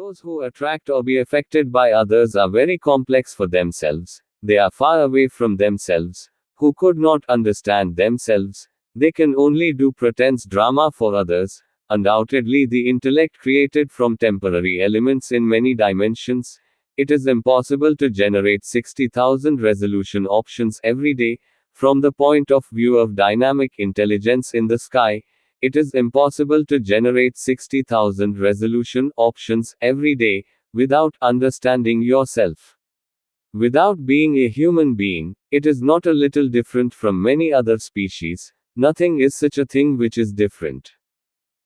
Those who attract or be affected by others are very complex for themselves. They are far away from themselves, who could not understand themselves. They can only do pretense drama for others. Undoubtedly, the intellect created from temporary elements in many dimensions. It is impossible to generate 60,000 resolution options every day. From the point of view of dynamic intelligence in the sky, it is impossible to generate 60,000 resolution options every day without understanding yourself. Without being a human being, it is not a little different from many other species. Nothing is such a thing which is different.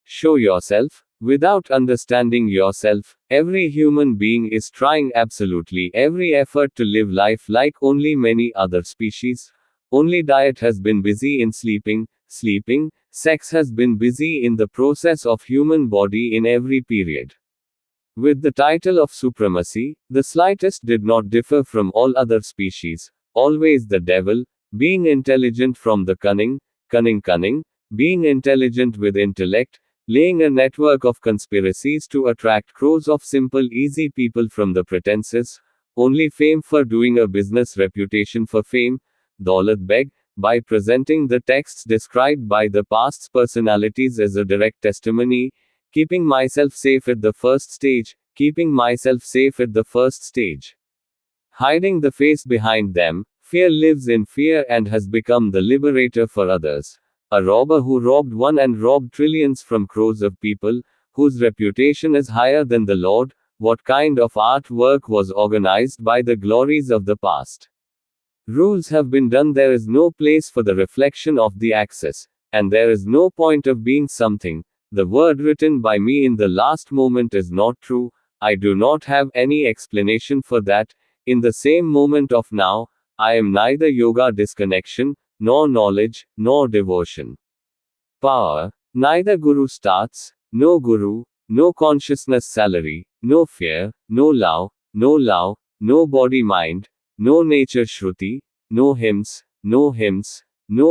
Show yourself. Without understanding yourself, every human being is trying absolutely every effort to live life like only many other species. Only diet has been busy in sleeping. Sex has been busy in the process of human body in every period. With the title of supremacy, the slightest did not differ from all other species. Always the devil, being intelligent from the cunning, being intelligent with intellect, laying a network of conspiracies to attract crores of simple easy people from the pretenses, only fame for doing a business, reputation for fame, Daulat Beg, by presenting the texts described by the past's personalities as a direct testimony, keeping myself safe at the first stage, hiding the face behind them. Fear lives in fear and has become the liberator for others. A robber who robbed one and robbed trillions from crores of people, whose reputation is higher than the Lord. What kind of artwork was organized by the glories of the past? Rules have been done. There is no place for the reflection of the axis, and there is no point of being something. The word written by me in the last moment is not true. I do not have any explanation for that. In the same moment of now, I am neither yoga disconnection, nor knowledge, nor devotion. Power. Neither guru starts, no guru, no consciousness salary, no fear, no love, no body mind, no nature shruti, no hymns, no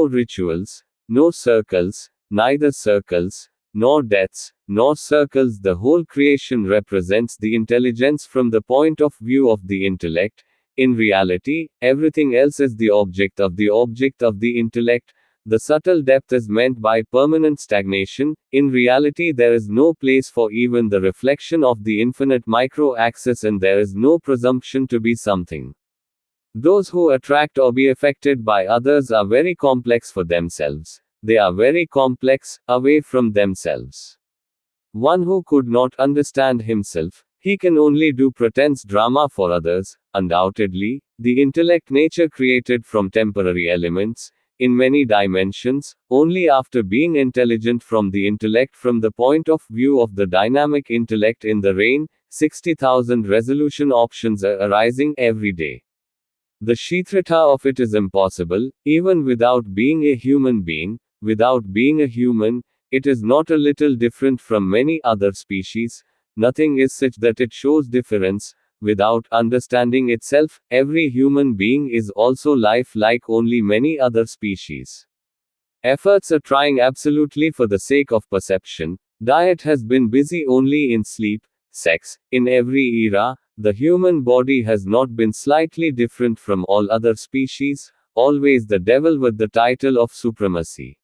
rituals, no circles, neither circles, nor deaths, nor circles. The whole creation represents the intelligence from the point of view of the intellect. In reality, everything else is the object of the intellect. The subtle depth is meant by permanent stagnation. In reality, there is no place for even the reflection of the infinite micro-axis, and there is no presumption to be something. Those who attract or be affected by others are very complex for themselves. They are very complex, away from themselves. One who could not understand himself, he can only do pretense drama for others. Undoubtedly, the intellect nature created from temporary elements, in many dimensions, only after being intelligent from the intellect from the point of view of the dynamic intellect in the rain, 60,000 resolution options are arising every day. The Kshetrita of it is impossible, even without being a human being. Without being a human, it is not a little different from many other species. Nothing is such that it shows difference. Without understanding itself, every human being is also life like only many other species. Efforts are trying absolutely for the sake of perception. Diet has been busy only in sleep, sex. In every era, the human body has not been slightly different from all other species. Always the devil with the title of supremacy.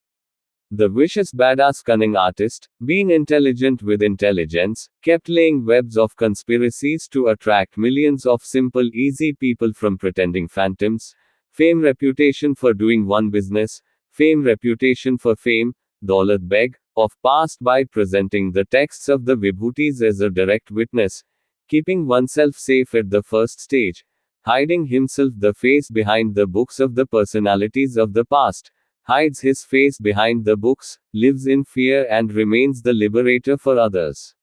The vicious badass cunning artist, being intelligent with intelligence, kept laying webs of conspiracies to attract millions of simple easy people from pretending phantoms. Fame, reputation for doing one business, fame, reputation for fame, Daulat Beg, of past by presenting the texts of the Vibhutis as a direct witness, keeping oneself safe at the first stage, hiding himself the face behind the books of the personalities of the past, hides his face behind the books, lives in fear and remains the liberator for others.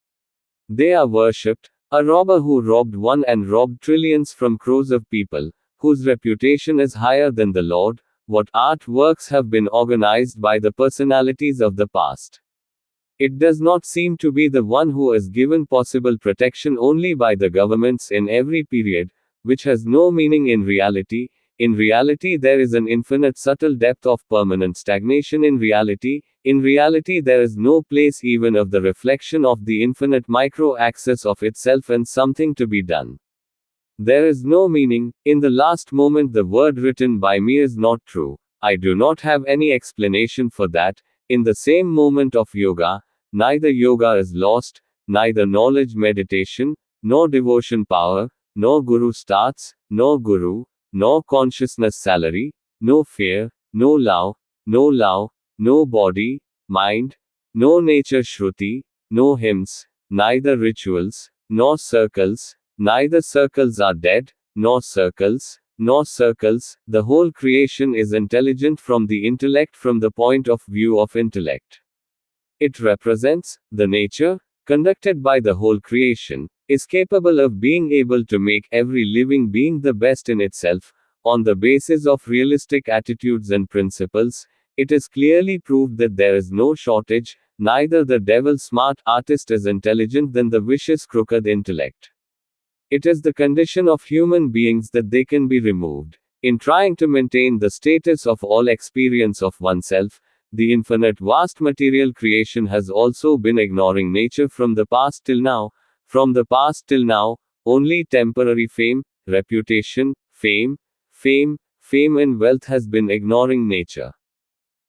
They are worshipped. A robber who robbed one and robbed trillions from crores of people, whose reputation is higher than the Lord. What artworks have been organized by the personalities of the past? It does not seem to be the one who is given possible protection only by the governments in every period, which has no meaning in reality. In reality, there is an infinite subtle depth of permanent stagnation in reality. In reality, there is no place even of the reflection of the infinite micro-axis of itself and something to be done. There is no meaning. In the last moment, the word written by me is not true. I do not have any explanation for that. In the same moment of yoga, neither yoga is lost, neither knowledge meditation, nor devotion power, nor guru starts, nor guru, nor consciousness salary, no fear, no love, no body, mind, no nature shruti, no hymns, neither rituals, nor circles, neither circles are dead, nor circles, the whole creation is intelligent from the intellect from the point of view of intellect. It represents the nature, conducted by the whole creation, is capable of being able to make every living being the best in itself, on the basis of realistic attitudes and principles. It is clearly proved that there is no shortage, neither the devil smart artist is intelligent than the vicious crooked intellect. It is the condition of human beings that they can be removed. In trying to maintain the status of all experience of oneself, the infinite vast material creation has also been ignoring nature from the past till now. From the past till now, only temporary fame, reputation, fame, and wealth has been ignoring nature.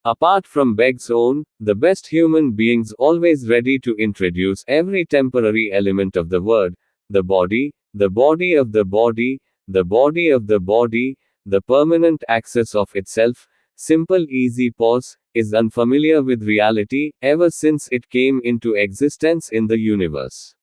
Apart from Beg's own, the best human beings always ready to introduce every temporary element of the word, the body of the body, the body of the body, the permanent axis of itself, simple easy pause, is unfamiliar with reality, ever since it came into existence in the universe.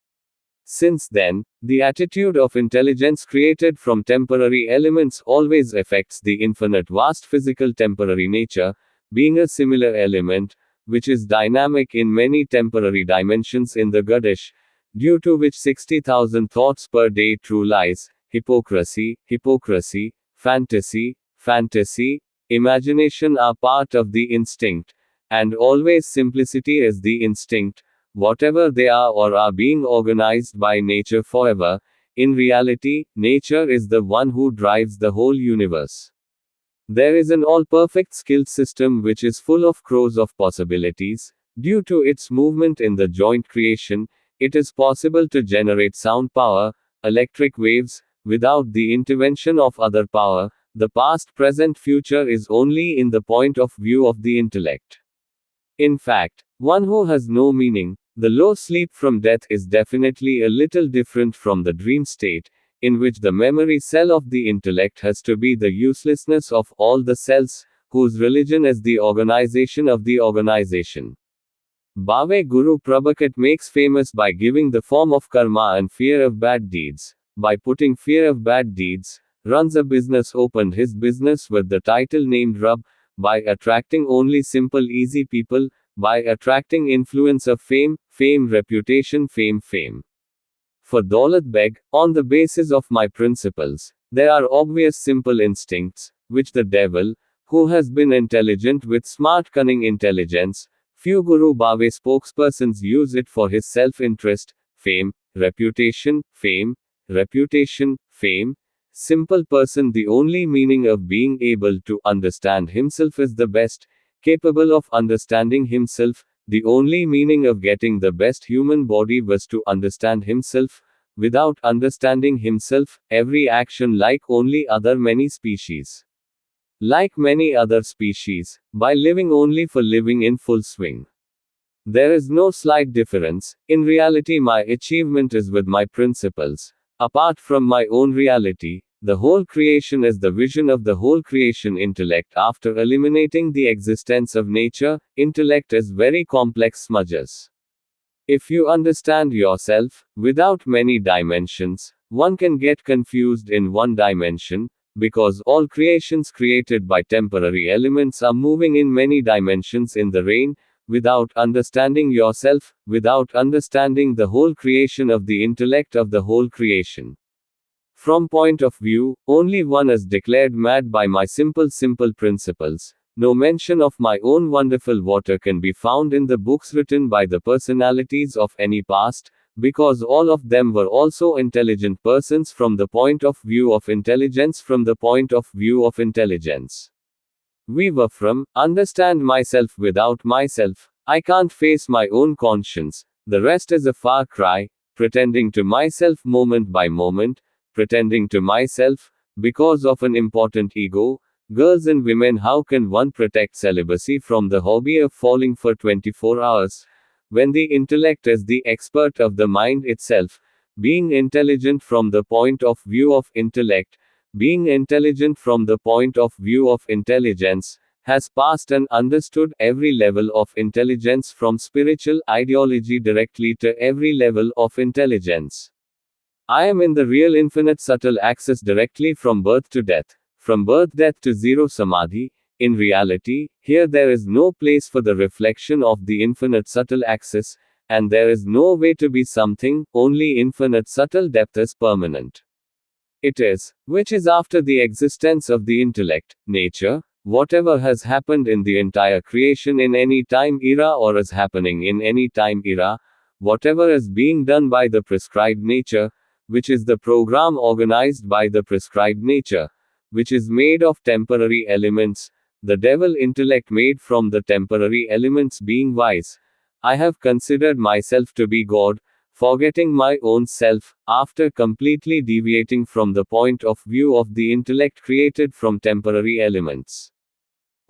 Since then, the attitude of intelligence created from temporary elements always affects the infinite vast physical temporary nature, being a similar element, which is dynamic in many temporary dimensions in the Gadish, due to which 60,000 thoughts per day true lies, hypocrisy, fantasy, imagination are part of the instinct, and always simplicity is the instinct, whatever they are or are being organized by nature forever. In reality, nature is the one who drives the whole universe. There is an all-perfect skilled system which is full of crores of possibilities. Due to its movement in the joint creation, it is possible to generate sound power, electric waves, without the intervention of other power. The past, present, future is only in the point of view of the intellect. In fact, one who has no meaning, the low sleep from death is definitely a little different from the dream state, in which the memory cell of the intellect has to be the uselessness of all the cells, whose religion is the organization of the organization. Bhave Guru Prabhakat makes famous by giving the form of karma and fear of bad deeds. By putting fear of bad deeds, runs a business, opened his business with the title named Rub, by attracting only simple easy people, by attracting influence of fame, reputation, fame. For Daulat Beg, on the basis of my principles, there are obvious simple instincts, which the devil, who has been intelligent with smart cunning intelligence, few Guru Bhave spokespersons use it for his self-interest, fame, reputation, fame. Simple person, the only meaning of being able to understand himself is the best, capable of understanding himself. The only meaning of getting the best human body was to understand himself. Without understanding himself, every action like only other many species. Like many other species, by living only for living in full swing. There is no slight difference. In reality, my achievement is with my principles. Apart from my own reality, the whole creation is the vision of the whole creation intellect. After eliminating the existence of nature, intellect is very complex smudges. If you understand yourself, without many dimensions, one can get confused in one dimension, because all creations created by temporary elements are moving in many dimensions in the rain. Without understanding yourself, without understanding the whole creation of the intellect of the whole creation. From point of view, only one is declared mad by my simple principles. No mention of my own wonderful water can be found in the books written by the personalities of any past, because all of them were also intelligent persons from the point of view of intelligence, from the point of view of intelligence. We were from, understand myself without myself. I can't face my own conscience. The rest is a far cry, pretending to myself moment by moment, pretending to myself, because of an important ego. Girls and women, how can one protect celibacy from the hobby of falling for 24 hours? When the intellect is the expert of the mind itself, being intelligent from the point of view of intellect, being intelligent from the point of view of intelligence, has passed and understood every level of intelligence from spiritual ideology directly to every level of intelligence. I am in the real infinite subtle access directly from birth to death, from birth death to zero samadhi. In reality, here there is no place for the reflection of the infinite subtle access, and there is no way to be something, only infinite subtle depth is permanent. It is, which is after the existence of the intellect, nature, whatever has happened in the entire creation in any time era or is happening in any time era, whatever is being done by the prescribed nature, which is the program organized by the prescribed nature, which is made of temporary elements, the devil intellect made from the temporary elements being wise. I have considered myself to be God, forgetting my own self, after completely deviating from the point of view of the intellect created from temporary elements.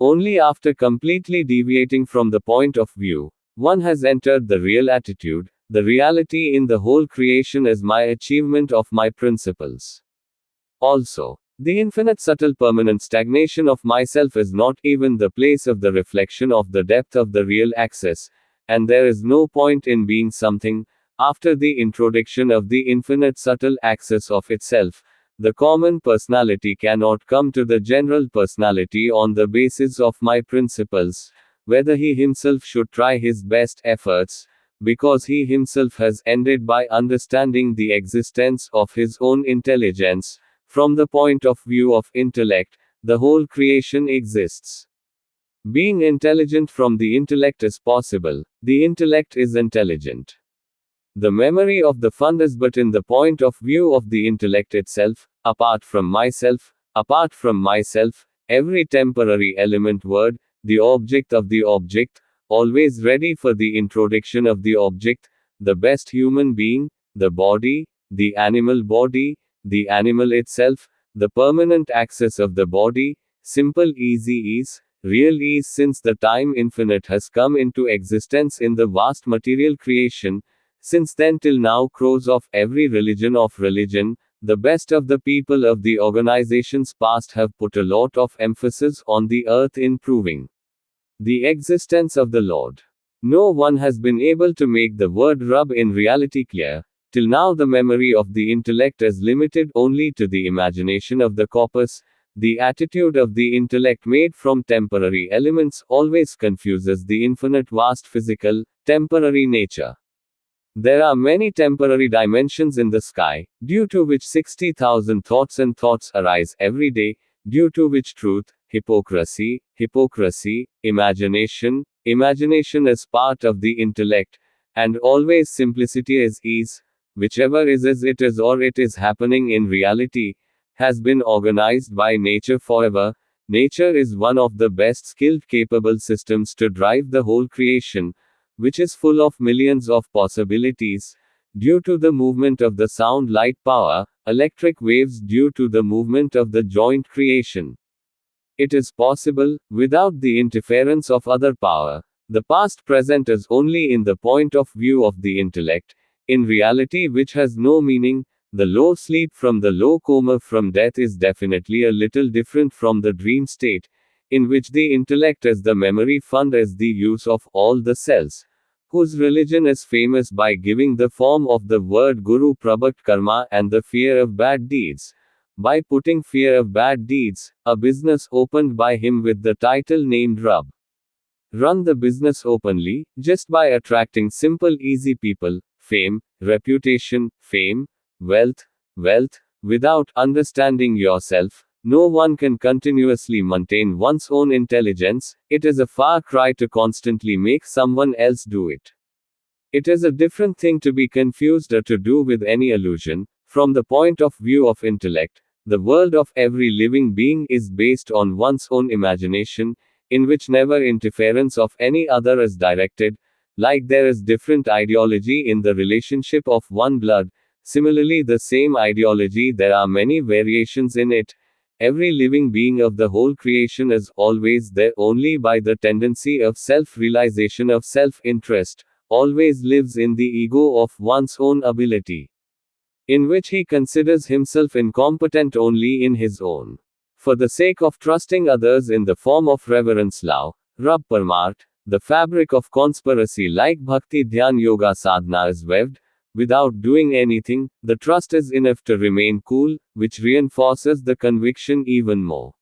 Only after completely deviating from the point of view, one has entered the real attitude. The reality in the whole creation is my achievement of my principles. Also, the infinite subtle permanent stagnation of myself is not even the place of the reflection of the depth of the real access, and there is no point in being something. After the introduction of the infinite subtle access of itself, the common personality cannot come to the general personality on the basis of my principles, whether he himself should try his best efforts, because he himself has ended by understanding the existence of his own intelligence. From the point of view of intellect, the whole creation exists. Being intelligent from the intellect is possible. The intellect is intelligent. The memory of the fund is but in the point of view of the intellect itself, apart from myself, every temporary element word, the object of the object, always ready for the introduction of the object, the best human being, the body, the animal itself, the permanent access of the body, simple easy ease, real ease since the time infinite has come into existence in the vast material creation. Since then till now, crows of every religion, the best of the people of the organizations past have put a lot of emphasis on the earth in proving the existence of the Lord. No one has been able to make the word rub in reality clear. Till now the memory of the intellect is limited only to the imagination of the corpus. The attitude of the intellect made from temporary elements always confuses the infinite vast physical, temporary nature. There are many temporary dimensions in the sky, due to which 60,000 thoughts and thoughts arise every day, due to which truth, hypocrisy, imagination is part of the intellect, and always simplicity is ease. Whichever is as it is or it is happening in reality, has been organized by nature forever. Nature is one of the best skilled capable systems to drive the whole creation, which is full of millions of possibilities, due to the movement of the sound light power, electric waves due to the movement of the joint creation. It is possible, without the interference of other power. The past present is only in the point of view of the intellect, in reality which has no meaning. The low sleep from the low coma from death is definitely a little different from the dream state, in which the intellect as the memory fund is the use of all the cells, whose religion is famous by giving the form of the word Guru Prabhat Karma and the fear of bad deeds. By putting fear of bad deeds, a business opened by him with the title named Rub. Run the business openly, just by attracting simple easy people, fame, reputation, wealth, without understanding yourself. No one can continuously maintain one's own intelligence. It is a far cry to constantly make someone else do it. It is a different thing to be confused or to do with any illusion. From the point of view of intellect, the world of every living being is based on one's own imagination, in which never interference of any other is directed. Like there is different ideology in the relationship of one blood, similarly, the same ideology, there are many variations in it. Every living being of the whole creation is always there only by the tendency of self realization, of self interest, always lives in the ego of one's own ability, in which he considers himself incompetent only in his own. For the sake of trusting others in the form of reverence, love, Rab Parmarth, the fabric of conspiracy like Bhakti Dhyan Yoga Sadhana is weaved. Without doing anything, the trust is enough to remain cool, which reinforces the conviction even more.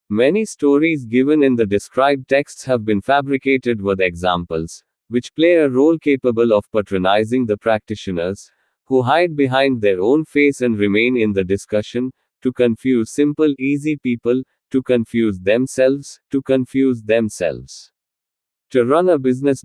Many stories given in the described texts have been fabricated with examples, which play a role capable of patronizing the practitioners, who hide behind their own face and remain in the discussion, to confuse simple, easy people, to confuse themselves, To run a business,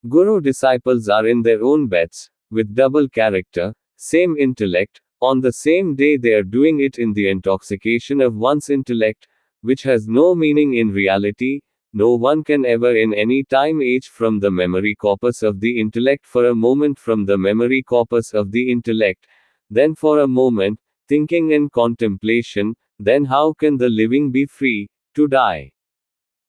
guru disciples are in their own bets, with double character, same intellect, on the same day they are doing it in the intoxication of one's intellect, which has no meaning in reality. No one can ever in any time age from the memory corpus of the intellect for a moment, from the memory corpus of the intellect, then for a moment, thinking and contemplation, then how can the living be free to die?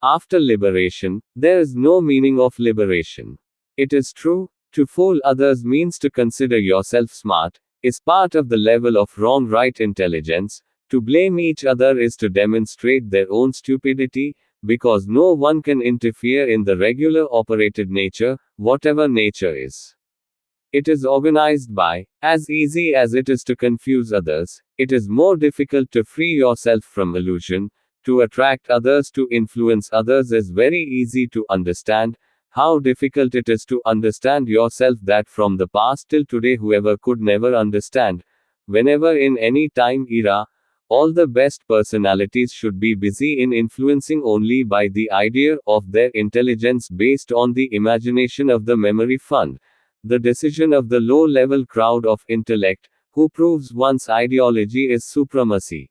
After liberation, there is no meaning of liberation. It is true, to fool others means to consider yourself smart, is part of the level of wrong right intelligence. To blame each other is to demonstrate their own stupidity, because no one can interfere in the regular operated nature, whatever nature is. It is organized by, as easy as it is to confuse others, it is more difficult to free yourself from illusion. To attract others, to influence others is very easy to understand. How difficult it is to understand yourself, that from the past till today whoever could never understand. Whenever in any time era, all the best personalities should be busy in influencing only by the idea of their intelligence based on the imagination of the memory fund. The decision of the low-level crowd of intellect, who proves one's ideology is supremacy,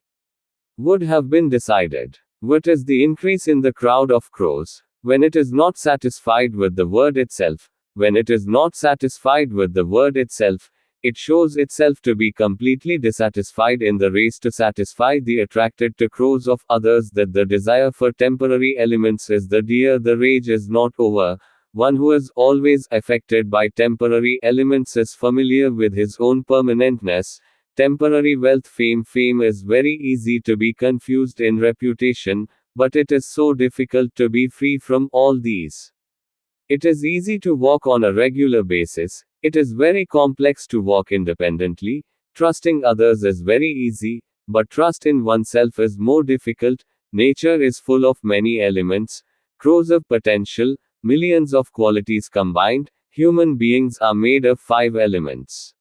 would have been decided. What is the increase in the crowd of crows? When it is not satisfied with the word itself, when it is not satisfied with the word itself, it shows itself to be completely dissatisfied in the race to satisfy the attracted to crows of others, that the desire for temporary elements is the deer, the rage is not over. One who is always affected by temporary elements is familiar with his own permanentness. Temporary wealth, fame is very easy to be confused in reputation, but it is so difficult to be free from all these. It is easy to walk on a regular basis, it is very complex to walk independently. Trusting others is very easy, but trust in oneself is more difficult. Nature is full of many elements, crores of potential, millions of qualities combined. Human beings are made of 5 elements.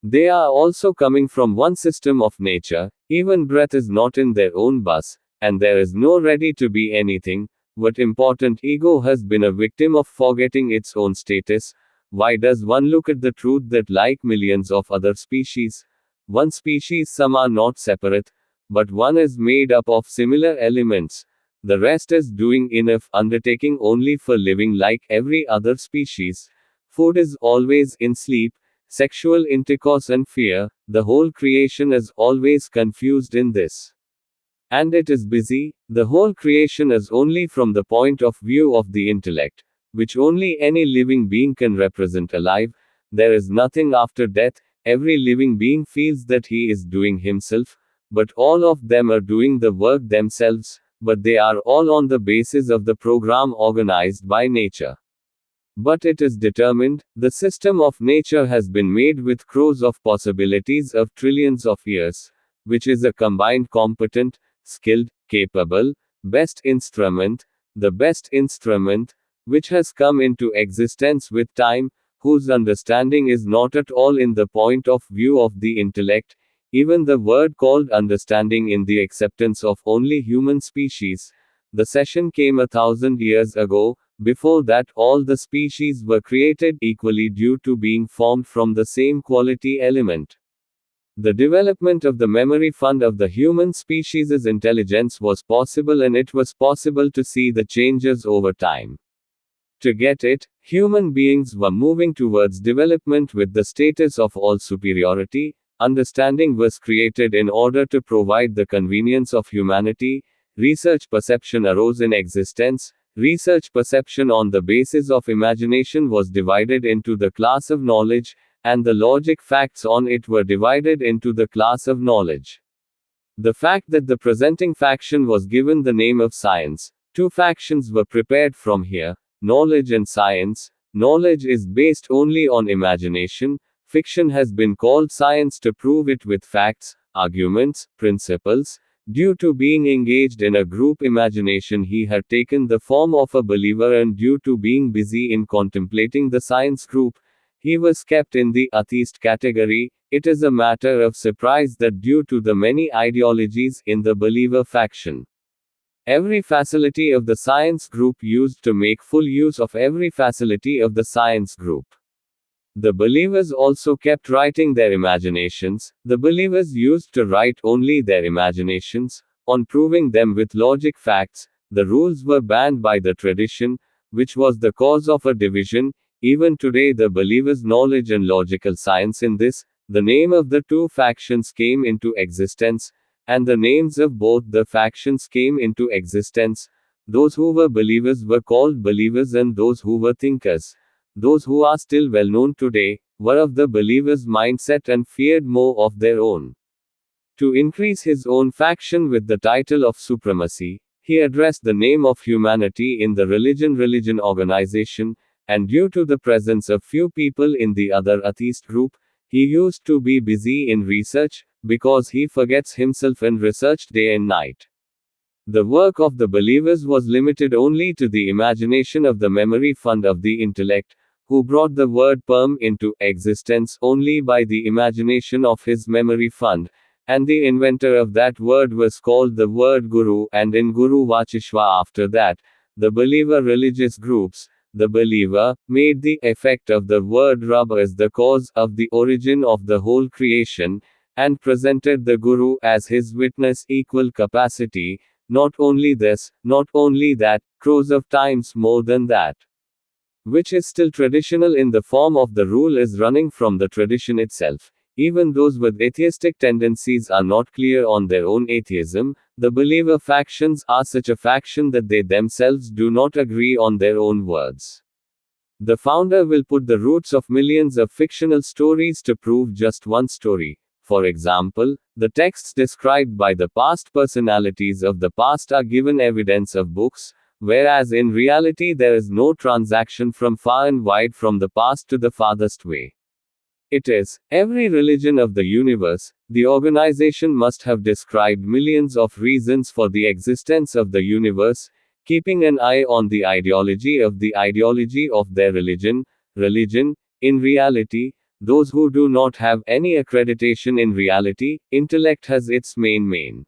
They are also coming from one system of nature. Even breath is not in their own bus, and there is no ready to be anything. What important ego has been a victim of forgetting its own status. Why does one look at the truth that, like millions of other species, one species, some are not separate, but one is made up of similar elements. The rest is doing enough undertaking only for living like every other species. Food is always in sleep, sexual intercourse and fear. The whole creation is always confused in this. And it is busy. The whole creation is only from the point of view of the intellect, which only any living being can represent alive. There is nothing after death. Every living being feels that he is doing himself, but all of them are doing the work themselves, but they are all on the basis of the program organized by nature. But it is determined. The system of nature has been made with crores of possibilities of trillions of years, which is a combined competent, skilled, capable, best instrument, the best instrument, which has come into existence with time, whose understanding is not at all in the point of view of the intellect. Even the word called understanding in the acceptance of only human species. The session came 1,000 years ago, Before that, all the species were created equally due to being formed from the same quality element. The development of the memory fund of the human species' intelligence was possible, and it was possible to see the changes over time. To get it, human beings were moving towards development with the status of all superiority. Understanding was created in order to provide the convenience of humanity. Research perception arose in existence. Research perception on the basis of imagination was divided into the class of knowledge, and the logic facts on it were divided into the class of knowledge. The fact that the presenting faction was given the name of science. Two factions were prepared from here: knowledge and science. Knowledge is based only on imagination. Fiction has been called science to prove it with facts, arguments, principles. Due to being engaged in a group imagination, he had taken the form of a believer, and due to being busy in contemplating the science group, he was kept in the atheist category. It is a matter of surprise that due to the many ideologies in the believer faction, every facility of the science group used to make full use of every facility of the science group. The believers also kept writing their imaginations. The believers used to write only their imaginations. On proving them with logic facts, the rules were banned by the tradition, which was the cause of a division. Even today, the believers' knowledge and logical science in this, the name of the two factions came into existence, and the names of both the factions came into existence. Those who were believers were called believers, and those who were thinkers, those who are still well known today, were of the believers' mindset and feared more of their own. To increase his own faction with the title of supremacy, he addressed the name of humanity in the religion organization, and due to the presence of few people in the other atheist group, he used to be busy in research, because he forgets himself and researched day and night. The work of the believers was limited only to the imagination of the memory fund of the intellect, who brought the word perm into existence only by the imagination of his memory fund, and the inventor of that word was called the word Guru, and in Guru Vachishva after that, the believer religious groups, the believer, made the effect of the word Rab as the cause of the origin of the whole creation, and presented the Guru as his witness equal capacity. Not only this, not only that, crores of times more than that. Which is still traditional in the form of the rule is running from the tradition itself. Even those with atheistic tendencies are not clear on their own atheism. The believer factions are such a faction that they themselves do not agree on their own words. The founder will put the roots of millions of fictional stories to prove just one story. For example, the texts described by the past personalities of the past are given evidence of books, whereas in reality there is no transaction from far and wide from the past to the farthest way. It is, every religion of the universe, the organization must have described millions of reasons for the existence of the universe, keeping an eye on the ideology of their religion. In reality, those who do not have any accreditation in reality, intellect has its main.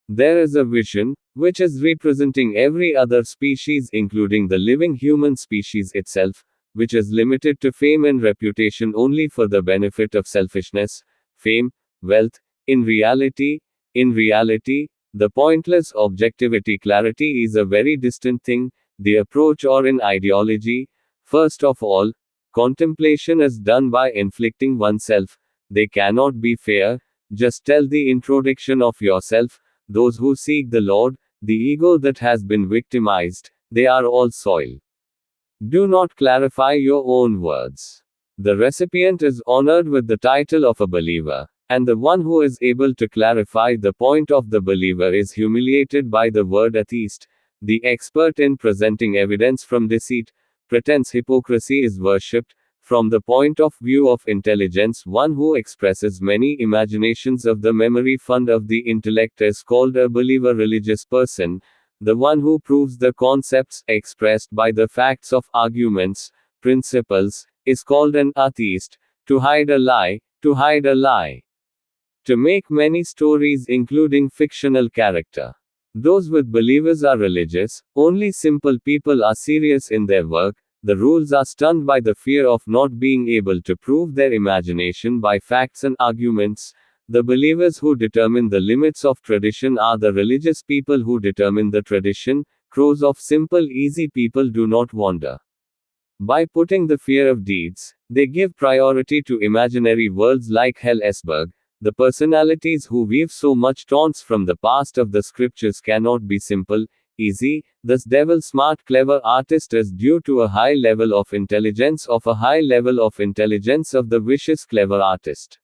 There is a vision, which is representing every other species including the living human species itself, which is limited to fame and reputation only for the benefit of selfishness, fame, wealth. In reality, the pointless objectivity clarity is a very distant thing. The approach or in ideology, first of all, contemplation is done by inflicting oneself. They cannot be fair. Just tell the introduction of yourself. Those who seek the Lord, the ego that has been victimized, they are all soil. Do not clarify your own words. The recipient is honored with the title of a believer, and the one who is able to clarify the point of the believer is humiliated by the word atheist. The expert in presenting evidence from deceit, pretense, hypocrisy is worshipped. From the point of view of intelligence, one who expresses many imaginations of the memory fund of the intellect is called a believer religious person. The one who proves the concepts expressed by the facts of arguments, principles, is called an atheist. To hide a lie. To make many stories including fictional character. Those with believers are religious, only simple people are serious in their work. The rules are stunned by the fear of not being able to prove their imagination by facts and arguments. The believers who determine the limits of tradition are the religious people who determine the tradition. Crows of simple, easy people do not wander. By putting the fear of deeds, they give priority to imaginary worlds like hell. Esberg. The personalities who weave so much taunts from the past of the scriptures cannot be simple, easy. Thus, devil smart, clever artist is due to a high level of intelligence of the vicious clever artist.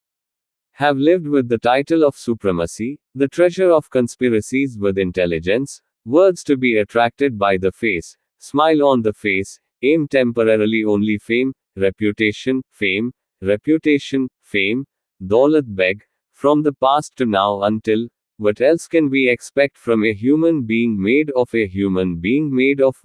Have lived with the title of supremacy, the treasure of conspiracies with intelligence, words to be attracted by the face, smile on the face, aim temporarily only fame, reputation, Daulat beg, from the past to now until, what else can we expect from a human being made of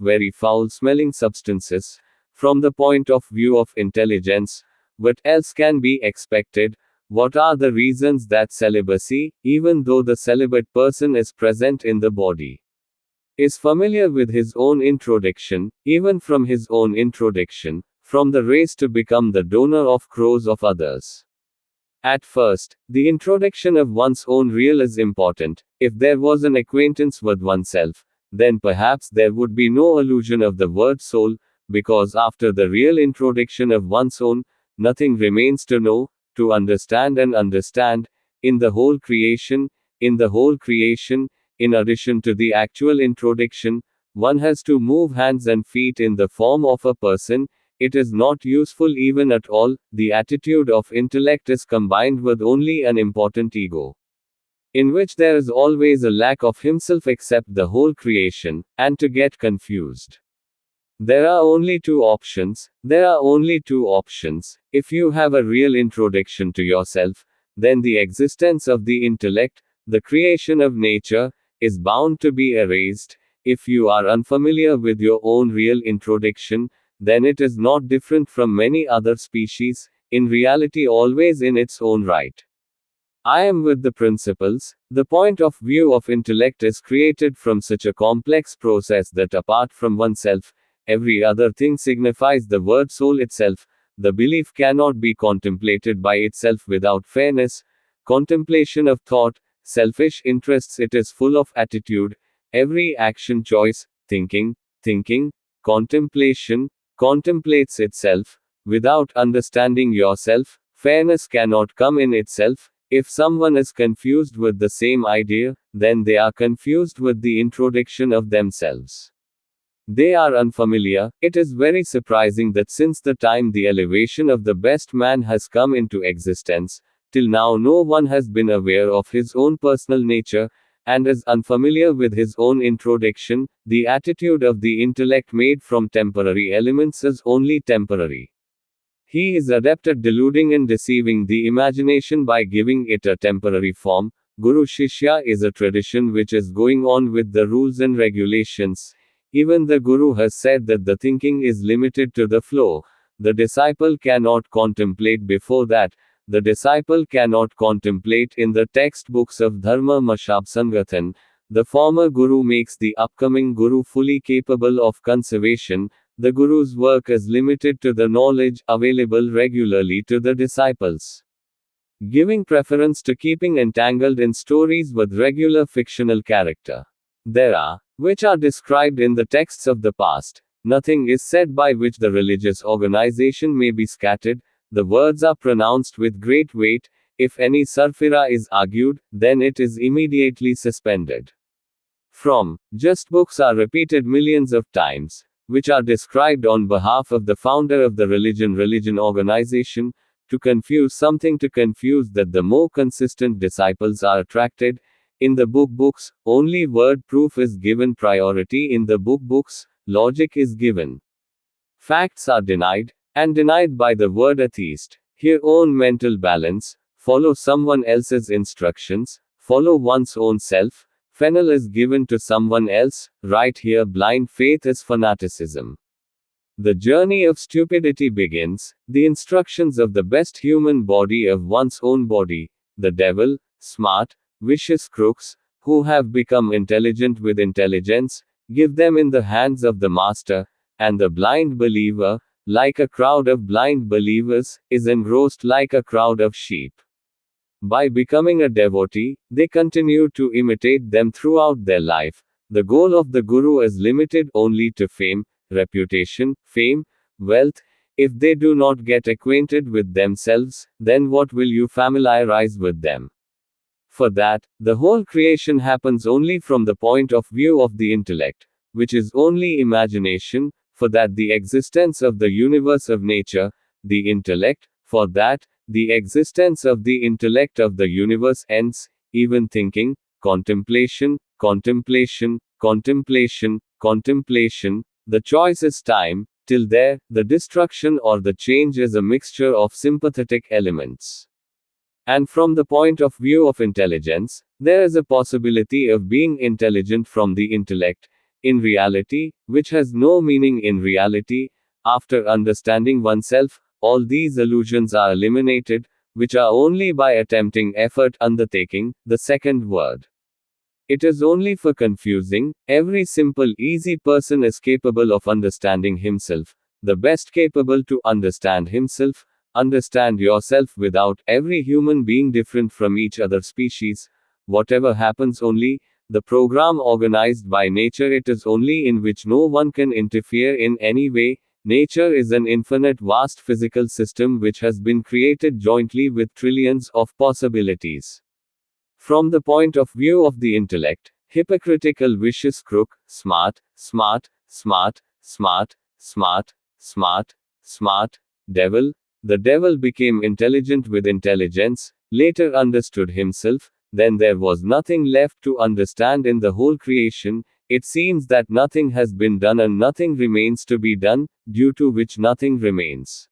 very foul smelling substances? From the point of view of intelligence, what else can be expected? What are the reasons that celibacy, even though the celibate person is present in the body, is familiar with his own introduction, even from his own introduction, from the race to become the donor of crows of others? At first, the introduction of one's own real is important. If there was an acquaintance with oneself, then perhaps there would be no illusion of the word soul, because after the real introduction of one's own, nothing remains to know, to understand and understand, in the whole creation, in addition to the actual introduction, one has to move hands and feet in the form of a person. It is not useful even at all. The attitude of intellect is combined with only an important ego, in which there is always a lack of himself except the whole creation, and to get confused. There are only two options. If you have a real introduction to yourself, then the existence of the intellect, the creation of nature, is bound to be erased. If you are unfamiliar with your own real introduction, then it is not different from many other species, in reality always in its own right. I am with the principles. The point of view of intellect is created from such a complex process that apart from oneself, every other thing signifies the word soul itself. The belief cannot be contemplated by itself without fairness, contemplation of thought, selfish interests. It is full of attitude. Every action choice, thinking, contemplation, contemplates itself. Without understanding yourself, fairness cannot come in itself. If someone is confused with the same idea, then they are confused with the introduction of themselves. They are unfamiliar. It is very surprising that since the time the elevation of the best man has come into existence, till now no one has been aware of his own personal nature, and is unfamiliar with his own introduction. The attitude of the intellect made from temporary elements is only temporary. He is adept at deluding and deceiving the imagination by giving it a temporary form. Guru Shishya is a tradition which is going on with the rules and regulations. Even the Guru has said that the thinking is limited to the flow. The disciple cannot contemplate before that. The disciple cannot contemplate in the textbooks of Dharma Mashab Sangathan. The former Guru makes the upcoming Guru fully capable of conservation. The Guru's work is limited to the knowledge available regularly to the disciples, giving preference to keeping entangled in stories with regular fictional character. There are, which are described in the texts of the past. Nothing is said by which the religious organization may be scattered. The words are pronounced with great weight. If any sarfira is argued, then it is immediately suspended. Just books are repeated millions of times, which are described on behalf of the founder of the religion organization, to confuse something, to confuse that the more consistent disciples are attracted. In the books, only word proof is given priority. In the books, logic is given. Facts are denied, and denied by the word atheist. Here own mental balance, follow someone else's instructions, follow one's own self. Fennel is given to someone else. Right here blind faith is fanaticism. The journey of stupidity begins. The instructions of the best human body of one's own body. The devil, smart, vicious crooks, who have become intelligent with intelligence, give them in the hands of the master, and the blind believer, like a crowd of blind believers, is engrossed like a crowd of sheep. By becoming a devotee, they continue to imitate them throughout their life. The goal of the Guru is limited only to fame, reputation, wealth. If they do not get acquainted with themselves, then what will you familiarize with them? For that, the whole creation happens only from the point of view of the intellect, which is only imagination. For that, the existence of the universe of nature, the intellect, for that, the existence of the intellect of the universe ends, even thinking, contemplation, contemplation, contemplation, contemplation. The choice is time. Till there, the destruction or the change is a mixture of sympathetic elements. And from the point of view of intelligence, there is a possibility of being intelligent from the intellect, in reality, which has no meaning in reality. After understanding oneself, all these illusions are eliminated, which are only by attempting effort undertaking, the second word. It is only for confusing. Every simple, easy person is capable of understanding himself. The best capable to understand himself. Understand yourself without every human being different from each other species. Whatever happens only, the program organized by nature, it is only in which no one can interfere in any way. Nature is an infinite vast physical system which has been created jointly with trillions of possibilities. From the point of view of the intellect, hypocritical, vicious, crook, smart, smart, smart, smart, smart, smart, smart, devil. The devil became intelligent with intelligence, later understood himself, then there was nothing left to understand in the whole creation. It seems that nothing has been done and nothing remains to be done, due to which nothing remains.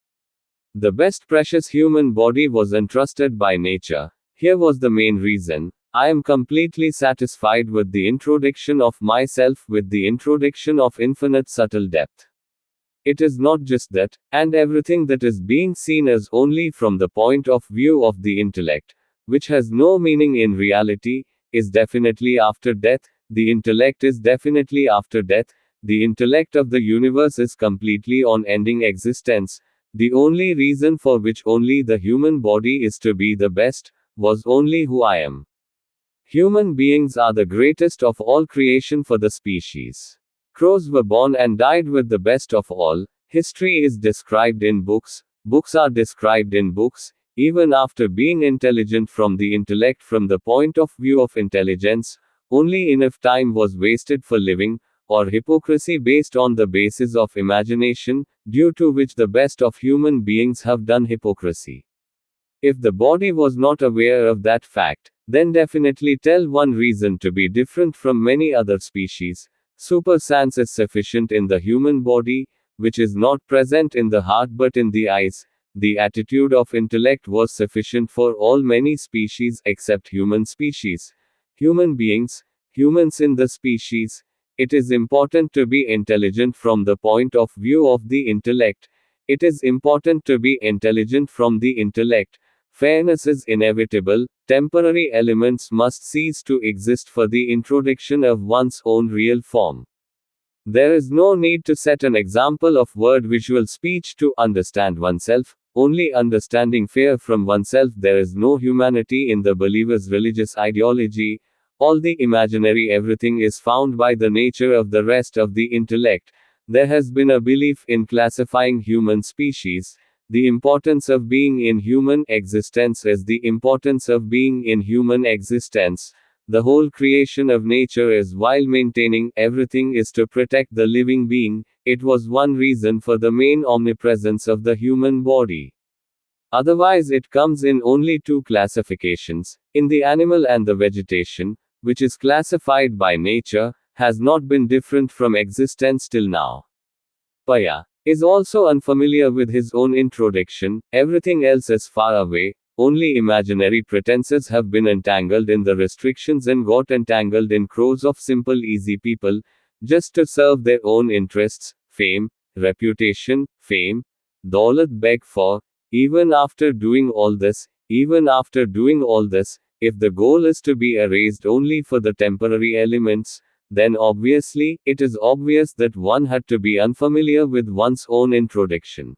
The best precious human body was entrusted by nature. Here was the main reason. I am completely satisfied with the introduction of myself, with the introduction of infinite subtle depth. It is not just that, and everything that is being seen is only from the point of view of the intellect, which has no meaning in reality, is definitely after death. The intellect is definitely after death. The intellect of the universe is completely on ending existence. The only reason for which only the human body is to be the best, was only who I am. Human beings are the greatest of all creation for the species. Crows were born and died with the best of all. History is described in books, books are described in books. Even after being intelligent from the intellect, from the point of view of intelligence, only enough time was wasted for living, or hypocrisy based on the basis of imagination, due to which the best of human beings have done hypocrisy. If the body was not aware of that fact, then definitely tell one reason to be different from many other species. Super sense is sufficient in the human body, which is not present in the heart but in the eyes. The attitude of intellect was sufficient for all many species except human species. Human beings, humans in the species. It is important to be intelligent from the point of view of the intellect. It is important to be intelligent from the intellect. Fairness is inevitable. Temporary elements must cease to exist for the introduction of one's own real form. There is no need to set an example of word-visual speech to understand oneself. Only understanding fear from oneself. There is no humanity in the believer's religious ideology. All the imaginary everything is found by the nature of the rest of the intellect. There has been a belief in classifying human species. The importance of being in human existence is the importance of being in human existence. The whole creation of nature is, while maintaining everything, is to protect the living being. It was one reason for the main omnipresence of the human body. Otherwise, it comes in only two classifications, in the animal and the vegetation, which is classified by nature, has not been different from existence till now. Paya is also unfamiliar with his own introduction. Everything else is far away. Only imaginary pretenses have been entangled in the restrictions and got entangled in crores of simple easy people, just to serve their own interests, fame, reputation, daulat beg for. Even after doing all this, If the goal is to be erased only for the temporary elements, then obviously, it is obvious that one had to be unfamiliar with one's own introduction.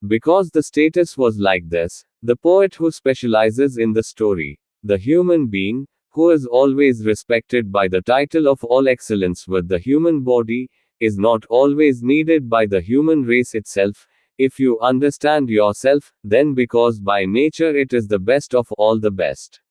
Because the status was like this, the poet who specializes in the story, the human being, who is always respected by the title of all excellence with the human body, is not always needed by the human race itself. If you understand yourself, then because by nature it is the best of all the best.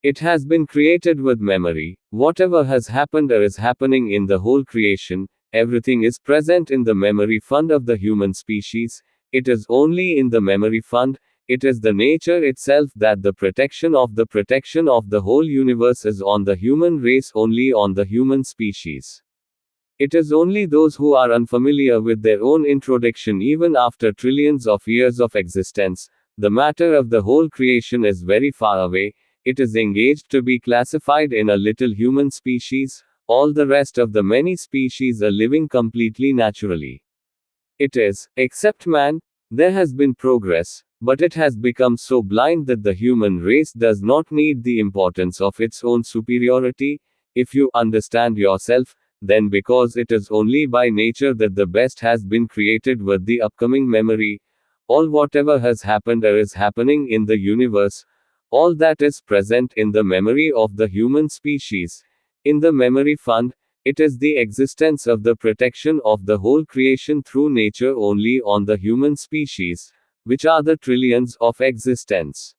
It has been created with memory. Whatever has happened or is happening in the whole creation, everything is present in the memory fund of the human species. It is only in the memory fund, it is the nature itself that the protection of the whole universe is on the human race, only on the human species. It is only those who are unfamiliar with their own introduction, even after trillions of years of existence. The matter of the whole creation is very far away. It is engaged to be classified in a little human species. All the rest of the many species are living completely naturally. It is, except man, there has been progress, but it has become so blind that the human race does not need the importance of its own superiority. If you understand yourself, then because it is only by nature that the best has been created with the upcoming memory, all whatever has happened or is happening in the universe, all that is present in the memory of the human species, in the memory fund, it is the existence of the protection of the whole creation through nature only on the human species, which are the trillions of existence.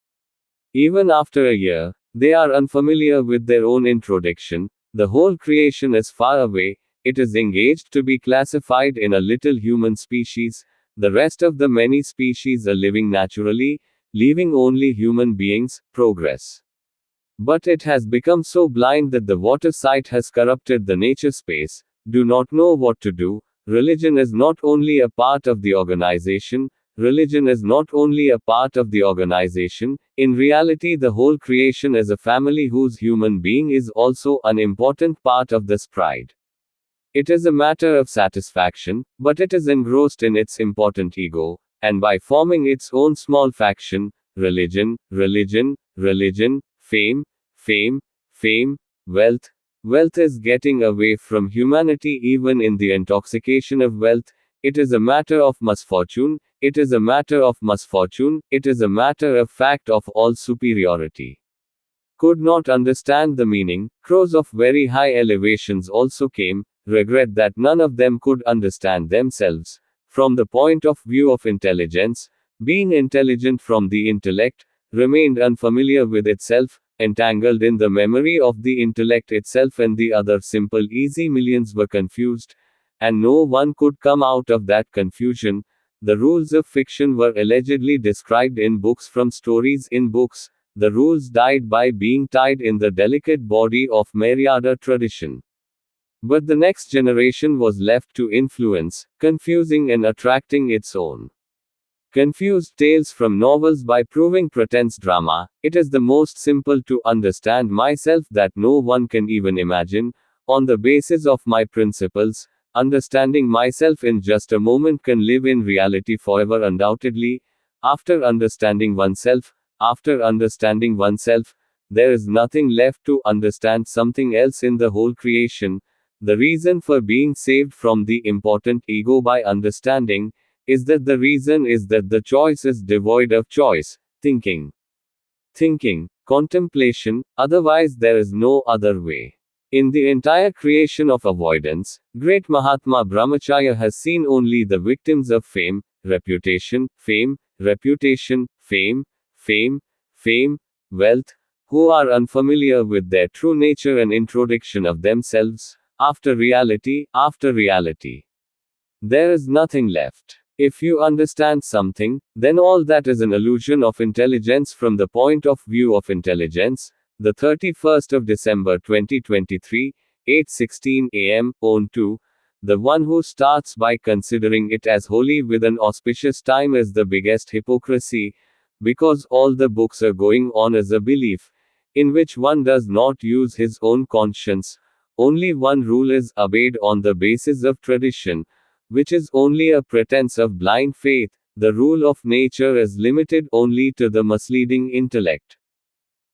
Even after a year, they are unfamiliar with their own introduction. The whole creation is far away, it is engaged to be classified in a little human species. The rest of the many species are living naturally, leaving only human beings, progress. But it has become so blind that the water sight has corrupted the nature space, do not know what to do. Religion is not only a part of the organization, religion is not only a part of the organization, in reality the whole creation is a family whose human being is also an important part of this pride. It is a matter of satisfaction, but it is engrossed in its important ego, and by forming its own small faction, religion, fame, wealth. Wealth is getting away from humanity even in the intoxication of wealth. It is a matter of misfortune, it is a matter of misfortune, it is a matter of fact of all superiority. Could not understand the meaning, crows of very high elevations also came, regret that none of them could understand themselves. From the point of view of intelligence, being intelligent from the intellect, remained unfamiliar with itself, entangled in the memory of the intellect itself, and the other simple easy millions were confused, and no one could come out of that confusion. The rules of fiction were allegedly described in books from stories in books. The rules died by being tied in the delicate body of Maryada tradition. But the next generation was left to influence, confusing and attracting its own confused tales from novels by proving pretense drama. It is the most simple to understand myself that no one can even imagine. On the basis of my principles, understanding myself in just a moment can live in reality forever undoubtedly. After understanding oneself, there is nothing left to understand something else in the whole creation. The reason for being saved from the important ego by understanding is that the choice is devoid of choice, thinking, contemplation, otherwise there is no other way. In the entire creation of avoidance, great Mahatma Brahmacharya has seen only the victims of fame, reputation, wealth, who are unfamiliar with their true nature and introduction of themselves. After reality, there is nothing left. If you understand something, then all that is an illusion of intelligence from the point of view of intelligence. The 31st of December 2023, 8:16 a.m. on 2. The one who starts by considering it as holy with an auspicious time is the biggest hypocrisy, because all the books are going on as a belief, in which one does not use his own conscience. Only one rule is obeyed on the basis of tradition, which is only a pretense of blind faith. The rule of nature is limited only to the misleading intellect.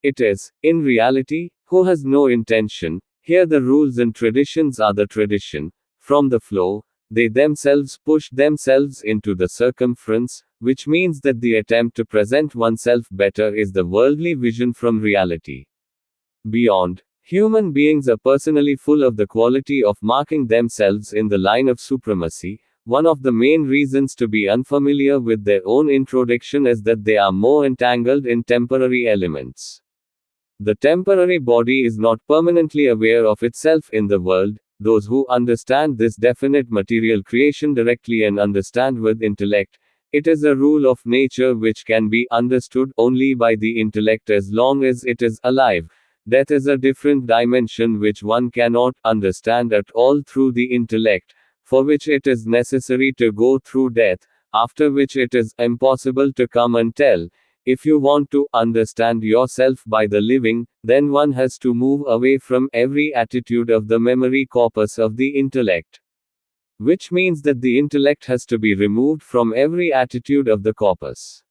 It is, in reality, who has no intention. Here the rules and traditions are the tradition. From the flow, they themselves push themselves into the circumference, which means that the attempt to present oneself better is the worldly vision from reality. Beyond, human beings are personally full of the quality of marking themselves in the line of supremacy. One of the main reasons to be unfamiliar with their own introduction is that they are more entangled in temporary elements. The temporary body is not permanently aware of itself in the world. Those who understand this definite material creation directly and understand with intellect, it is a rule of nature which can be understood only by the intellect as long as it is alive. Death is a different dimension which one cannot understand at all through the intellect, for which it is necessary to go through death, after which it is impossible to come and tell. If you want to understand yourself by the living, then one has to move away from every attitude of the memory corpus of the intellect. Which means that the intellect has to be removed from every attitude of the corpus.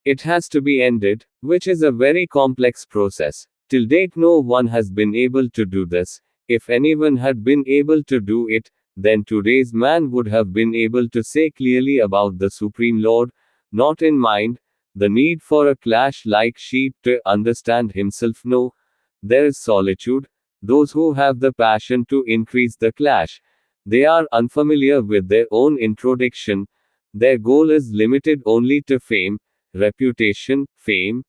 It has to be ended, which is a very complex process. Till date, no one has been able to do this. If anyone had been able to do it, then today's man would have been able to say clearly about the Supreme Lord, not in mind, the need for a clash like sheep to understand himself. No, there is solitude. Those who have the passion to increase the clash, they are unfamiliar with their own introduction. Their goal is limited only to fame, reputation, fame,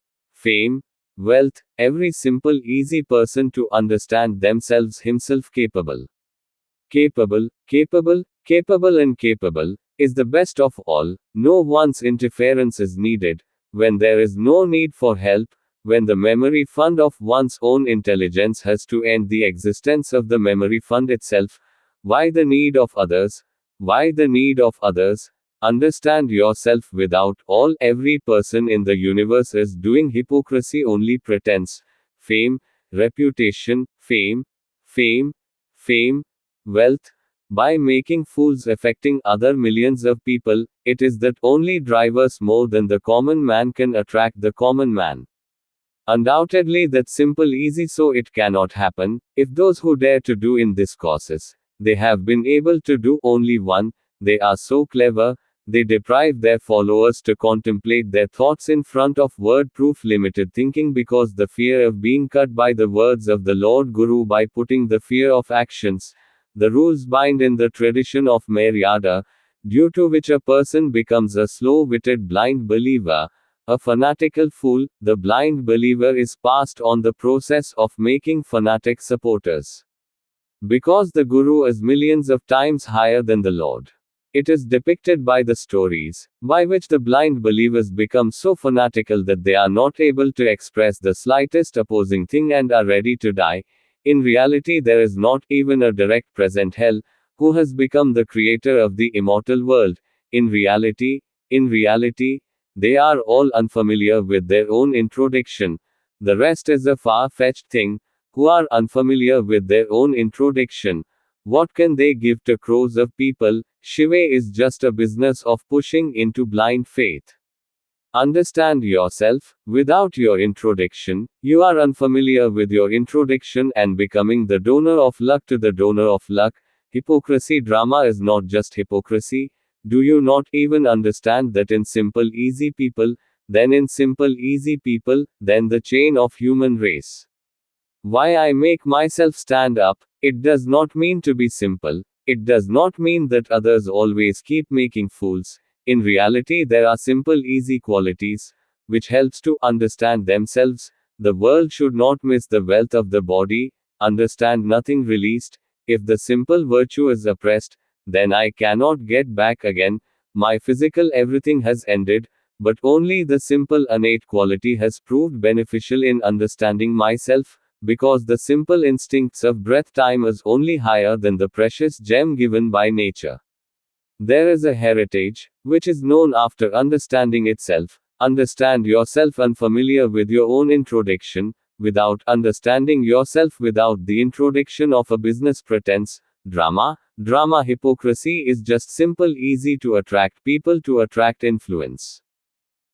wealth. Every simple, easy person to understand themselves himself capable, and capable, is the best of all. No one's interference is needed. When there is no need for help, when the memory fund of one's own intelligence has to end the existence of the memory fund itself, why the need of others? Why the need of others? Understand yourself without all. Every person in the universe is doing hypocrisy, only pretense. Fame, reputation, fame, wealth. By making fools affecting other millions of people, it is that only drivers more than the common man can attract the common man. Undoubtedly that's simple easy, so it cannot happen. If those who dare to do in this causes, they have been able to do only one, they are so clever, they deprive their followers to contemplate their thoughts in front of word-proof limited thinking, because the fear of being cut by the words of the Lord Guru by putting the fear of actions. The rules bind in the tradition of Maryada, due to which a person becomes a slow-witted blind believer, a fanatical fool. The blind believer is passed on the process of making fanatic supporters. Because the Guru is millions of times higher than the Lord. It is depicted by the stories, by which the blind believers become so fanatical that they are not able to express the slightest opposing thing and are ready to die. In reality, there is not even a direct present hell, who has become the creator of the immortal world. In reality, they are all unfamiliar with their own introduction. The rest is a far-fetched thing, who are unfamiliar with their own introduction. What can they give to crores of people? Shiva is just a business of pushing into blind faith. Understand yourself. Without your introduction, you are unfamiliar with your introduction and becoming the donor of luck to the donor of luck. Hypocrisy drama is not just hypocrisy. Do you not even understand that in simple easy people, then the chain of human race? Why I make myself stand up, it does not mean to be simple. It does not mean that others always keep making fools. In reality, there are simple easy qualities, which helps to understand themselves. The world should not miss the wealth of the body, understand nothing released. If the simple virtue is oppressed, then I cannot get back again. My physical everything has ended, but only the simple innate quality has proved beneficial in understanding myself, because the simple instincts of breath time is only higher than the precious gem given by nature. There is a heritage, which is known after understanding itself. Understand yourself unfamiliar with your own introduction, without understanding yourself, without the introduction of a business pretense, drama, hypocrisy is just simple easy to attract people, to attract influence.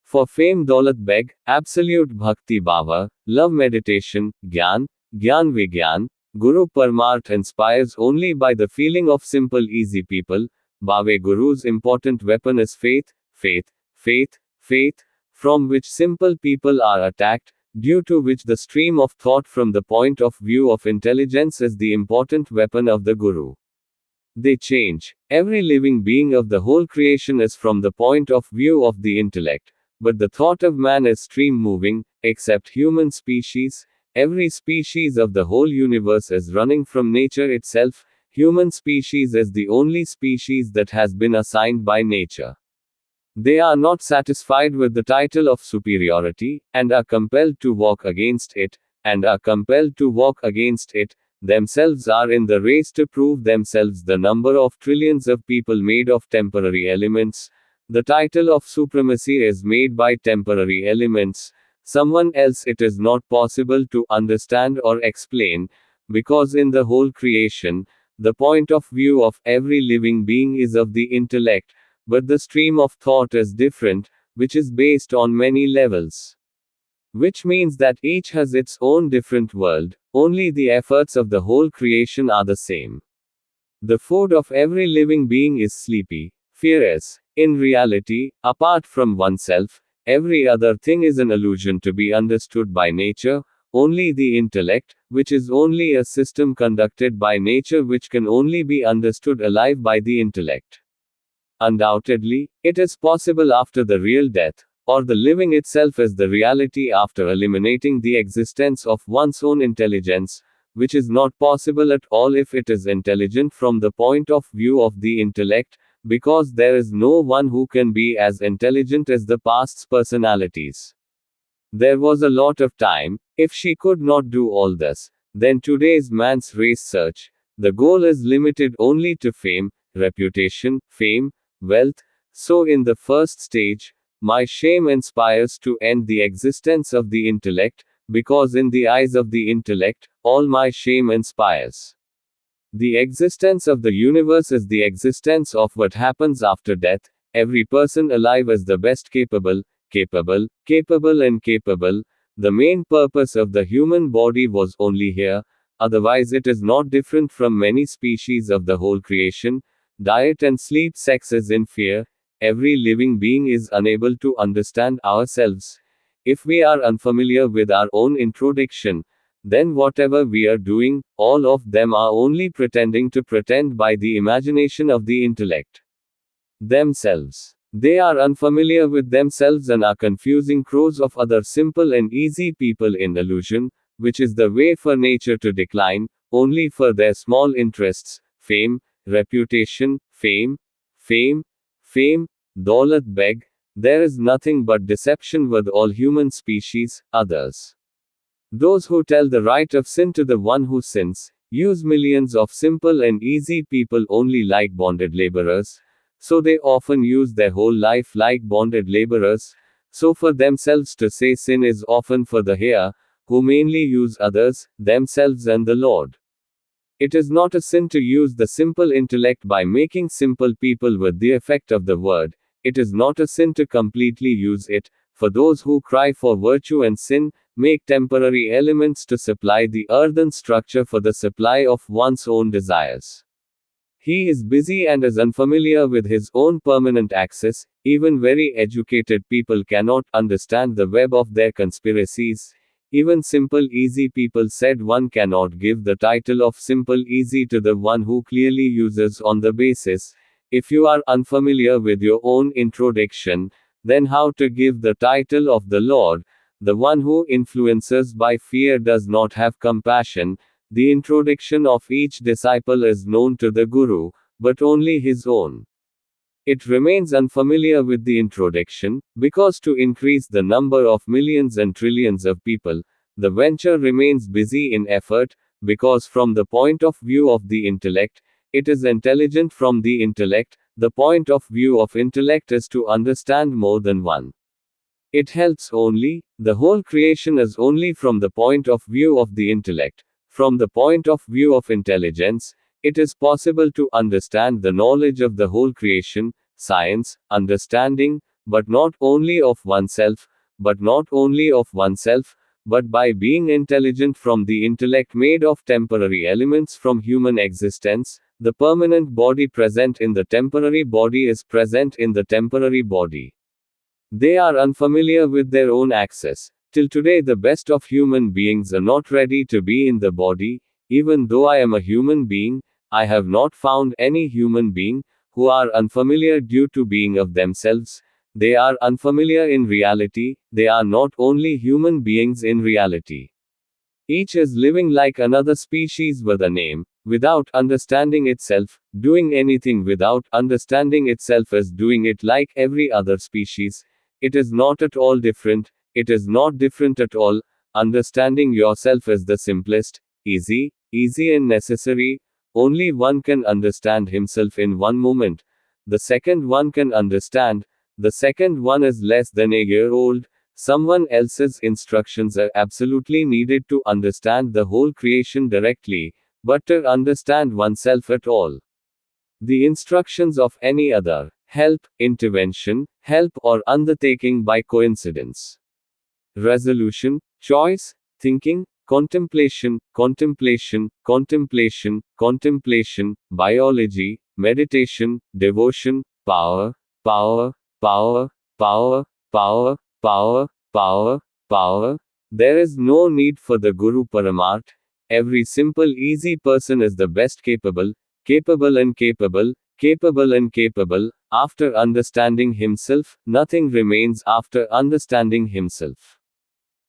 For fame daulat beg, absolute bhakti bhava, love meditation, gyan, gyan vigyan, Guru Paramarth inspires only by the feeling of simple easy people. Bhave Guru's important weapon is faith, faith, faith, faith, from which simple people are attacked, due to which the stream of thought from the point of view of intelligence is the important weapon of the Guru. They change. Every living being of the whole creation is from the point of view of the intellect. But the thought of man is stream moving, except human species. Every species of the whole universe is running from nature itself. Human species is the only species that has been assigned by nature. They are not satisfied with the title of superiority, and are compelled to walk against it, themselves are in the race to prove themselves. The number of trillions of people made of temporary elements. The title of supremacy is made by temporary elements. Someone else it is not possible to understand or explain, because in the whole creation, the point of view of every living being is of the intellect, but the stream of thought is different, which is based on many levels. Which means that each has its own different world, only the efforts of the whole creation are the same. The food of every living being is sleepy, fear is. In reality, apart from oneself, every other thing is an illusion to be understood by nature, only the intellect, which is only a system conducted by nature which can only be understood alive by the intellect. Undoubtedly, it is possible after the real death, or the living itself is the reality after eliminating the existence of one's own intelligence, which is not possible at all if it is intelligent from the point of view of the intellect, because there is no one who can be as intelligent as the past's personalities. There was a lot of time. If she could not do all this, then today's man's race search, the goal is limited only to fame, reputation, wealth. So in the first stage, my shame inspires to end the existence of the intellect, because in the eyes of the intellect, all my shame inspires. The existence of the universe is the existence of what happens after death. Every person alive is the best capable. The main purpose of the human body was only here, otherwise it is not different from many species of the whole creation. Diet and sleep, sex is in fear. Every living being is unable to understand ourselves. If we are unfamiliar with our own introduction, then whatever we are doing, all of them are only pretending to pretend by the imagination of the intellect. Themselves. They are unfamiliar with themselves and are confusing crores of other simple and easy people in illusion, which is the way for nature to decline, only for their small interests, fame, reputation, daulat beg. There is nothing but deception with all human species, others. Those who tell the right of sin to the one who sins, use millions of simple and easy people only like bonded laborers. So they often use their whole life like bonded laborers. So for themselves to say sin is often for the heir, who mainly use others, themselves and the Lord. It is not a sin to use the simple intellect by making simple people with the effect of the word. It is not a sin to completely use it. For those who cry for virtue and sin, make temporary elements to supply the earthen structure for the supply of one's own desires. He is busy and is unfamiliar with his own permanent axis. Even very educated people cannot understand the web of their conspiracies. Even simple easy people said one cannot give the title of simple easy to the one who clearly uses on the basis. If you are unfamiliar with your own introduction, then how to give the title of the Lord? The one who influences by fear does not have compassion. The introduction of each disciple is known to the Guru, but only his own. It remains unfamiliar with the introduction, because to increase the number of millions and trillions of people, the venture remains busy in effort, because from the point of view of the intellect, it is intelligent from the intellect. The point of view of intellect is to understand more than one. It helps only. The whole creation is only from the point of view of the intellect. From the point of view of intelligence, it is possible to understand the knowledge of the whole creation, science, understanding, but not only of oneself, but not only of oneself, but by being intelligent from the intellect made of temporary elements from human existence, the permanent body present in the temporary body is present in the temporary body. They are unfamiliar with their own access. Till today, the best of human beings are not ready to be in the body. Even though I am a human being, I have not found any human being who are unfamiliar due to being of themselves. They are unfamiliar in reality. They are not only human beings in reality. Each is living like another species with a name, without understanding itself. Doing anything without understanding itself is doing it like every other species. It is not at all different. It is not different at all. Understanding yourself is the simplest, easy and necessary. Only one can understand himself in one moment. The second one can understand. The second one is less than a year old. Someone else's instructions are absolutely needed to understand the whole creation directly, but to understand oneself at all. The instructions of any other help, intervention, help, or undertaking by coincidence. Resolution, choice, thinking, contemplation, biology, meditation, devotion, power, power, power, power, power, power, power, power. There is no need for the Guru Paramarth. Every simple, easy person is the best capable and capable. After understanding himself, nothing remains after understanding himself.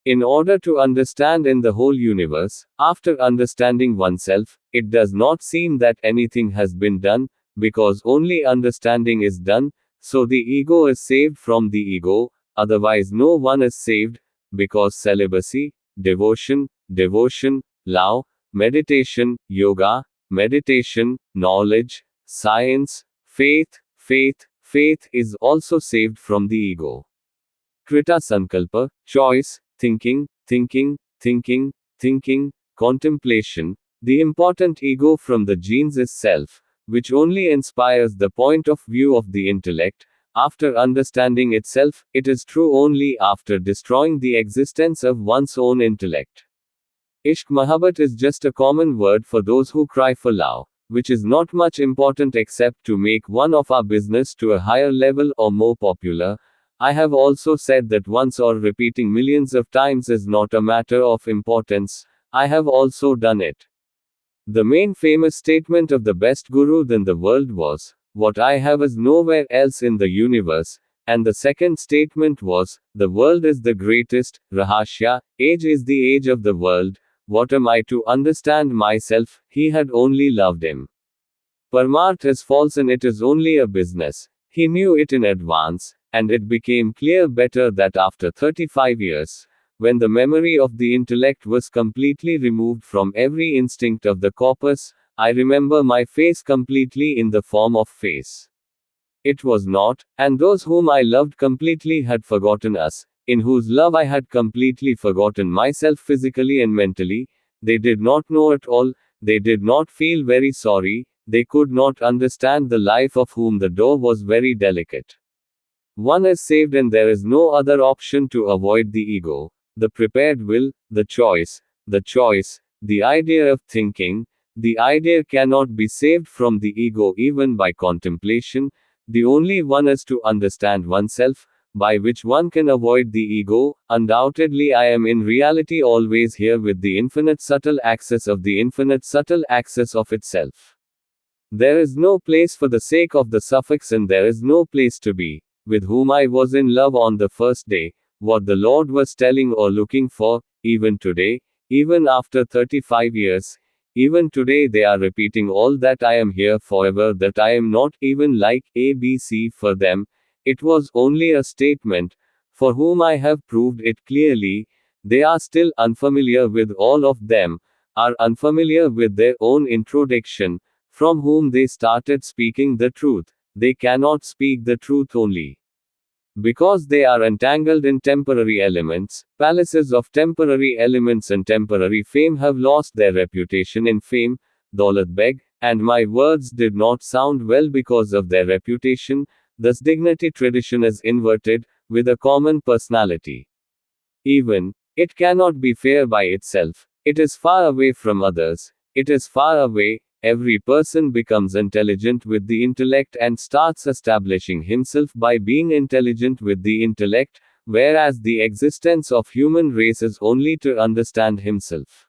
In order to understand in the whole universe, after understanding oneself, it does not seem that anything has been done, because only understanding is done, so the ego is saved from the ego, otherwise no one is saved, because celibacy, devotion, love, meditation, yoga, meditation, knowledge, science, faith is also saved from the ego. Krita Sankalpa, choice, thinking, contemplation. The important ego from the genes is self, which only inspires the point of view of the intellect. After understanding itself, it is true only after destroying the existence of one's own intellect. Ishq Mahabbat is just a common word for those who cry for love, which is not much important except to make one of our business to a higher level or more popular. I have also said that once or repeating millions of times is not a matter of importance. I have also done it. The main famous statement of the best guru in the world was, "What I have is nowhere else in the universe." And the second statement was, "The world is the greatest, Rahasya, age is the age of the world. What am I to understand myself?" He had only loved him. Paramarth is false and it is only a business. He knew it in advance, and it became clear better that after 35 years, when the memory of the intellect was completely removed from every instinct of the corpus, I remember my face completely in the form of face. It was not, and those whom I loved completely had forgotten us, in whose love I had completely forgotten myself physically and mentally. They did not know at all, they did not feel very sorry, they could not understand the life of whom the door was very delicate. One is saved and there is no other option to avoid the ego, the prepared will, the choice, the idea of thinking. The idea cannot be saved from the ego even by contemplation. The only one is to understand oneself, by which one can avoid the ego. Undoubtedly, I am in reality always here with the infinite subtle access of the infinite subtle access of itself. There is no place for the sake of the suffix and there is no place to be, with whom I was in love on the first day, what the Lord was telling or looking for, even today, even after 35 years, even today they are repeating all that I am here forever, that I am not even like ABC for them. It was only a statement, for whom I have proved it clearly. They are still unfamiliar with all of them, are unfamiliar with their own introduction, from whom they started speaking the truth. They cannot speak the truth only because they are entangled in temporary elements. Palaces of temporary elements and temporary fame have lost their reputation in fame, Daulat Beg, and my words did not sound well because of their reputation. thus dignity tradition is inverted, with a common personality. Even, it cannot be fair by itself, it is far away from others, it is far away, every person becomes intelligent with the intellect and starts establishing himself by being intelligent with the intellect, whereas the existence of human race is only to understand himself.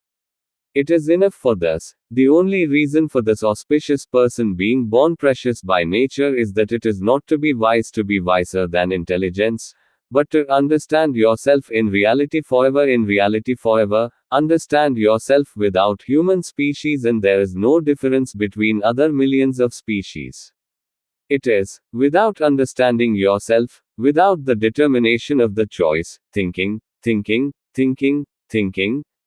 It is enough for this. The only reason for this auspicious person being born precious by nature is that it is not to be wise to be wiser than intelligence, but to understand yourself in reality forever, understand yourself without human species, and there is no difference between other millions of species. It is, without understanding yourself, without the determination of the choice, thinking,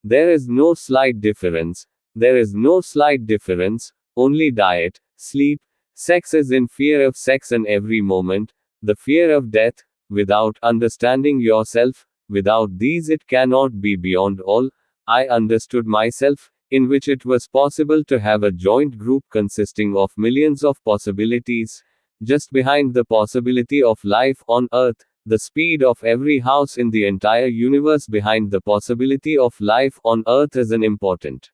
there is no slight difference. There is no slight difference, only diet, sleep, sex is in fear of sex and every moment, the fear of death, without understanding yourself, without these it cannot be beyond all. I understood myself, in which it was possible to have a joint group consisting of millions of possibilities, just behind the possibility of life on earth. The speed of every house in the entire universe behind the possibility of life on earth is an important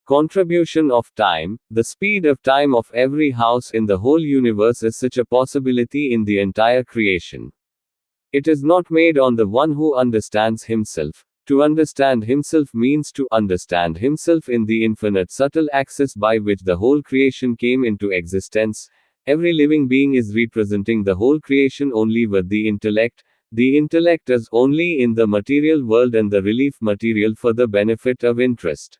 contribution of time. The speed of time of every house in the whole universe is such a possibility in the entire creation. It is not made on the one who understands himself. To understand himself means to understand himself in the infinite subtle axis by which the whole creation came into existence. Every living being is representing the whole creation only with the intellect. The intellect is only in the material world and the relief material for the benefit of interest.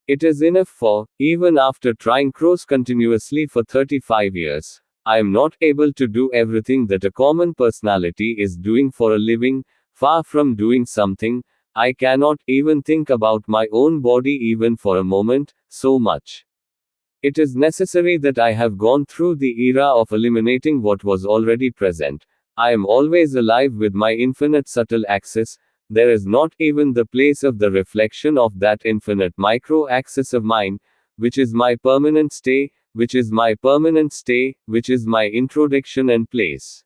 It is enough for, even after trying cross continuously for 35 years, I am not able to do everything that a common personality is doing for a living. Far from doing something, I cannot even think about my own body even for a moment, so much. It is necessary that I have gone through the era of eliminating what was already present. I am always alive with my infinite subtle axis. There is not even the place of the reflection of that infinite micro axis of mine, which is my permanent stay, which is my introduction and place.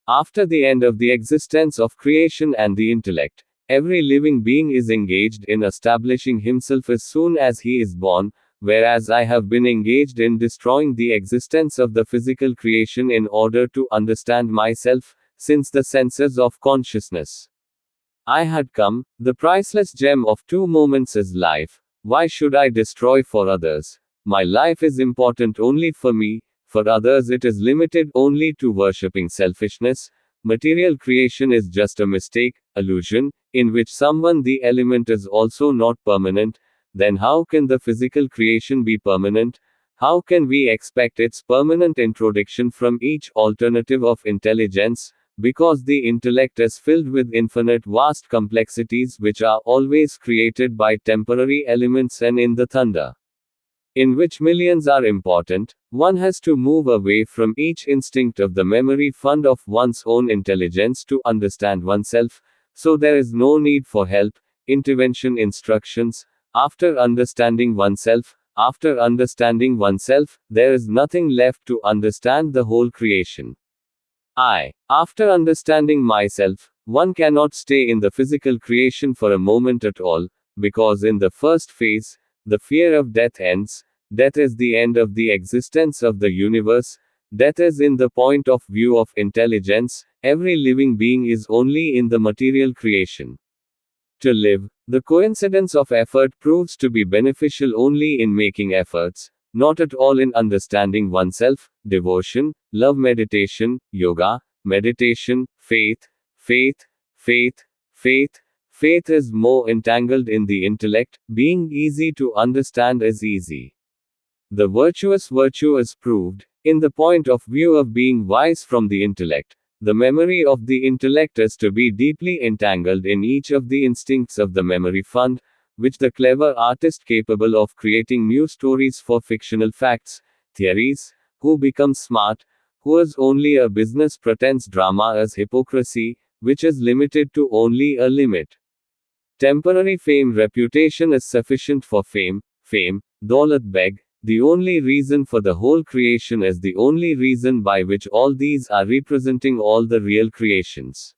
After the end of the existence of creation and the intellect, every living being is engaged in establishing himself as soon as he is born. Whereas I have been engaged in destroying the existence of the physical creation in order to understand myself, since the senses of consciousness I had come. The priceless gem of 2 moments is life. Why should I destroy for others? My life is important only for me, for others it is limited only to worshipping selfishness. Material creation is just a mistake, illusion, in which the element is also not permanent. Then how can the physical creation be permanent? How can we expect its permanent introduction from each alternative of intelligence? Because the intellect is filled with infinite vast complexities which are always created by temporary elements, and in the thunder, in which millions are important, one has to move away from each instinct of the memory fund of one's own intelligence to understand oneself, so there is no need for help, intervention, instructions. After understanding oneself, there is nothing left to understand the whole creation. After understanding myself, one cannot stay in the physical creation for a moment at all, because in the first phase, the fear of death ends. Death is the end of the existence of the universe. Death is in the point of view of intelligence. Every living being is only in the material creation. To live, the coincidence of effort proves to be beneficial only in making efforts, not at all in understanding oneself. Devotion, love, meditation, yoga, meditation, faith is more entangled in the intellect. Being easy to understand is easy. The virtuous virtue is proved, in the point of view of being wise from the intellect. The memory of the intellect is to be deeply entangled in each of the instincts of the memory fund, which the clever artist capable of creating new stories for fictional facts, theories, who becomes smart, who is only a business pretends drama as hypocrisy, which is limited to only a limit. Temporary fame, reputation is sufficient for fame, daulat beg, The only reason for the whole creation is the only reason by which all these are representing all the real creations.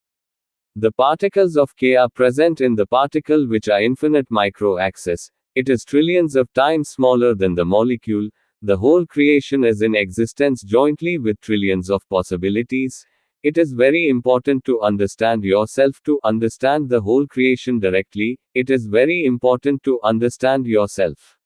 The particles of K are present in the particle which are infinite micro-axis. It is trillions of times smaller than the molecule. The whole creation is in existence jointly with trillions of possibilities. It is very important to understand yourself to understand the whole creation directly. It is very important to understand yourself.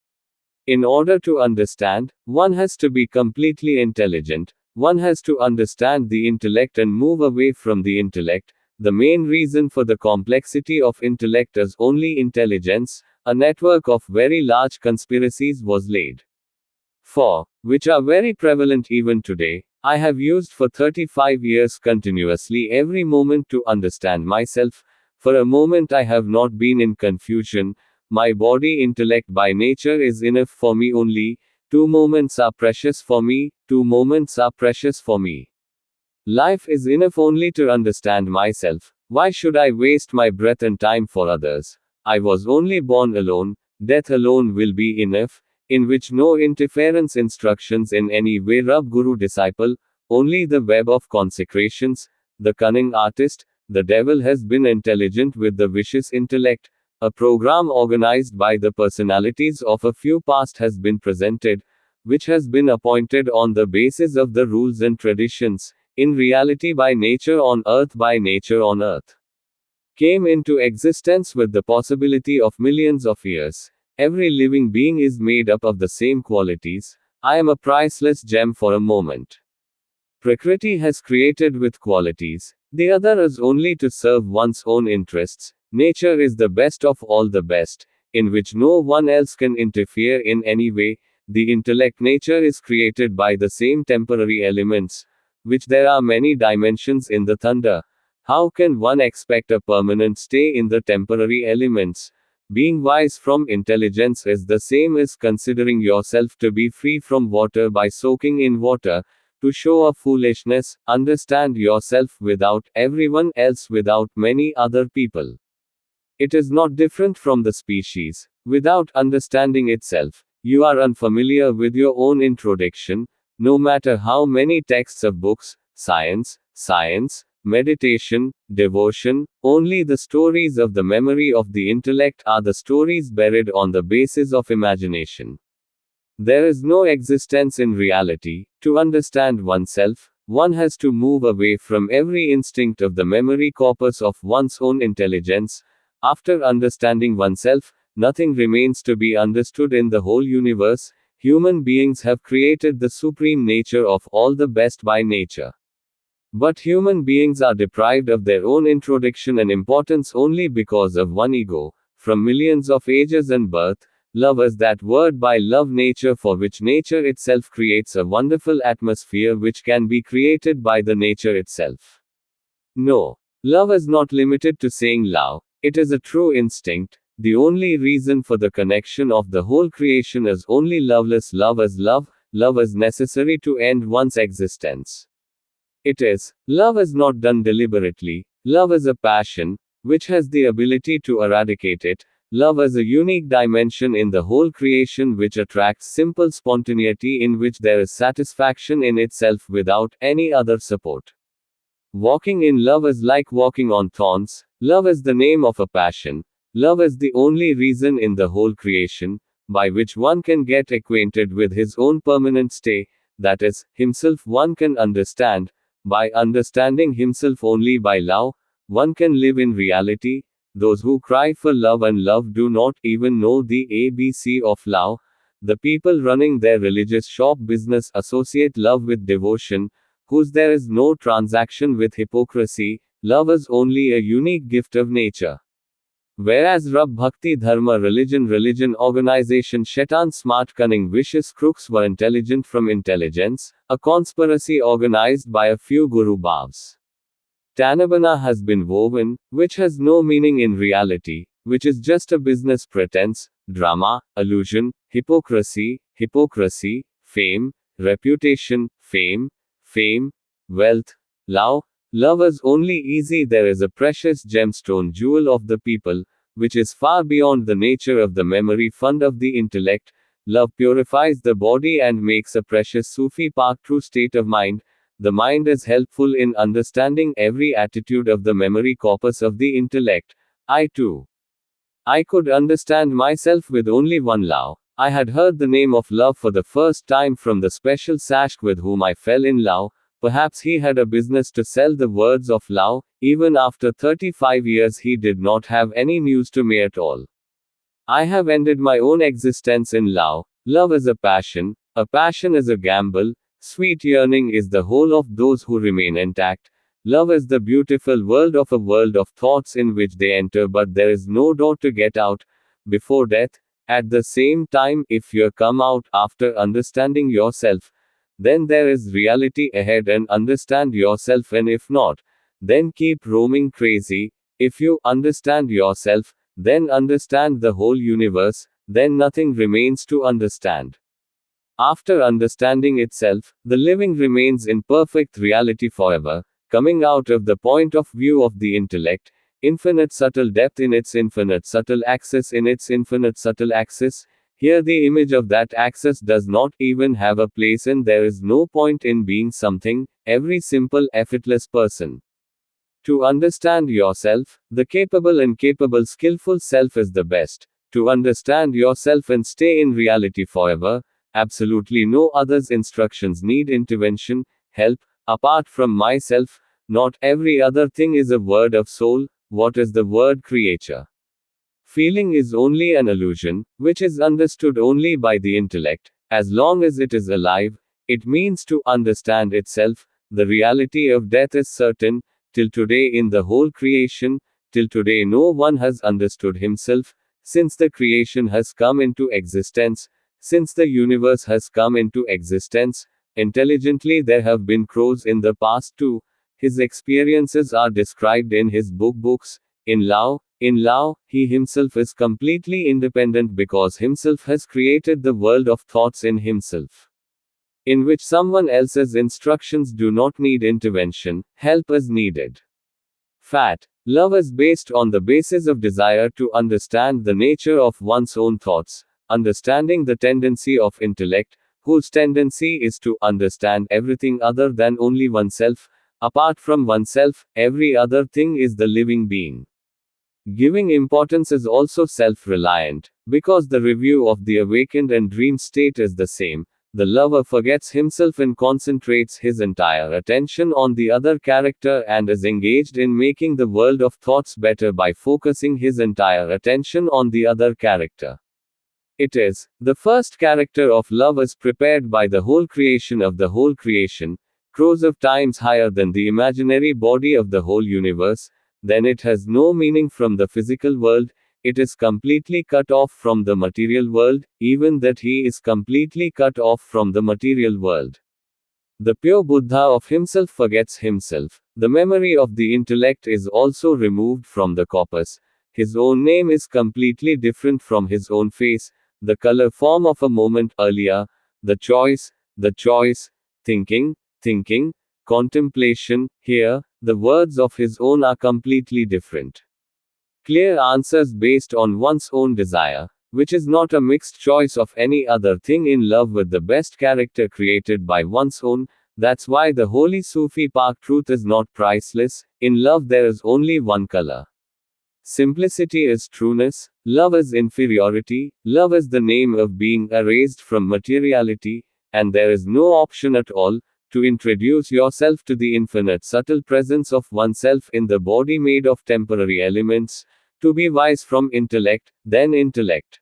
In order to understand, one has to be completely intelligent. One has to understand the intellect and move away from the intellect. The main reason for the complexity of intellect is only intelligence. A network of very large conspiracies was laid for, which are very prevalent even today. I have used for 35 years continuously every moment to understand myself. For a moment I have not been in confusion. My body intellect by nature is enough for me only. 2 moments are precious for me. 2 moments are precious for me. Life is enough only to understand myself. Why should I waste my breath and time for others? I was only born alone. Death alone will be enough, in which no interference instructions in any way rub guru disciple, only the web of consecrations. The cunning artist, the devil has been intelligent with the vicious intellect. A program organized by the personalities of a few past has been presented, which has been appointed on the basis of the rules and traditions. In reality by nature on earth came into existence with the possibility of millions of years. Every living being is made up of the same qualities. I am a priceless gem for a moment. Prakriti has created with qualities. The other is only to serve one's own interests. Nature is the best of all the best, in which no one else can interfere in any way. The intellect nature is created by the same temporary elements, which there are many dimensions in the thunder. How can one expect a permanent stay in the temporary elements? Being wise from intelligence is the same as considering yourself to be free from water by soaking in water. To show a foolishness, understand yourself without everyone else, without many other people. It is not different from the species. Without understanding itself, you are unfamiliar with your own introduction. No matter how many texts of books, science, meditation, devotion, only the stories of the memory of the intellect are the stories buried on the basis of imagination. There is no existence in reality. To understand oneself, one has to move away from every instinct of the memory corpus of one's own intelligence. After understanding oneself, nothing remains to be understood in the whole universe. Human beings have created the supreme nature of all the best by nature. But human beings are deprived of their own introduction and importance only because of one ego. From millions of ages and birth, love is that word by love nature, for which nature itself creates a wonderful atmosphere which can be created by the nature itself. No. Love is not limited to saying love. It is a true instinct. The only reason for the connection of the whole creation is only loveless. Love is love. Love is necessary to end one's existence. It is. Love is not done deliberately. Love is a passion, which has the ability to eradicate it. Love is a unique dimension in the whole creation which attracts simple spontaneity, in which there is satisfaction in itself without any other support. Walking in love is like walking on thorns. Love is the name of a passion. Love is the only reason in the whole creation, by which one can get acquainted with his own permanent stay, that is, himself. One can understand. By understanding himself only by love, one can live in reality. Those who cry for love and love do not even know the ABC of love. The people running their religious shop business associate love with devotion, whose there is no transaction with hypocrisy. Love is only a unique gift of nature. Whereas Rab Bhakti Dharma religion organization Shaitan smart cunning vicious crooks were intelligent from intelligence, a conspiracy organized by a few Guru Bhavs. Tanabana has been woven, which has no meaning in reality, which is just a business pretense, drama, illusion, hypocrisy, fame, reputation, fame, wealth, love. Love is only easy. There is a precious gemstone jewel of the people, which is far beyond the nature of the memory fund of the intellect. Love purifies the body and makes a precious Sufi Park true state of mind. The mind is helpful in understanding every attitude of the memory corpus of the intellect. I too. I could understand myself with only one love. I had heard the name of love for the first time from the special Sashk with whom I fell in love. Perhaps he had a business to sell the words of love. Even after 35 years, he did not have any news to me at all. I have ended my own existence in love. Love is a passion is a gamble. Sweet yearning is the whole of those who remain intact. Love is the beautiful world of a world of thoughts in which they enter, but there is no door to get out before death. At the same time, if you come out after understanding yourself, then there is reality ahead and understand yourself, and if not, then keep roaming crazy. If you understand yourself, then understand the whole universe, then nothing remains to understand. After understanding itself, the living remains in perfect reality forever, coming out of the point of view of the intellect, infinite subtle depth in its infinite subtle axis in its infinite subtle axis. Here the image of that axis does not even have a place, and there is no point in being something, every simple effortless person. To understand yourself, the capable and capable skillful self is the best. To understand yourself and stay in reality forever, absolutely no other's instructions need intervention, help, apart from myself. Not every other thing is a word of soul. What is the word creature? Feeling is only an illusion, which is understood only by the intellect. As long as it is alive, it means to understand itself. The reality of death is certain. Till today in the whole creation, till today no one has understood himself. Since the creation has come into existence, since the universe has come into existence, intelligently there have been crows in the past too. His experiences are described in his books. In Lao, he himself is completely independent because himself has created the world of thoughts in himself, in which someone else's instructions do not need intervention, help is needed. Fat. Love is based on the basis of desire to understand the nature of one's own thoughts, understanding the tendency of intellect, whose tendency is to understand everything other than only oneself. Apart from oneself, every other thing is the living being. Giving importance is also self-reliant, because the review of the awakened and dream state is the same. The lover forgets himself and concentrates his entire attention on the other character and is engaged in making the world of thoughts better by focusing his entire attention on the other character. It is the first character of love is prepared by the whole creation of the whole creation, crores of times higher than the imaginary body of the whole universe. Then it has no meaning from the physical world. It is completely cut off from the material world, even that he is completely cut off from the material world. The pure Buddha of himself forgets himself. The memory of the intellect is also removed from the corpus. His own name is completely different from his own face, the color form of a moment earlier, the choice, thinking, contemplation. Here, the words of his own are completely different. Clear answers based on one's own desire, which is not a mixed choice of any other thing, in love with the best character created by one's own. That's why the holy Sufi Park truth is not priceless. In love there is only one color. Simplicity is trueness, love is inferiority, love is the name of being erased from materiality, and there is no option at all to introduce yourself to the infinite subtle presence of oneself in the body made of temporary elements. To be wise from intellect, then intellect.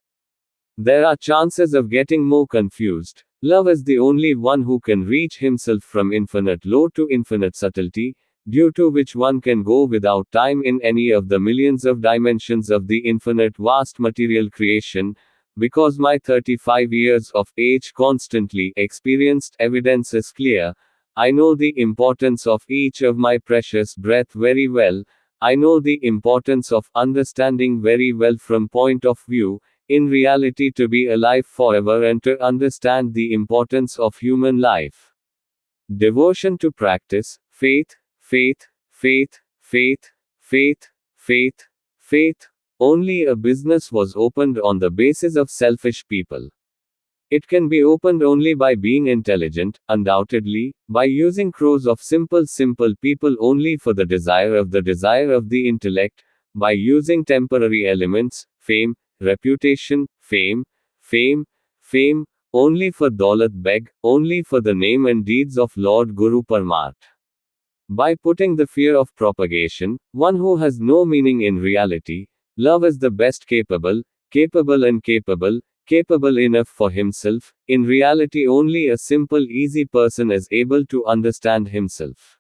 There are chances of getting more confused. Love is the only one who can reach himself from infinite low to infinite subtlety, due to which one can go without time in any of the millions of dimensions of the infinite vast material creation. Because my 35 years of age constantly experienced evidence is clear, I know the importance of each of my precious breath very well. I know the importance of understanding very well from point of view, in reality, to be alive forever and to understand the importance of human life. Devotion to practice, faith, faith, faith, faith, faith, faith, faith. Only a business was opened on the basis of selfish people. It can be opened only by being intelligent, undoubtedly, by using crores of simple people only for the desire of the intellect, by using temporary elements, fame, fame, only for Daulat Beg, only for the name and deeds of Lord Guru Parmat. By putting the fear of propagation, one who has no meaning in reality, love is the best capable and capable enough for himself. In reality, only a simple, easy person is able to understand himself.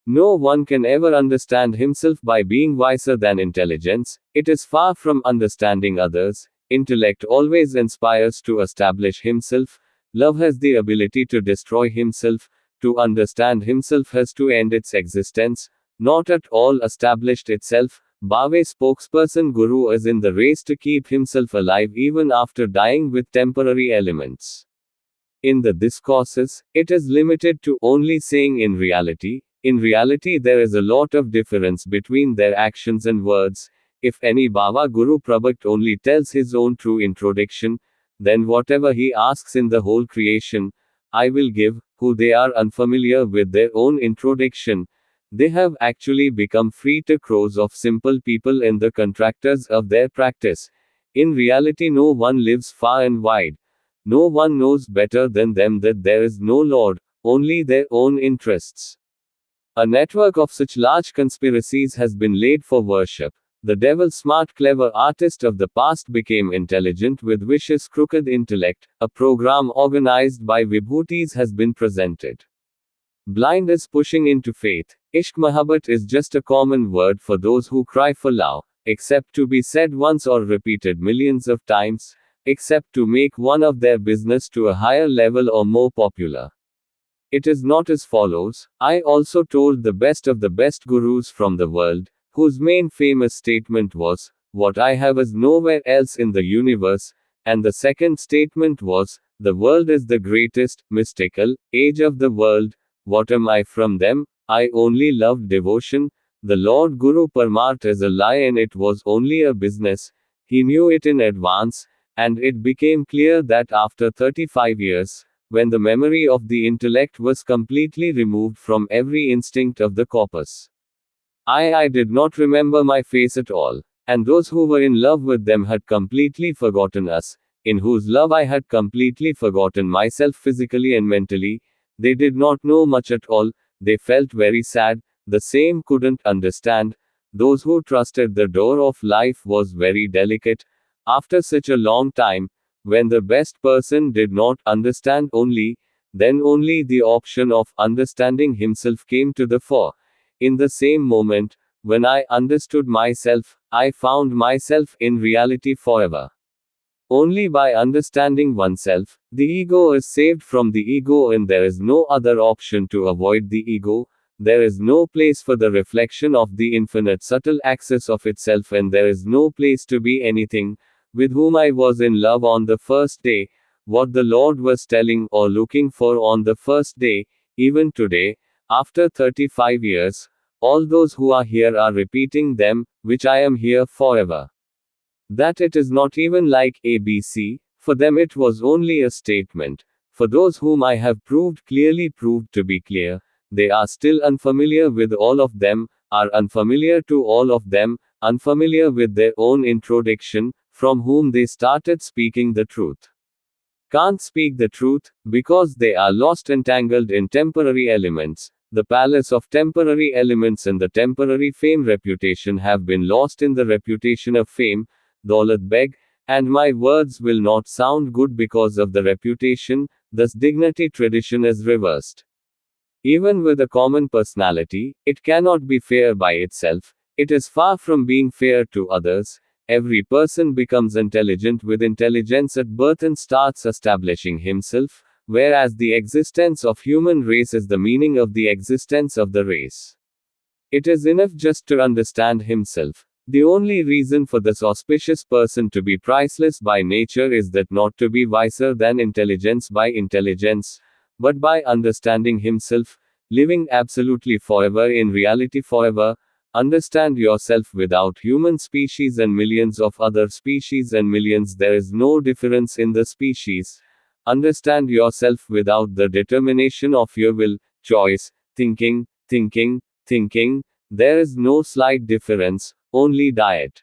No one can ever understand himself by being wiser than intelligence. It is far from understanding others. Intellect always inspires to establish himself. Love has the ability to destroy himself. To understand himself has to end its existence, not at all established itself. Bhave spokesperson Guru is in the race to keep himself alive even after dying with temporary elements. In the discourses, it is limited to only saying in reality. In reality, there is a lot of difference between their actions and words. If any Baba Guru Prabhat only tells his own true introduction, then whatever he asks in the whole creation, I will give. Who they are unfamiliar with their own introduction, they have actually become free to crores of simple people in the contractors of their practice. In reality, no one lives far and wide. No one knows better than them that there is no Lord, only their own interests. A network of such large conspiracies has been laid for worship. The devil, smart, clever artist of the past, became intelligent with vicious, crooked intellect. A program organized by Vibhutis has been presented. Blind is pushing into faith. Ishq Mahabbat is just a common word for those who cry for love, except to be said once or repeated millions of times, except to make one of their business to a higher level or more popular. It is not as follows. I also told the best of the best gurus from the world, whose main famous statement was, what I have is nowhere else in the universe, and the second statement was, the world is the greatest, mystical, age of the world. What am I from them? I only love devotion. The Lord Guru Parmat is a lie and it was only a business. He knew it in advance, and it became clear that after 35 years, when the memory of the intellect was completely removed from every instinct of the corpus, I did not remember my face at all, and those who were in love with them had completely forgotten us, in whose love I had completely forgotten myself physically and mentally. They did not know much at all, they felt very sad, the same couldn't understand. Those who trusted the door of life was very delicate. After such a long time, when the best person did not understand then only the option of understanding himself came to the fore. In the same moment, when I understood myself, I found myself in reality forever. Only by understanding oneself, the ego is saved from the ego, and there is no other option to avoid the ego. There is no place for the reflection of the infinite subtle access of itself, and there is no place to be anything with whom I was in love on the first day, what the Lord was telling or looking for on the first day. Even today, after 35 years, all those who are here are repeating them, which I am here forever. That it is not even like ABC, for them it was only a statement. For those whom I have clearly proved to be clear, they are still unfamiliar with all of them, are unfamiliar to all of them, unfamiliar with their own introduction, from whom they started speaking the truth. Can't speak the truth, because they are lost, entangled in temporary elements. The palace of temporary elements and the temporary fame reputation have been lost in the reputation of fame, Daulat Beg, and my words will not sound good because of the reputation, thus dignity tradition is reversed. Even with a common personality, it cannot be fair by itself, it is far from being fair to others. Every person becomes intelligent with intelligence at birth and starts establishing himself, whereas the existence of human race is the meaning of the existence of the race. It is enough just to understand himself. The only reason for this auspicious person to be priceless by nature is that not to be wiser than intelligence by intelligence, but by understanding himself, living absolutely forever in reality forever. Understand yourself without human species and millions of other species and millions. There is no difference in the species. Understand yourself without the determination of your will, choice, thinking, thinking, thinking. There is no slight difference, only diet,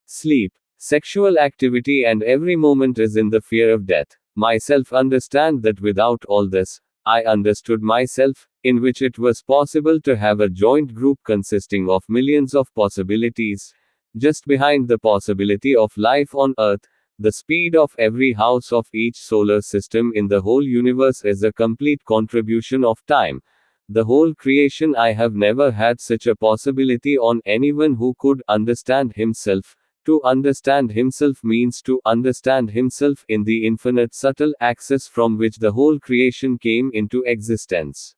sleep, sexual activity, and every moment is in the fear of death. Myself understand that without all this, I understood myself, in which it was possible to have a joint group consisting of millions of possibilities. Just behind the possibility of life on Earth, the speed of every house of each solar system in the whole universe is a complete contribution of time. The whole creation, I have never had such a possibility on anyone who could understand himself. To understand himself means to understand himself in the infinite subtle axis from which the whole creation came into existence.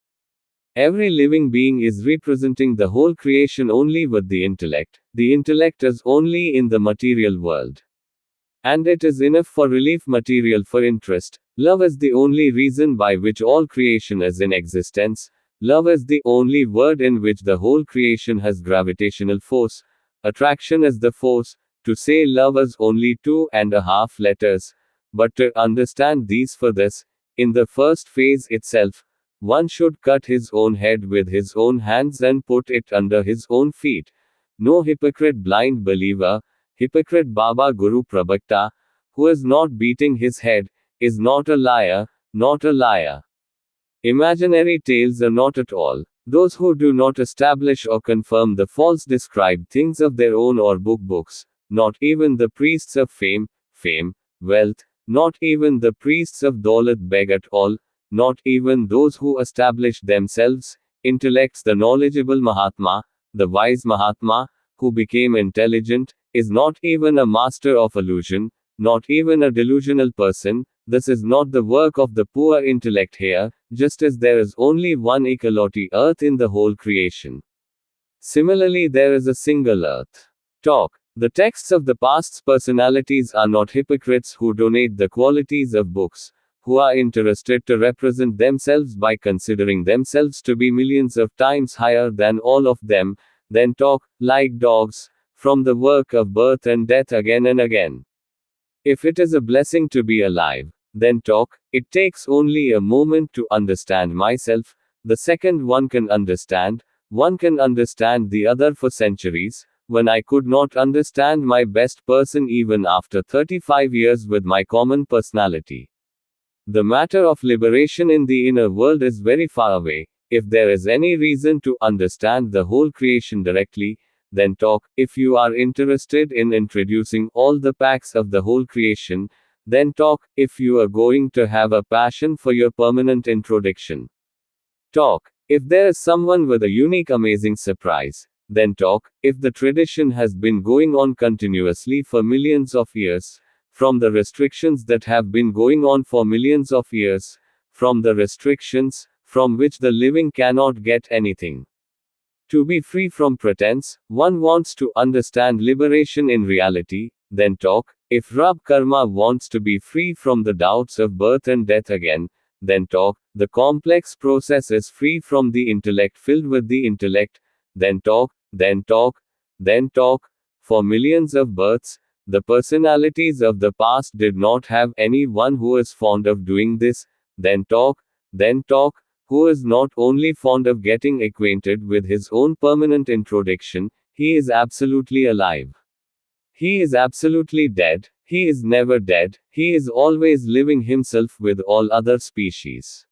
Every living being is representing the whole creation only with the intellect. The intellect is only in the material world. And it is enough for relief material for interest. Love is the only reason by which all creation is in existence. Love is the only word in which the whole creation has gravitational force. Attraction is the force. To say love is only 2.5 letters. But to understand these for this, in the first phase itself, one should cut his own head with his own hands and put it under his own feet. No hypocrite blind believer, hypocrite Baba Guru Prabhakta, who is not beating his head, is not a liar, not a liar. Imaginary tales are not at all. Those who do not establish or confirm the false described things of their own or books, not even the priests of fame, wealth, not even the priests of Daulat beg at all, not even those who establish themselves, intellects. The knowledgeable Mahatma, the wise Mahatma, who became intelligent, is not even a master of illusion, not even a delusional person. This is not the work of the poor intellect here, just as there is only one equality earth in the whole creation. Similarly, there is a single earth. Talk. The texts of the past's personalities are not hypocrites who donate the qualities of books, who are interested to represent themselves by considering themselves to be millions of times higher than all of them, then talk, like dogs, from the work of birth and death again and again. If it is a blessing to be alive, then talk. It takes only a moment to understand myself. The second one can understand the other for centuries. When I could not understand my best person even after 35 years with my common personality. The matter of liberation in the inner world is very far away. If there is any reason to understand the whole creation directly, then talk. If you are interested in introducing all the packs of the whole creation, then talk. If you are going to have a passion for your permanent introduction, talk. If there is someone with a unique amazing surprise, then talk. If the tradition has been going on continuously for millions of years, from the restrictions that have been going on for millions of years, from the restrictions, from which the living cannot get anything. To be free from pretense, one wants to understand liberation in reality, then talk. If Rab Karma wants to be free from the doubts of birth and death again, then talk. The complex process is free from the intellect filled with the intellect, then talk, then talk, then talk. For millions of births, the personalities of the past did not have anyone who is fond of doing this, then talk, who is not only fond of getting acquainted with his own permanent introduction, he is absolutely alive. He is absolutely dead, he is never dead, he is always living himself with all other species.